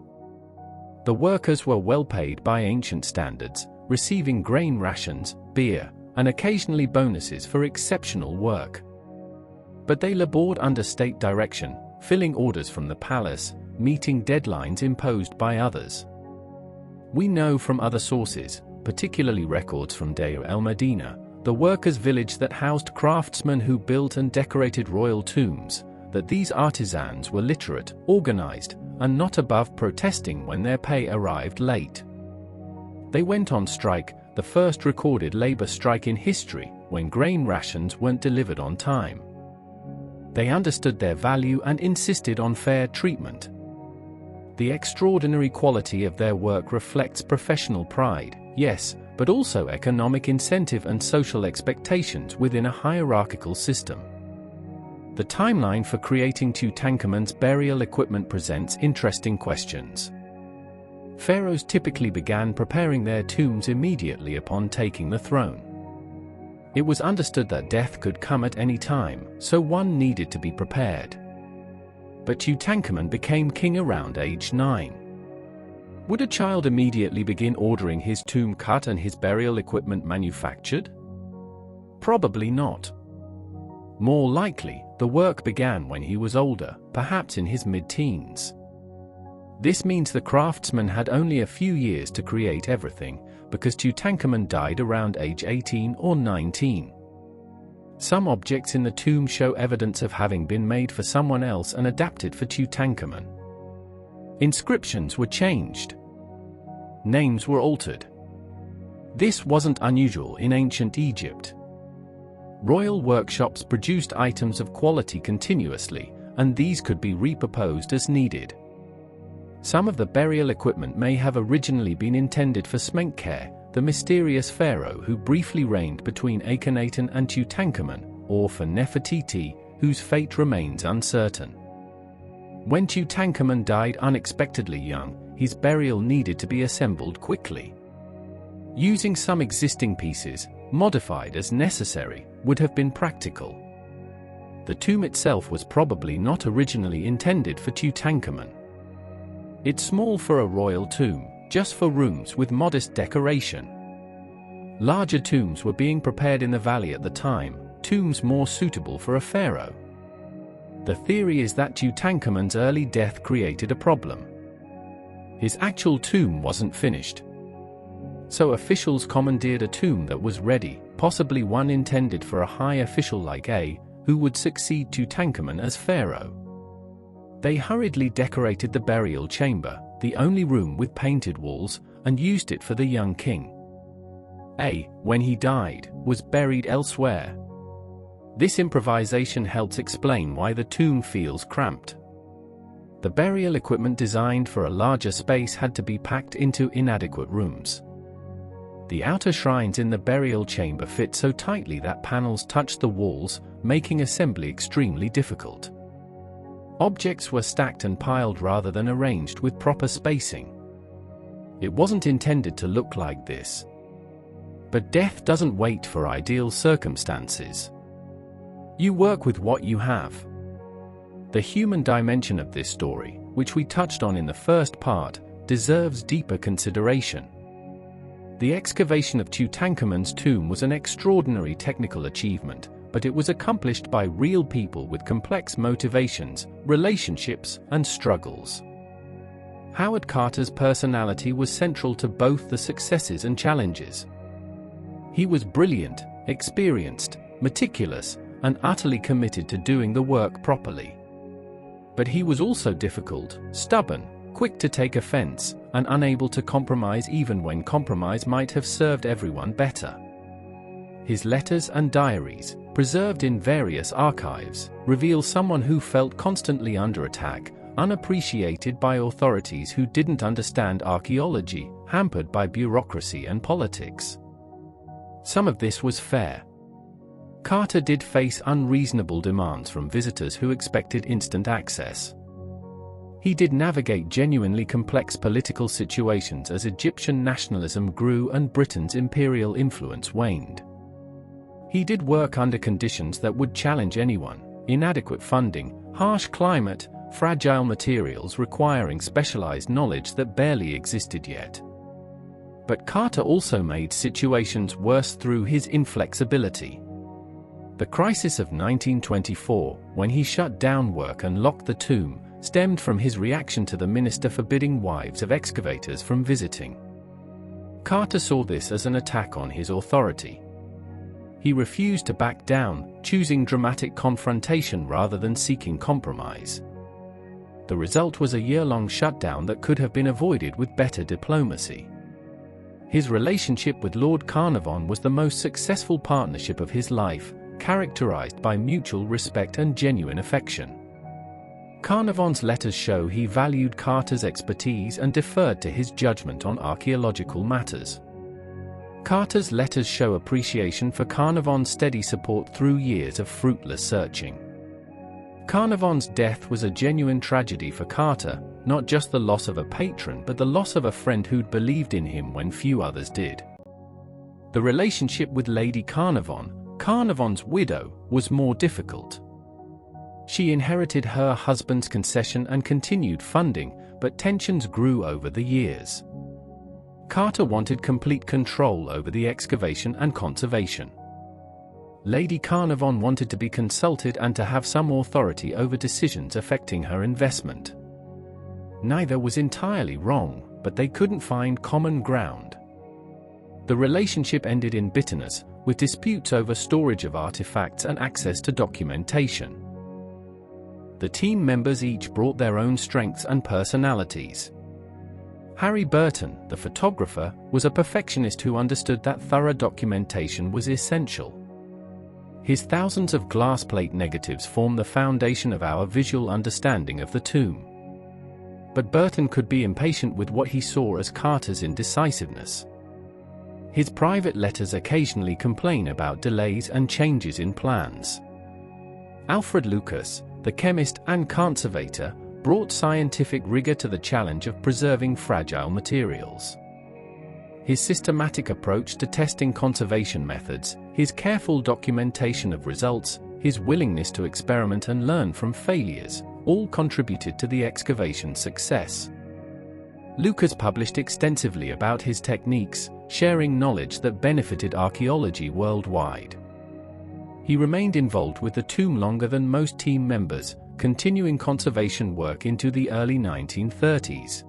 The workers were well paid by ancient standards, receiving grain rations, beer, and occasionally bonuses for exceptional work. But they labored under state direction, filling orders from the palace, meeting deadlines imposed by others. We know from other sources, particularly records from Deir el-Medina, the workers' village that housed craftsmen who built and decorated royal tombs, that these artisans were literate, organized, and not above protesting when their pay arrived late. They went on strike, the first recorded labor strike in history, when grain rations weren't delivered on time. They understood their value and insisted on fair treatment. The extraordinary quality of their work reflects professional pride, yes, but also economic incentive and social expectations within a hierarchical system. The timeline for creating Tutankhamun's burial equipment presents interesting questions. Pharaohs typically began preparing their tombs immediately upon taking the throne. It was understood that death could come at any time, so one needed to be prepared. But Tutankhamun became king around age 9. Would a child immediately begin ordering his tomb cut and his burial equipment manufactured? Probably not. More likely, the work began when he was older, perhaps in his mid-teens. This means the craftsman had only a few years to create everything, because Tutankhamun died around age 18 or 19. Some objects in the tomb show evidence of having been made for someone else and adapted for Tutankhamun. Inscriptions were changed. Names were altered. This wasn't unusual in ancient Egypt. Royal workshops produced items of quality continuously, and these could be repurposed as needed. Some of the burial equipment may have originally been intended for Smenkhkare, the mysterious pharaoh who briefly reigned between Akhenaten and Tutankhamun, or for Nefertiti, whose fate remains uncertain. When Tutankhamun died unexpectedly young, his burial needed to be assembled quickly. Using some existing pieces, modified as necessary, would have been practical. The tomb itself was probably not originally intended for Tutankhamun. It's small for a royal tomb, just for rooms with modest decoration. Larger tombs were being prepared in the valley at the time, tombs more suitable for a pharaoh. The theory is that Tutankhamun's early death created a problem. His actual tomb wasn't finished. So officials commandeered a tomb that was ready, possibly one intended for a high official like A, who would succeed Tutankhamun as pharaoh. They hurriedly decorated the burial chamber, the only room with painted walls, and used it for the young king. A, when he died, was buried elsewhere. This improvisation helps explain why the tomb feels cramped. The burial equipment designed for a larger space had to be packed into inadequate rooms. The outer shrines in the burial chamber fit so tightly that panels touched the walls, making assembly extremely difficult. Objects were stacked and piled rather than arranged with proper spacing. It wasn't intended to look like this. But death doesn't wait for ideal circumstances. You work with what you have. The human dimension of this story, which we touched on in the first part, deserves deeper consideration. The excavation of Tutankhamun's tomb was an extraordinary technical achievement, but it was accomplished by real people with complex motivations, relationships, and struggles. Howard Carter's personality was central to both the successes and challenges. He was brilliant, experienced, meticulous, and utterly committed to doing the work properly. But he was also difficult, stubborn, quick to take offense, and unable to compromise even when compromise might have served everyone better. His letters and diaries, preserved in various archives, reveal someone who felt constantly under attack, unappreciated by authorities who didn't understand archaeology, hampered by bureaucracy and politics. Some of this was fair. Carter did face unreasonable demands from visitors who expected instant access. He did navigate genuinely complex political situations as Egyptian nationalism grew and Britain's imperial influence waned. He did work under conditions that would challenge anyone, inadequate funding, harsh climate, fragile materials requiring specialized knowledge that barely existed yet. But Carter also made situations worse through his inflexibility. The crisis of 1924, when he shut down work and locked the tomb, stemmed from his reaction to the minister forbidding wives of excavators from visiting. Carter saw this as an attack on his authority. He refused to back down, choosing dramatic confrontation rather than seeking compromise. The result was a year-long shutdown that could have been avoided with better diplomacy. His relationship with Lord Carnarvon was the most successful partnership of his life, characterized by mutual respect and genuine affection. Carnarvon's letters show he valued Carter's expertise and deferred to his judgment on archaeological matters. Carter's letters show appreciation for Carnarvon's steady support through years of fruitless searching. Carnarvon's death was a genuine tragedy for Carter, not just the loss of a patron but the loss of a friend who'd believed in him when few others did. The relationship with Lady Carnarvon, Carnarvon's widow, was more difficult. She inherited her husband's concession and continued funding, but tensions grew over the years. Carter wanted complete control over the excavation and conservation. Lady Carnarvon wanted to be consulted and to have some authority over decisions affecting her investment. Neither was entirely wrong, but they couldn't find common ground. The relationship ended in bitterness, with disputes over storage of artifacts and access to documentation. The team members each brought their own strengths and personalities. Harry Burton, the photographer, was a perfectionist who understood that thorough documentation was essential. His thousands of glass plate negatives form the foundation of our visual understanding of the tomb. But Burton could be impatient with what he saw as Carter's indecisiveness. His private letters occasionally complain about delays and changes in plans. Alfred Lucas, the chemist and conservator, brought scientific rigor to the challenge of preserving fragile materials. His systematic approach to testing conservation methods, his careful documentation of results, his willingness to experiment and learn from failures, all contributed to the excavation's success. Lucas published extensively about his techniques, sharing knowledge that benefited archaeology worldwide. He remained involved with the tomb longer than most team members, continuing conservation work into the early 1930s.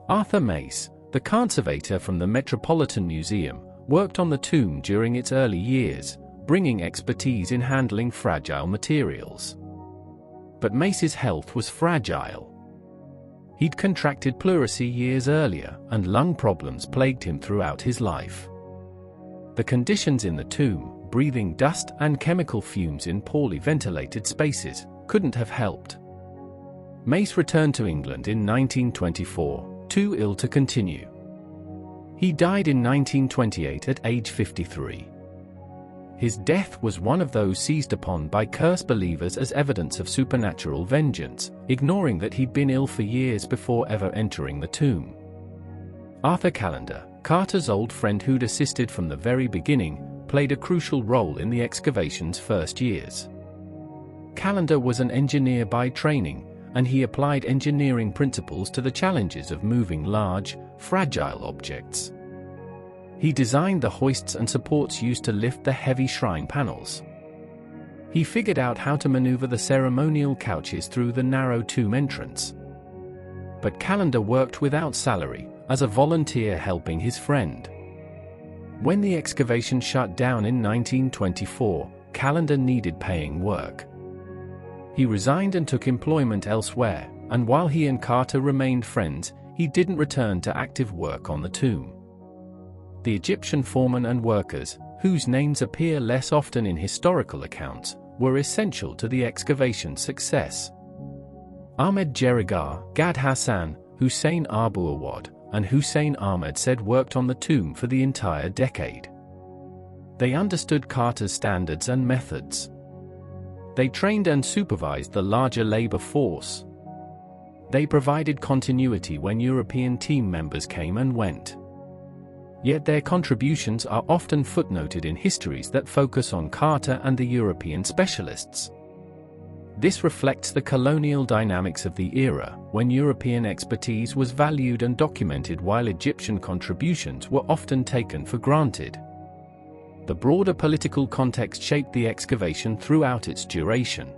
Arthur Mace, the conservator from the Metropolitan Museum, worked on the tomb during its early years, bringing expertise in handling fragile materials. But Mace's health was fragile. He'd contracted pleurisy years earlier, and lung problems plagued him throughout his life. The conditions in the tomb, breathing dust and chemical fumes in poorly ventilated spaces, couldn't have helped. Mace returned to England in 1924, too ill to continue. He died in 1928 at age 53. His death was one of those seized upon by cursed believers as evidence of supernatural vengeance, ignoring that he'd been ill for years before ever entering the tomb. Arthur Callender, Carter's old friend who'd assisted from the very beginning, played a crucial role in the excavation's first years. Callender was an engineer by training, and he applied engineering principles to the challenges of moving large, fragile objects. He designed the hoists and supports used to lift the heavy shrine panels. He figured out how to maneuver the ceremonial couches through the narrow tomb entrance. But Callender worked without salary, as a volunteer helping his friend. When the excavation shut down in 1924, Callender needed paying work. He resigned and took employment elsewhere, and while he and Carter remained friends, he didn't return to active work on the tomb. The Egyptian foremen and workers, whose names appear less often in historical accounts, were essential to the excavation's success. Ahmed Jerigar, Gad Hassan, Hussein Abu Awad, and Hussein Ahmed said worked on the tomb for the entire decade. They understood Carter's standards and methods. They trained and supervised the larger labor force. They provided continuity when European team members came and went. Yet their contributions are often footnoted in histories that focus on Carter and the European specialists. This reflects the colonial dynamics of the era, when European expertise was valued and documented while Egyptian contributions were often taken for granted. The broader political context shaped the excavation throughout its duration.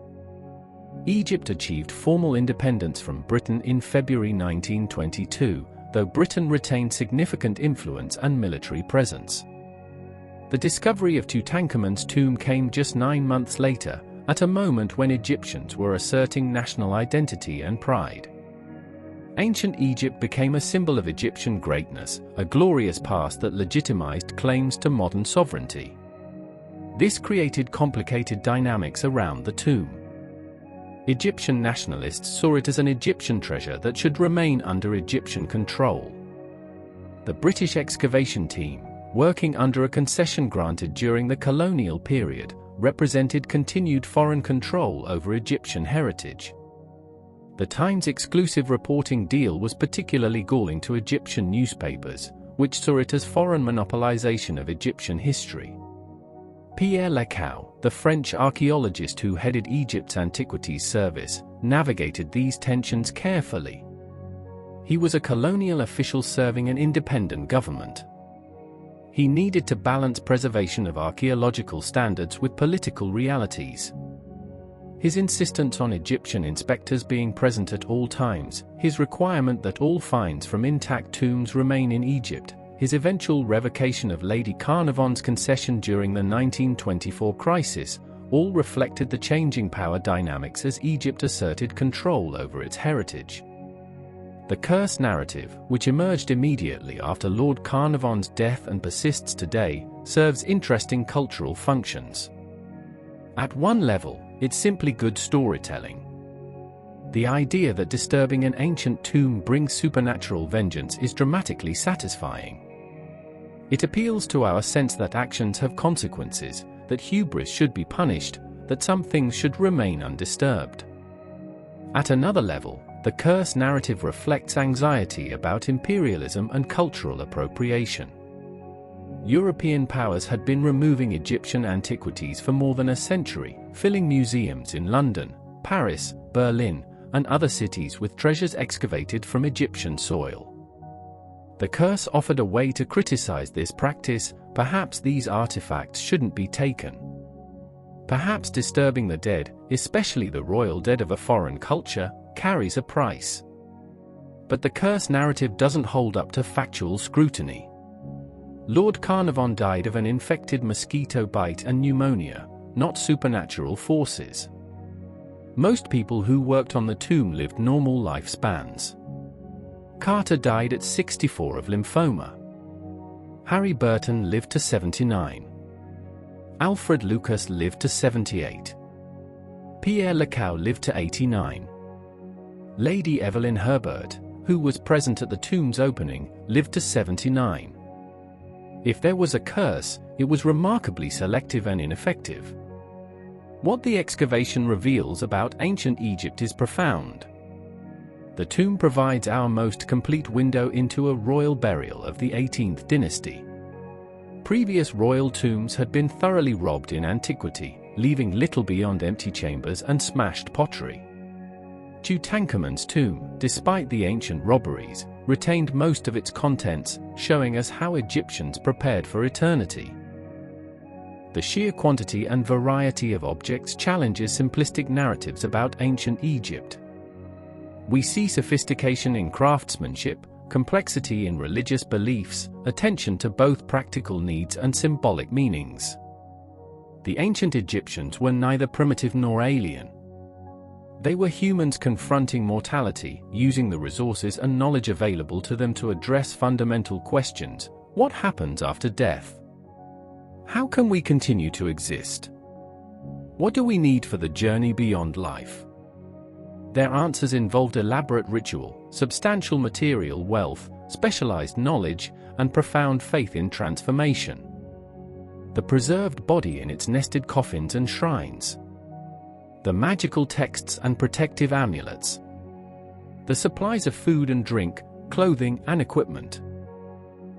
Egypt achieved formal independence from Britain in February 1922, though Britain retained significant influence and military presence. The discovery of Tutankhamun's tomb came just 9 months later, at a moment when Egyptians were asserting national identity and pride. Ancient Egypt became a symbol of Egyptian greatness, a glorious past that legitimized claims to modern sovereignty. This created complicated dynamics around the tomb. Egyptian nationalists saw it as an Egyptian treasure that should remain under Egyptian control. The British excavation team, working under a concession granted during the colonial period, represented continued foreign control over Egyptian heritage. The Times' exclusive reporting deal was particularly galling to Egyptian newspapers, which saw it as foreign monopolization of Egyptian history. Pierre Lecoux, the French archaeologist who headed Egypt's Antiquities Service, navigated these tensions carefully. He was a colonial official serving an independent government. He needed to balance preservation of archaeological standards with political realities. His insistence on Egyptian inspectors being present at all times, his requirement that all finds from intact tombs remain in Egypt, his eventual revocation of Lady Carnarvon's concession during the 1924 crisis, all reflected the changing power dynamics as Egypt asserted control over its heritage. The curse narrative, which emerged immediately after Lord Carnarvon's death and persists today, serves interesting cultural functions. At one level, it's simply good storytelling. The idea that disturbing an ancient tomb brings supernatural vengeance is dramatically satisfying. It appeals to our sense that actions have consequences, that hubris should be punished, that some things should remain undisturbed. At another level, the curse narrative reflects anxiety about imperialism and cultural appropriation. European powers had been removing Egyptian antiquities for more than a century, filling museums in London, Paris, Berlin, and other cities with treasures excavated from Egyptian soil. The curse offered a way to criticize this practice. Perhaps these artifacts shouldn't be taken. Perhaps disturbing the dead, especially the royal dead of a foreign culture, carries a price. But the curse narrative doesn't hold up to factual scrutiny. Lord Carnarvon died of an infected mosquito bite and pneumonia, not supernatural forces. Most people who worked on the tomb lived normal lifespans. Carter died at 64 of lymphoma. Harry Burton lived to 79. Alfred Lucas lived to 78. Pierre Lecoux lived to 89. Lady Evelyn Herbert, who was present at the tomb's opening, lived to 79. If there was a curse, it was remarkably selective and ineffective. What the excavation reveals about ancient Egypt is profound. The tomb provides our most complete window into a royal burial of the 18th dynasty. Previous royal tombs had been thoroughly robbed in antiquity, leaving little beyond empty chambers and smashed pottery. Tutankhamun's tomb, despite the ancient robberies, retained most of its contents, showing us how Egyptians prepared for eternity. The sheer quantity and variety of objects challenges simplistic narratives about ancient Egypt. We see sophistication in craftsmanship, complexity in religious beliefs, attention to both practical needs and symbolic meanings. The ancient Egyptians were neither primitive nor alien. They were humans confronting mortality, using the resources and knowledge available to them to address fundamental questions. What happens after death? How can we continue to exist? What do we need for the journey beyond life? Their answers involved elaborate ritual, substantial material wealth, specialized knowledge, and profound faith in transformation. The preserved body in its nested coffins and shrines. The magical texts and protective amulets. The supplies of food and drink, clothing and equipment.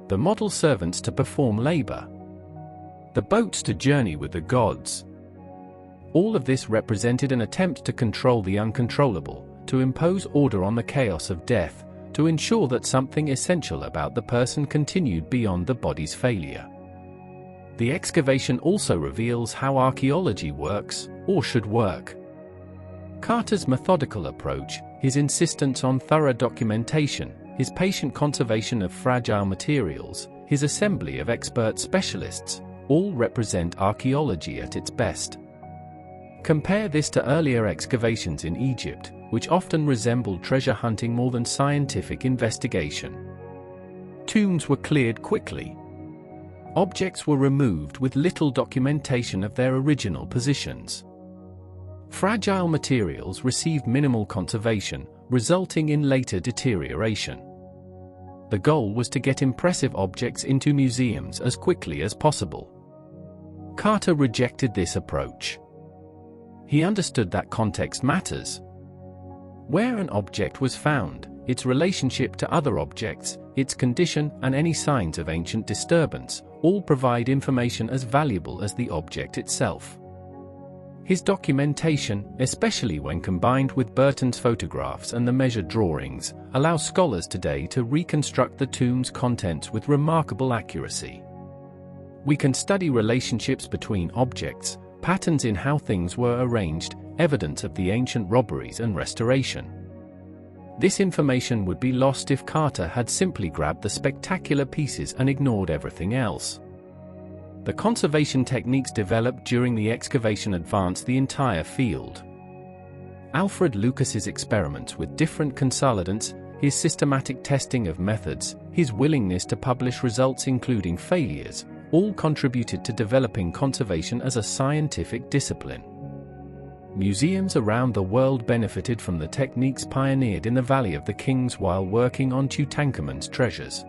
The model servants to perform labor. The boats to journey with the gods. All of this represented an attempt to control the uncontrollable, to impose order on the chaos of death, to ensure that something essential about the person continued beyond the body's failure. The excavation also reveals how archaeology works, or should work. Carter's methodical approach, his insistence on thorough documentation, his patient conservation of fragile materials, his assembly of expert specialists, all represent archaeology at its best. Compare this to earlier excavations in Egypt, which often resembled treasure hunting more than scientific investigation. Tombs were cleared quickly. Objects were removed with little documentation of their original positions. Fragile materials received minimal conservation, resulting in later deterioration. The goal was to get impressive objects into museums as quickly as possible. Carter rejected this approach. He understood that context matters. Where an object was found, its relationship to other objects, its condition, and any signs of ancient disturbance, all provide information as valuable as the object itself. His documentation, especially when combined with Burton's photographs and the measured drawings, allows scholars today to reconstruct the tomb's contents with remarkable accuracy. We can study relationships between objects, patterns in how things were arranged, evidence of the ancient robberies and restoration. This information would be lost if Carter had simply grabbed the spectacular pieces and ignored everything else. The conservation techniques developed during the excavation advanced the entire field. Alfred Lucas's experiments with different consolidants, his systematic testing of methods, his willingness to publish results including failures, all contributed to developing conservation as a scientific discipline. Museums around the world benefited from the techniques pioneered in the Valley of the Kings while working on Tutankhamun's treasures.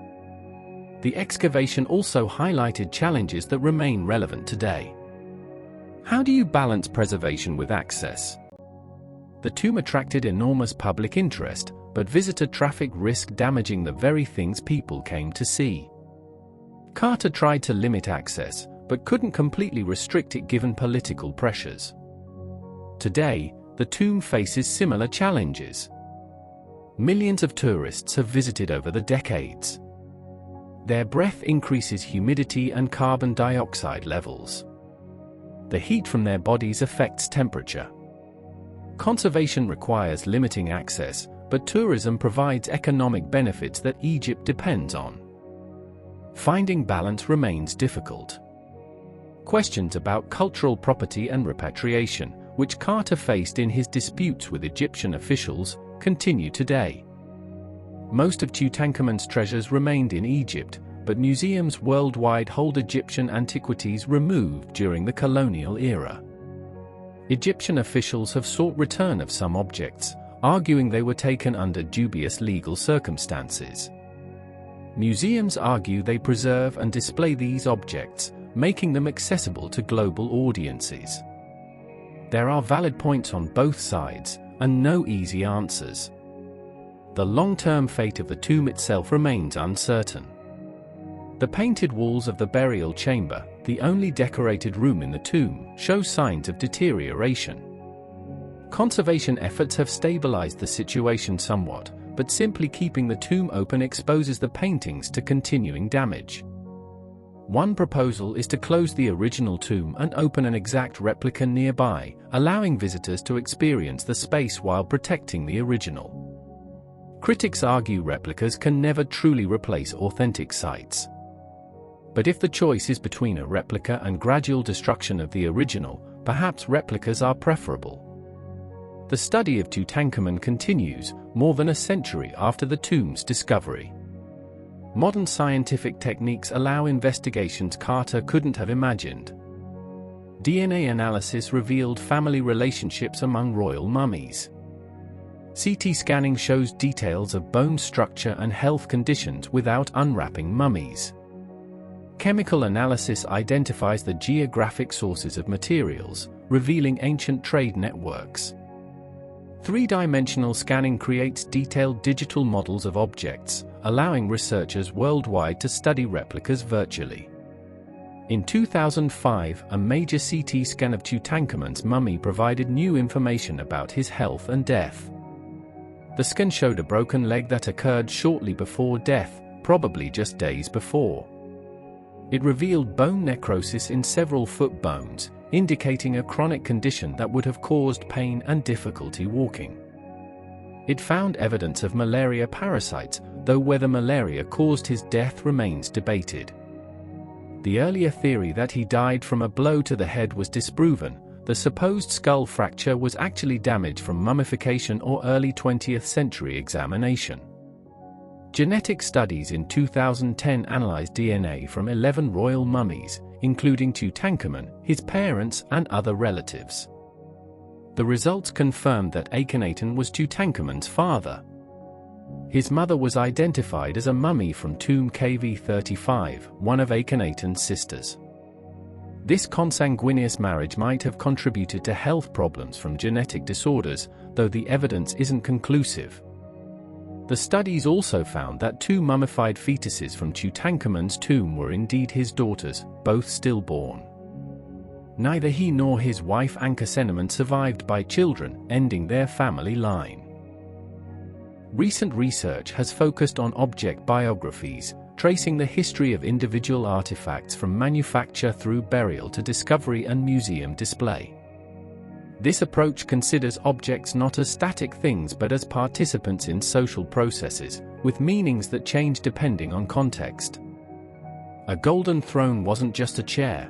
The excavation also highlighted challenges that remain relevant today. How do you balance preservation with access? The tomb attracted enormous public interest, but visitor traffic risked damaging the very things people came to see. Carter tried to limit access, but couldn't completely restrict it given political pressures. Today, the tomb faces similar challenges. Millions of tourists have visited over the decades. Their breath increases humidity and carbon dioxide levels. The heat from their bodies affects temperature. Conservation requires limiting access, but tourism provides economic benefits that Egypt depends on. Finding balance remains difficult. Questions about cultural property and repatriation, which Carter faced in his disputes with Egyptian officials, continue today. Most of Tutankhamun's treasures remained in Egypt, but museums worldwide hold Egyptian antiquities removed during the colonial era. Egyptian officials have sought return of some objects, arguing they were taken under dubious legal circumstances. Museums argue they preserve and display these objects, making them accessible to global audiences. There are valid points on both sides, and no easy answers. The long-term fate of the tomb itself remains uncertain. The painted walls of the burial chamber, the only decorated room in the tomb, show signs of deterioration. Conservation efforts have stabilized the situation somewhat, but simply keeping the tomb open exposes the paintings to continuing damage. One proposal is to close the original tomb and open an exact replica nearby, allowing visitors to experience the space while protecting the original. Critics argue replicas can never truly replace authentic sites. But if the choice is between a replica and gradual destruction of the original, perhaps replicas are preferable. The study of Tutankhamun continues, more than a century after the tomb's discovery. Modern scientific techniques allow investigations Carter couldn't have imagined. DNA analysis revealed family relationships among royal mummies. CT scanning shows details of bone structure and health conditions without unwrapping mummies. Chemical analysis identifies the geographic sources of materials, revealing ancient trade networks. Three-dimensional scanning creates detailed digital models of objects, allowing researchers worldwide to study replicas virtually. In 2005, a major CT scan of Tutankhamun's mummy provided new information about his health and death. The scan showed a broken leg that occurred shortly before death, probably just days before. It revealed bone necrosis in several foot bones, indicating a chronic condition that would have caused pain and difficulty walking. It found evidence of malaria parasites, though whether malaria caused his death remains debated. The earlier theory that he died from a blow to the head was disproven. The supposed skull fracture was actually damage from mummification or early 20th century examination. Genetic studies in 2010 analyzed DNA from 11 royal mummies, including Tutankhamun, his parents, and other relatives. The results confirmed that Akhenaten was Tutankhamun's father. His mother was identified as a mummy from tomb KV35, one of Akhenaten's sisters. This consanguineous marriage might have contributed to health problems from genetic disorders, though the evidence isn't conclusive. The studies also found that 2 mummified fetuses from Tutankhamun's tomb were indeed his daughters, both stillborn. Neither he nor his wife Ankhesenamun survived by children, ending their family line. Recent research has focused on object biographies, tracing the history of individual artifacts from manufacture through burial to discovery and museum display. This approach considers objects not as static things but as participants in social processes, with meanings that change depending on context. A golden throne wasn't just a chair.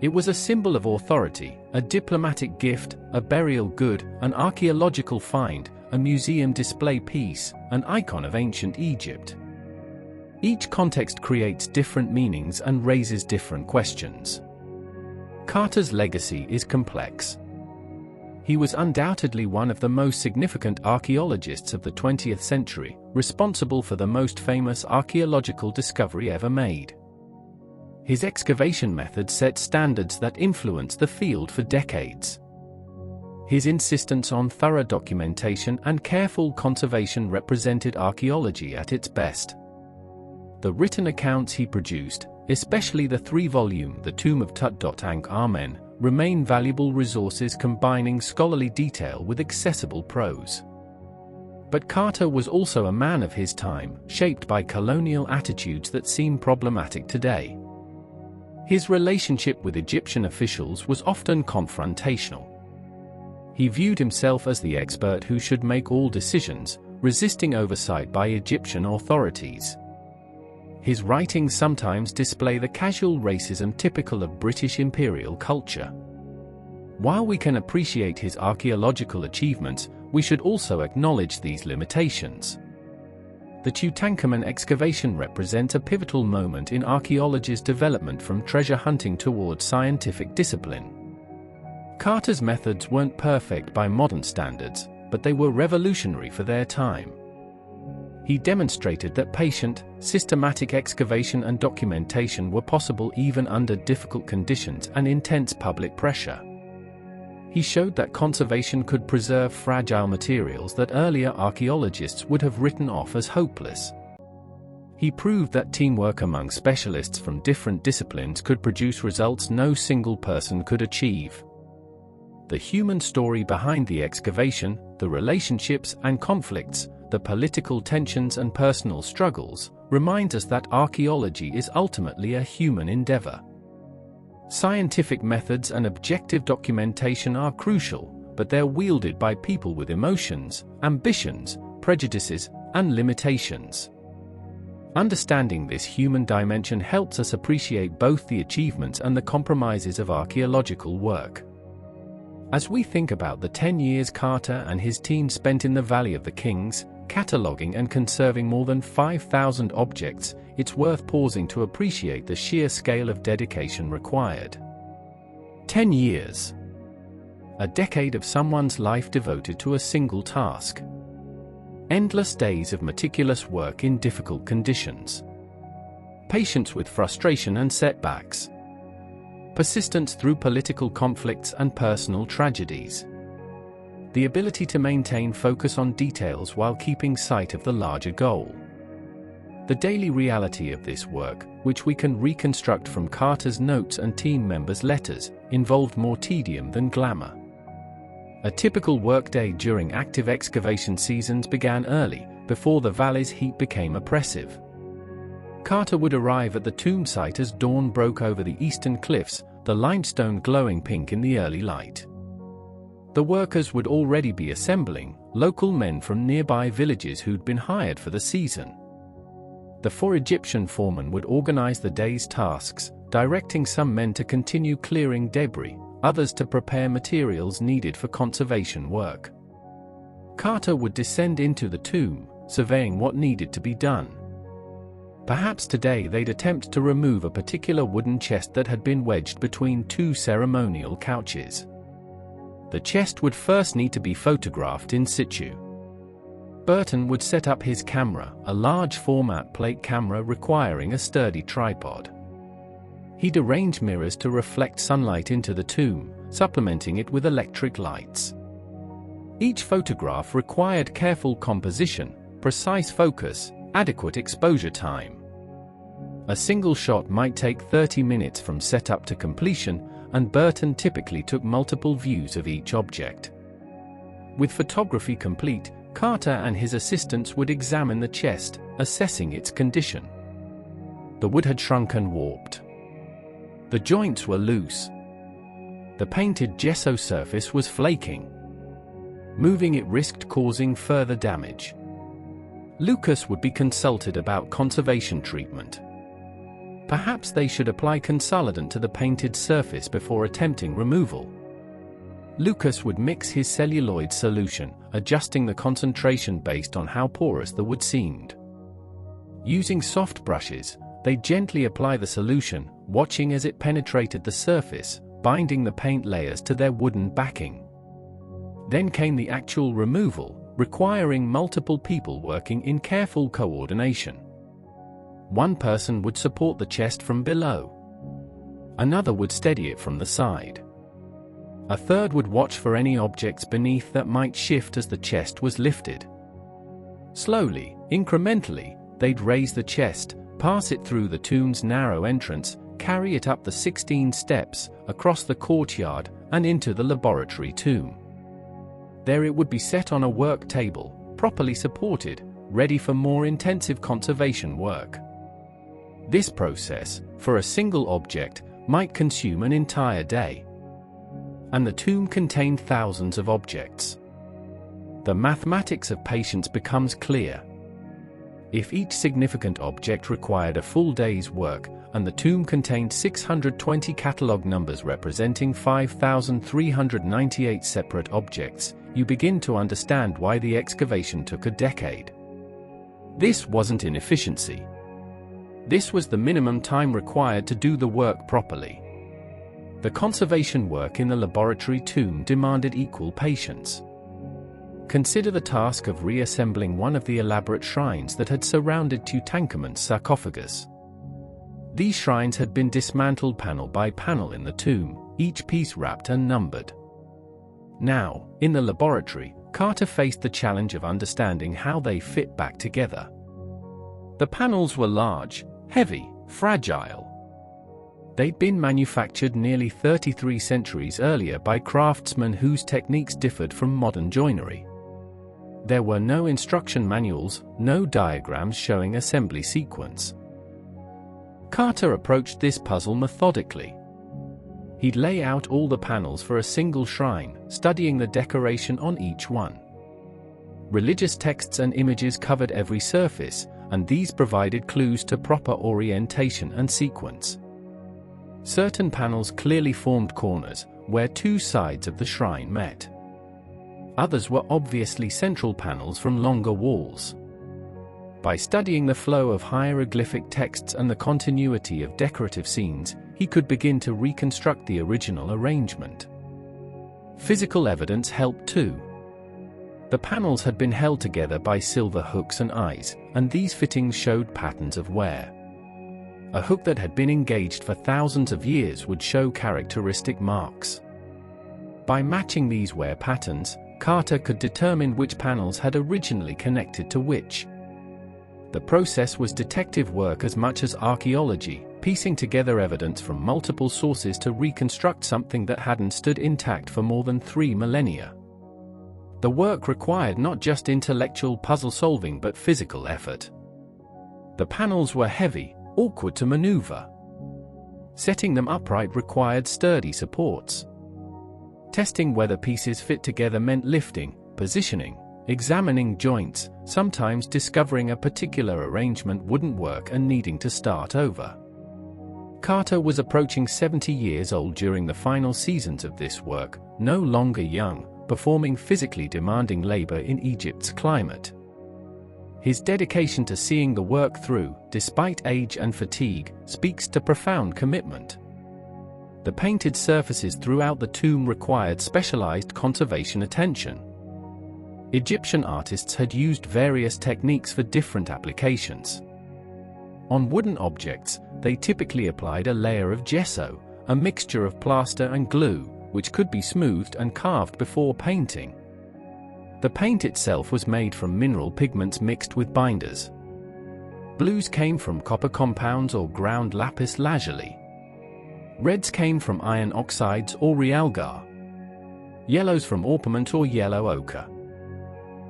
It was a symbol of authority, a diplomatic gift, a burial good, an archaeological find, a museum display piece, an icon of ancient Egypt. Each context creates different meanings and raises different questions. Carter's legacy is complex. He was undoubtedly one of the most significant archaeologists of the 20th century, responsible for the most famous archaeological discovery ever made. His excavation methods set standards that influenced the field for decades. His insistence on thorough documentation and careful conservation represented archaeology at its best. The written accounts he produced, especially the 3-volume The Tomb of Tut. Ankh-Amen, remain valuable resources combining scholarly detail with accessible prose. But Carter was also a man of his time, shaped by colonial attitudes that seem problematic today. His relationship with Egyptian officials was often confrontational. He viewed himself as the expert who should make all decisions, resisting oversight by Egyptian authorities. His writings sometimes display the casual racism typical of British imperial culture. While we can appreciate his archaeological achievements, we should also acknowledge these limitations. The Tutankhamun excavation represents a pivotal moment in archaeology's development from treasure hunting towards scientific discipline. Carter's methods weren't perfect by modern standards, but they were revolutionary for their time. He demonstrated that patient, systematic excavation and documentation were possible even under difficult conditions and intense public pressure. He showed that conservation could preserve fragile materials that earlier archaeologists would have written off as hopeless. He proved that teamwork among specialists from different disciplines could produce results no single person could achieve. The human story behind the excavation, the relationships and conflicts, the political tensions and personal struggles, reminds us that archaeology is ultimately a human endeavor. Scientific methods and objective documentation are crucial, but they're wielded by people with emotions, ambitions, prejudices, and limitations. Understanding this human dimension helps us appreciate both the achievements and the compromises of archaeological work. As we think about the 10 years Carter and his team spent in the Valley of the Kings, cataloging and conserving more than 5,000 objects, it's worth pausing to appreciate the sheer scale of dedication required. 10 years. A decade of someone's life devoted to a single task. Endless days of meticulous work in difficult conditions. Patience with frustration and setbacks. Persistence through political conflicts and personal tragedies. The ability to maintain focus on details while keeping sight of the larger goal. The daily reality of this work, which we can reconstruct from Carter's notes and team members' letters, involved more tedium than glamour. A typical workday during active excavation seasons began early, before the valley's heat became oppressive. Carter would arrive at the tomb site as dawn broke over the eastern cliffs, the limestone glowing pink in the early light. The workers would already be assembling, local men from nearby villages who'd been hired for the season. The four Egyptian foremen would organize the day's tasks, directing some men to continue clearing debris, others to prepare materials needed for conservation work. Carter would descend into the tomb, surveying what needed to be done. Perhaps today they'd attempt to remove a particular wooden chest that had been wedged between two ceremonial couches. The chest would first need to be photographed in situ. Burton would set up his camera, a large format plate camera requiring a sturdy tripod. He'd arrange mirrors to reflect sunlight into the tomb, supplementing it with electric lights. Each photograph required careful composition, precise focus, adequate exposure time. A single shot might take 30 minutes from setup to completion, and Burton typically took multiple views of each object. With photography complete, Carter and his assistants would examine the chest, assessing its condition. The wood had shrunk and warped. The joints were loose. The painted gesso surface was flaking. Moving it risked causing further damage. Lucas would be consulted about conservation treatment. Perhaps they should apply consolidant to the painted surface before attempting removal. Lucas would mix his celluloid solution, adjusting the concentration based on how porous the wood seemed. Using soft brushes, they gently apply the solution, watching as it penetrated the surface, binding the paint layers to their wooden backing. Then came the actual removal, requiring multiple people working in careful coordination. One person would support the chest from below. Another would steady it from the side. A third would watch for any objects beneath that might shift as the chest was lifted. Slowly, incrementally, they'd raise the chest, pass it through the tomb's narrow entrance, carry it up the 16 steps, across the courtyard, and into the laboratory tomb. There it would be set on a work table, properly supported, ready for more intensive conservation work. This process, for a single object, might consume an entire day. And the tomb contained thousands of objects. The mathematics of patience becomes clear. If each significant object required a full day's work, and the tomb contained 620 catalog numbers representing 5,398 separate objects, you begin to understand why the excavation took a decade. This wasn't inefficiency. This was the minimum time required to do the work properly. The conservation work in the laboratory tomb demanded equal patience. Consider the task of reassembling one of the elaborate shrines that had surrounded Tutankhamun's sarcophagus. These shrines had been dismantled panel by panel in the tomb, each piece wrapped and numbered. Now, in the laboratory, Carter faced the challenge of understanding how they fit back together. The panels were large, heavy, fragile. They'd been manufactured nearly 33 centuries earlier by craftsmen whose techniques differed from modern joinery. There were no instruction manuals, no diagrams showing assembly sequence. Carter approached this puzzle methodically. He'd lay out all the panels for a single shrine, studying the decoration on each one. Religious texts and images covered every surface, and these provided clues to proper orientation and sequence. Certain panels clearly formed corners, where two sides of the shrine met. Others were obviously central panels from longer walls. By studying the flow of hieroglyphic texts and the continuity of decorative scenes, he could begin to reconstruct the original arrangement. Physical evidence helped too. The panels had been held together by silver hooks and eyes, and these fittings showed patterns of wear. A hook that had been engaged for thousands of years would show characteristic marks. By matching these wear patterns, Carter could determine which panels had originally connected to which. The process was detective work as much as archaeology, piecing together evidence from multiple sources to reconstruct something that hadn't stood intact for more than 3 millennia. The work required not just intellectual puzzle-solving but physical effort. The panels were heavy, awkward to maneuver. Setting them upright required sturdy supports. Testing whether pieces fit together meant lifting, positioning, examining joints, sometimes discovering a particular arrangement wouldn't work and needing to start over. Carter was approaching 70 years old during the final seasons of this work, no longer young, performing physically demanding labor in Egypt's climate. His dedication to seeing the work through, despite age and fatigue, speaks to profound commitment. The painted surfaces throughout the tomb required specialized conservation attention. Egyptian artists had used various techniques for different applications. On wooden objects, they typically applied a layer of gesso, a mixture of plaster and glue, which could be smoothed and carved before painting. The paint itself was made from mineral pigments mixed with binders. Blues came from copper compounds or ground lapis lazuli. Reds came from iron oxides or realgar. Yellows from orpiment or yellow ochre.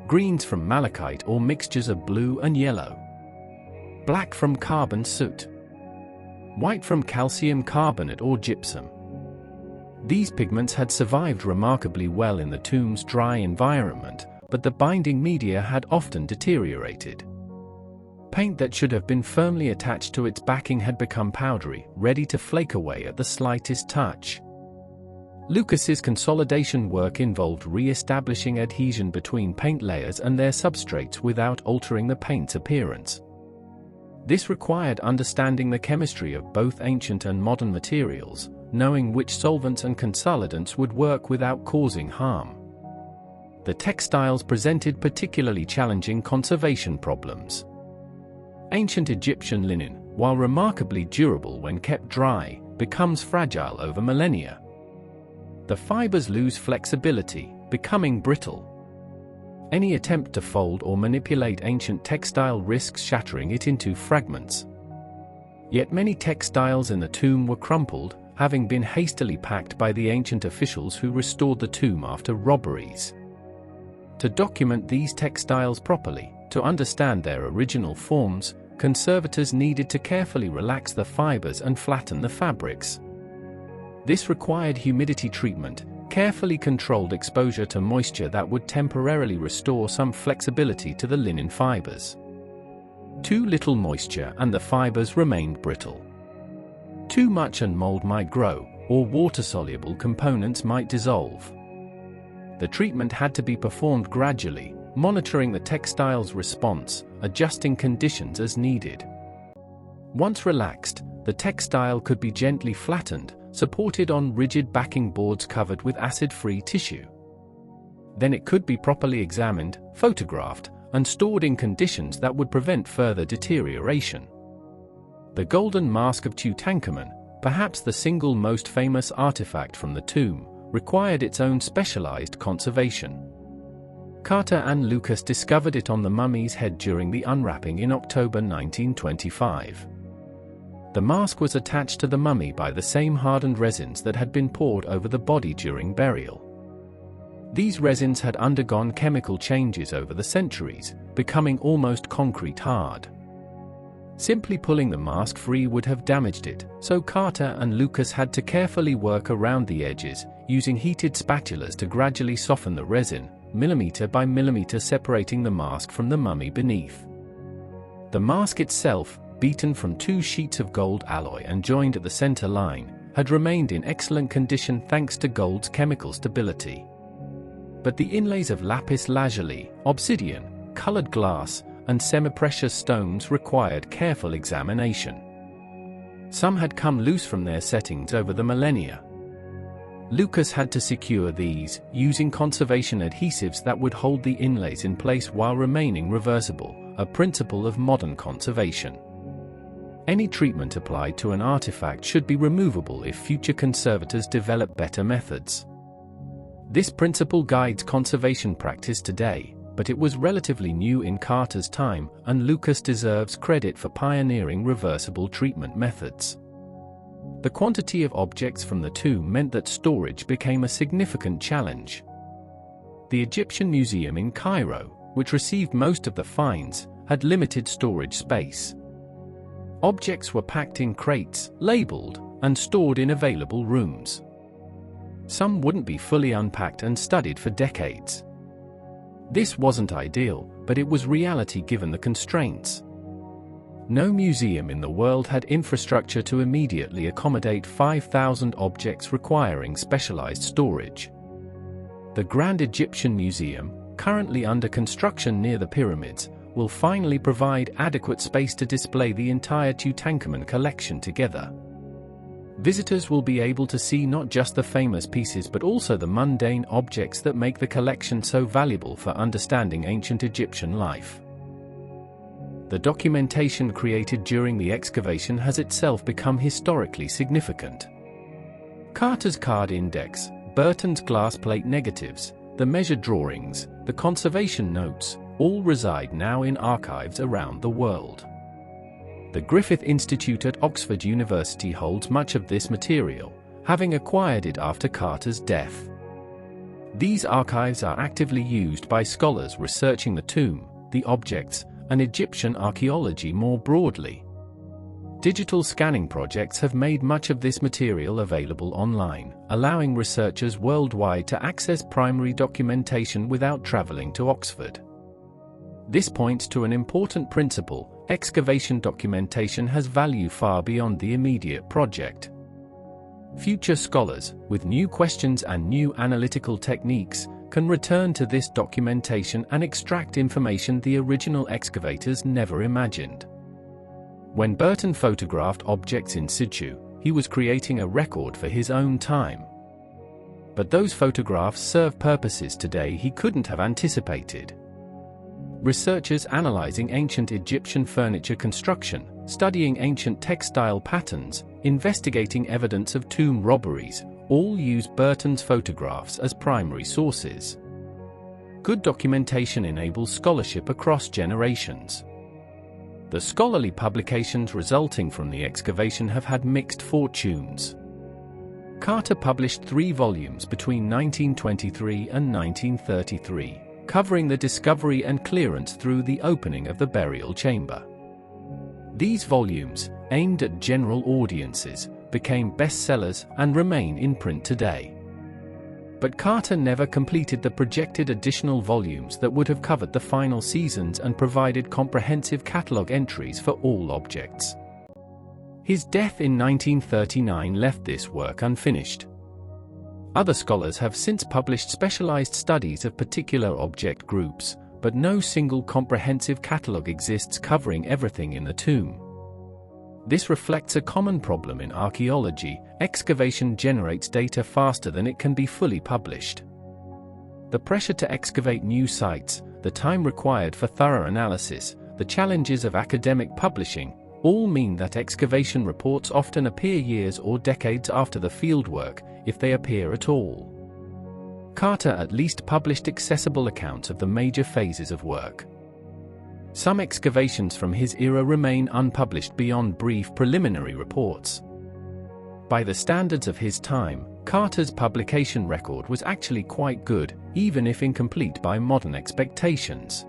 Greens from malachite or mixtures of blue and yellow. Black from carbon soot. White from calcium carbonate or gypsum. These pigments had survived remarkably well in the tomb's dry environment, but the binding media had often deteriorated. Paint that should have been firmly attached to its backing had become powdery, ready to flake away at the slightest touch. Lucas's consolidation work involved re-establishing adhesion between paint layers and their substrates without altering the paint's appearance. This required understanding the chemistry of both ancient and modern materials, knowing which solvents and consolidants would work without causing harm. The textiles presented particularly challenging conservation problems. Ancient Egyptian linen, while remarkably durable when kept dry, becomes fragile over millennia. The fibers lose flexibility, becoming brittle. Any attempt to fold or manipulate ancient textile risks shattering it into fragments. Yet many textiles in the tomb were crumpled, having been hastily packed by the ancient officials who restored the tomb after robberies. To document these textiles properly, to understand their original forms, conservators needed to carefully relax the fibers and flatten the fabrics. This required humidity treatment, carefully controlled exposure to moisture that would temporarily restore some flexibility to the linen fibers. Too little moisture and the fibers remained brittle. Too much and mold might grow, or water-soluble components might dissolve. The treatment had to be performed gradually, monitoring the textile's response, adjusting conditions as needed. Once relaxed, the textile could be gently flattened, supported on rigid backing boards covered with acid-free tissue. Then it could be properly examined, photographed, and stored in conditions that would prevent further deterioration. The Golden Mask of Tutankhamun, perhaps the single most famous artifact from the tomb, required its own specialized conservation. Carter and Lucas discovered it on the mummy's head during the unwrapping in October 1925. The mask was attached to the mummy by the same hardened resins that had been poured over the body during burial. These resins had undergone chemical changes over the centuries, becoming almost concrete hard. Simply pulling the mask free would have damaged it, so Carter and Lucas had to carefully work around the edges, using heated spatulas to gradually soften the resin, millimeter by millimeter separating the mask from the mummy beneath. The mask itself, beaten from 2 sheets of gold alloy and joined at the center line, had remained in excellent condition thanks to gold's chemical stability. But the inlays of lapis lazuli, obsidian, colored glass, and semi-precious stones required careful examination. Some had come loose from their settings over the millennia. Lucas had to secure these, using conservation adhesives that would hold the inlays in place while remaining reversible, a principle of modern conservation. Any treatment applied to an artifact should be removable if future conservators develop better methods. This principle guides conservation practice today, but it was relatively new in Carter's time, and Lucas deserves credit for pioneering reversible treatment methods. The quantity of objects from the tomb meant that storage became a significant challenge. The Egyptian Museum in Cairo, which received most of the finds, had limited storage space. Objects were packed in crates, labeled, and stored in available rooms. Some wouldn't be fully unpacked and studied for decades. This wasn't ideal, but it was reality given the constraints. No museum in the world had infrastructure to immediately accommodate 5,000 objects requiring specialized storage. The Grand Egyptian Museum, currently under construction near the pyramids, will finally provide adequate space to display the entire Tutankhamun collection together. Visitors will be able to see not just the famous pieces but also the mundane objects that make the collection so valuable for understanding ancient Egyptian life. The documentation created during the excavation has itself become historically significant. Carter's card index, Burton's glass plate negatives, the measure drawings, the conservation notes, all reside now in archives around the world. The Griffith Institute at Oxford University holds much of this material, having acquired it after Carter's death. These archives are actively used by scholars researching the tomb, the objects, and Egyptian archaeology more broadly. Digital scanning projects have made much of this material available online, allowing researchers worldwide to access primary documentation without traveling to Oxford. This points to an important principle: excavation documentation has value far beyond the immediate project. Future scholars, with new questions and new analytical techniques, can return to this documentation and extract information the original excavators never imagined. When Burton photographed objects in situ, he was creating a record for his own time. But those photographs serve purposes today he couldn't have anticipated. Researchers analyzing ancient Egyptian furniture construction, studying ancient textile patterns, investigating evidence of tomb robberies, all use Burton's photographs as primary sources. Good documentation enables scholarship across generations. The scholarly publications resulting from the excavation have had mixed fortunes. Carter published 3 volumes between 1923 and 1933. Covering the discovery and clearance through the opening of the burial chamber. These volumes, aimed at general audiences, became bestsellers and remain in print today. But Carter never completed the projected additional volumes that would have covered the final seasons and provided comprehensive catalogue entries for all objects. His death in 1939 left this work unfinished. Other scholars have since published specialized studies of particular object groups, but no single comprehensive catalogue exists covering everything in the tomb. This reflects a common problem in archaeology: excavation generates data faster than it can be fully published. The pressure to excavate new sites, the time required for thorough analysis, the challenges of academic publishing, all mean that excavation reports often appear years or decades after the fieldwork, if they appear at all. Carter at least published accessible accounts of the major phases of work. Some excavations from his era remain unpublished beyond brief preliminary reports. By the standards of his time, Carter's publication record was actually quite good, even if incomplete by modern expectations.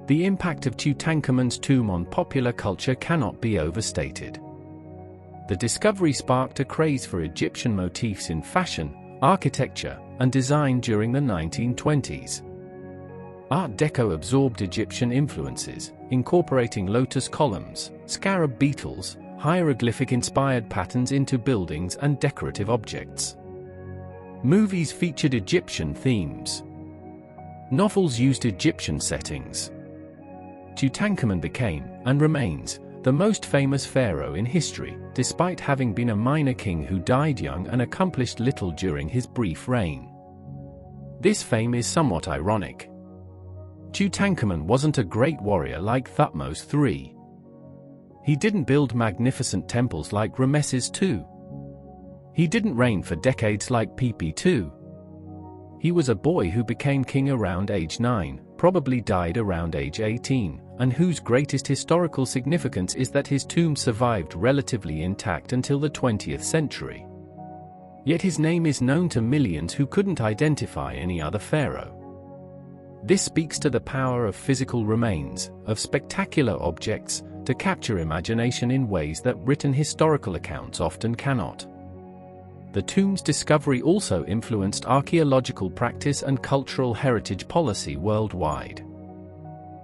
The impact of Tutankhamun's tomb on popular culture cannot be overstated. The discovery sparked a craze for Egyptian motifs in fashion, architecture, and design during the 1920s. Art Deco absorbed Egyptian influences, incorporating lotus columns, scarab beetles, hieroglyphic-inspired patterns into buildings and decorative objects. Movies featured Egyptian themes. Novels used Egyptian settings. Tutankhamun became, and remains, the most famous pharaoh in history, despite having been a minor king who died young and accomplished little during his brief reign. This fame is somewhat ironic. Tutankhamun wasn't a great warrior like Thutmose III. He didn't build magnificent temples like Ramesses II. He didn't reign for decades like Pepi II. He was a boy who became king around age 9, probably died around age 18, and whose greatest historical significance is that his tomb survived relatively intact until the 20th century. Yet his name is known to millions who couldn't identify any other pharaoh. This speaks to the power of physical remains, of spectacular objects, to capture imagination in ways that written historical accounts often cannot. The tomb's discovery also influenced archaeological practice and cultural heritage policy worldwide.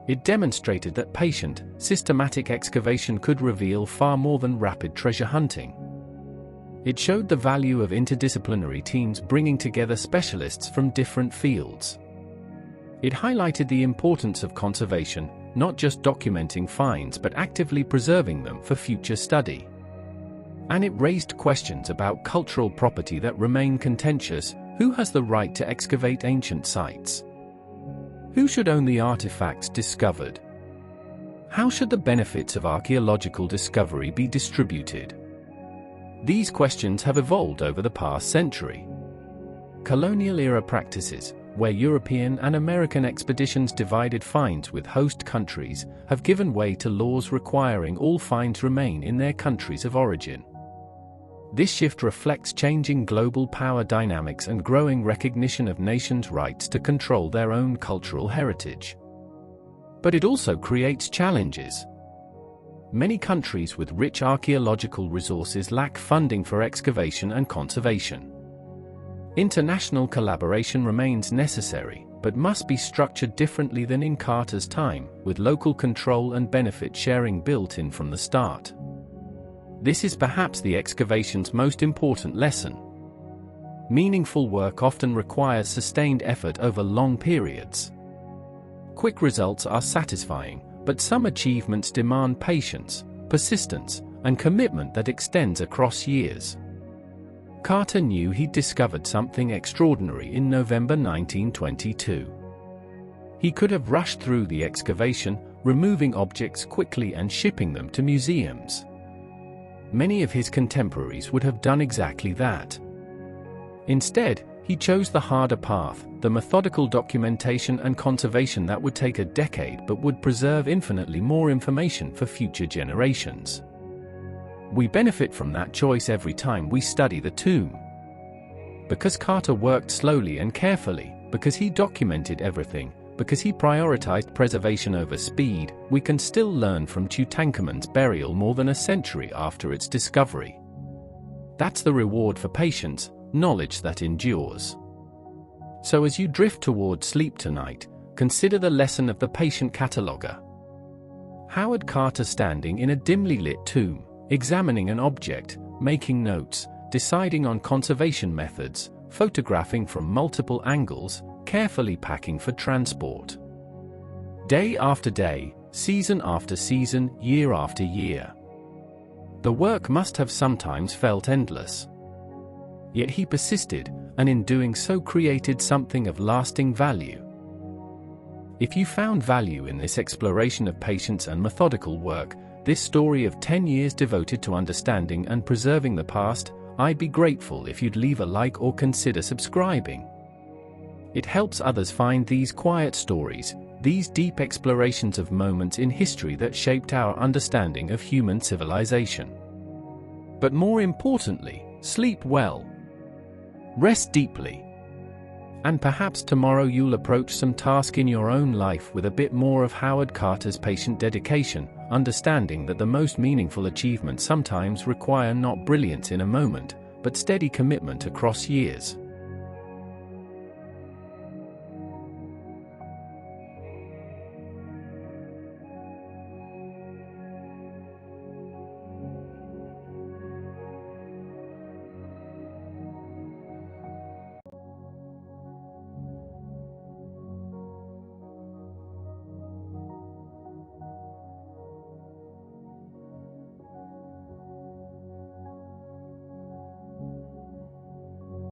It demonstrated that patient, systematic excavation could reveal far more than rapid treasure hunting. It showed the value of interdisciplinary teams bringing together specialists from different fields. It highlighted the importance of conservation, not just documenting finds but actively preserving them for future study. And it raised questions about cultural property that remain contentious. Who has the right to excavate ancient sites? Who should own the artifacts discovered? How should the benefits of archaeological discovery be distributed? These questions have evolved over the past century. Colonial-era practices, where European and American expeditions divided finds with host countries, have given way to laws requiring all finds remain in their countries of origin. This shift reflects changing global power dynamics and growing recognition of nations' rights to control their own cultural heritage. But it also creates challenges. Many countries with rich archaeological resources lack funding for excavation and conservation. International collaboration remains necessary, but must be structured differently than in Carter's time, with local control and benefit sharing built in from the start. This is perhaps the excavation's most important lesson. Meaningful work often requires sustained effort over long periods. Quick results are satisfying, but some achievements demand patience, persistence, and commitment that extends across years. Carter knew he'd discovered something extraordinary in November 1922. He could have rushed through the excavation, removing objects quickly and shipping them to museums. Many of his contemporaries would have done exactly that. Instead, he chose the harder path, the methodical documentation and conservation that would take a decade but would preserve infinitely more information for future generations. We benefit from that choice every time we study the tomb. Because Carter worked slowly and carefully, because he documented everything, because he prioritized preservation over speed, we can still learn from Tutankhamun's burial more than a century after its discovery. That's the reward for patience, knowledge that endures. So as you drift toward sleep tonight, consider the lesson of the patient cataloger. Howard Carter, standing in a dimly lit tomb, examining an object, making notes, deciding on conservation methods, photographing from multiple angles, carefully packing for transport. Day after day, season after season, year after year. The work must have sometimes felt endless. Yet he persisted, and in doing so created something of lasting value. If you found value in this exploration of patience and methodical work, this story of 10 years devoted to understanding and preserving the past, I'd be grateful if you'd leave a like or consider subscribing. It helps others find these quiet stories, these deep explorations of moments in history that shaped our understanding of human civilization. But more importantly, sleep well. Rest deeply. And perhaps tomorrow you'll approach some task in your own life with a bit more of Howard Carter's patient dedication, understanding that the most meaningful achievements sometimes require not brilliance in a moment, but steady commitment across years.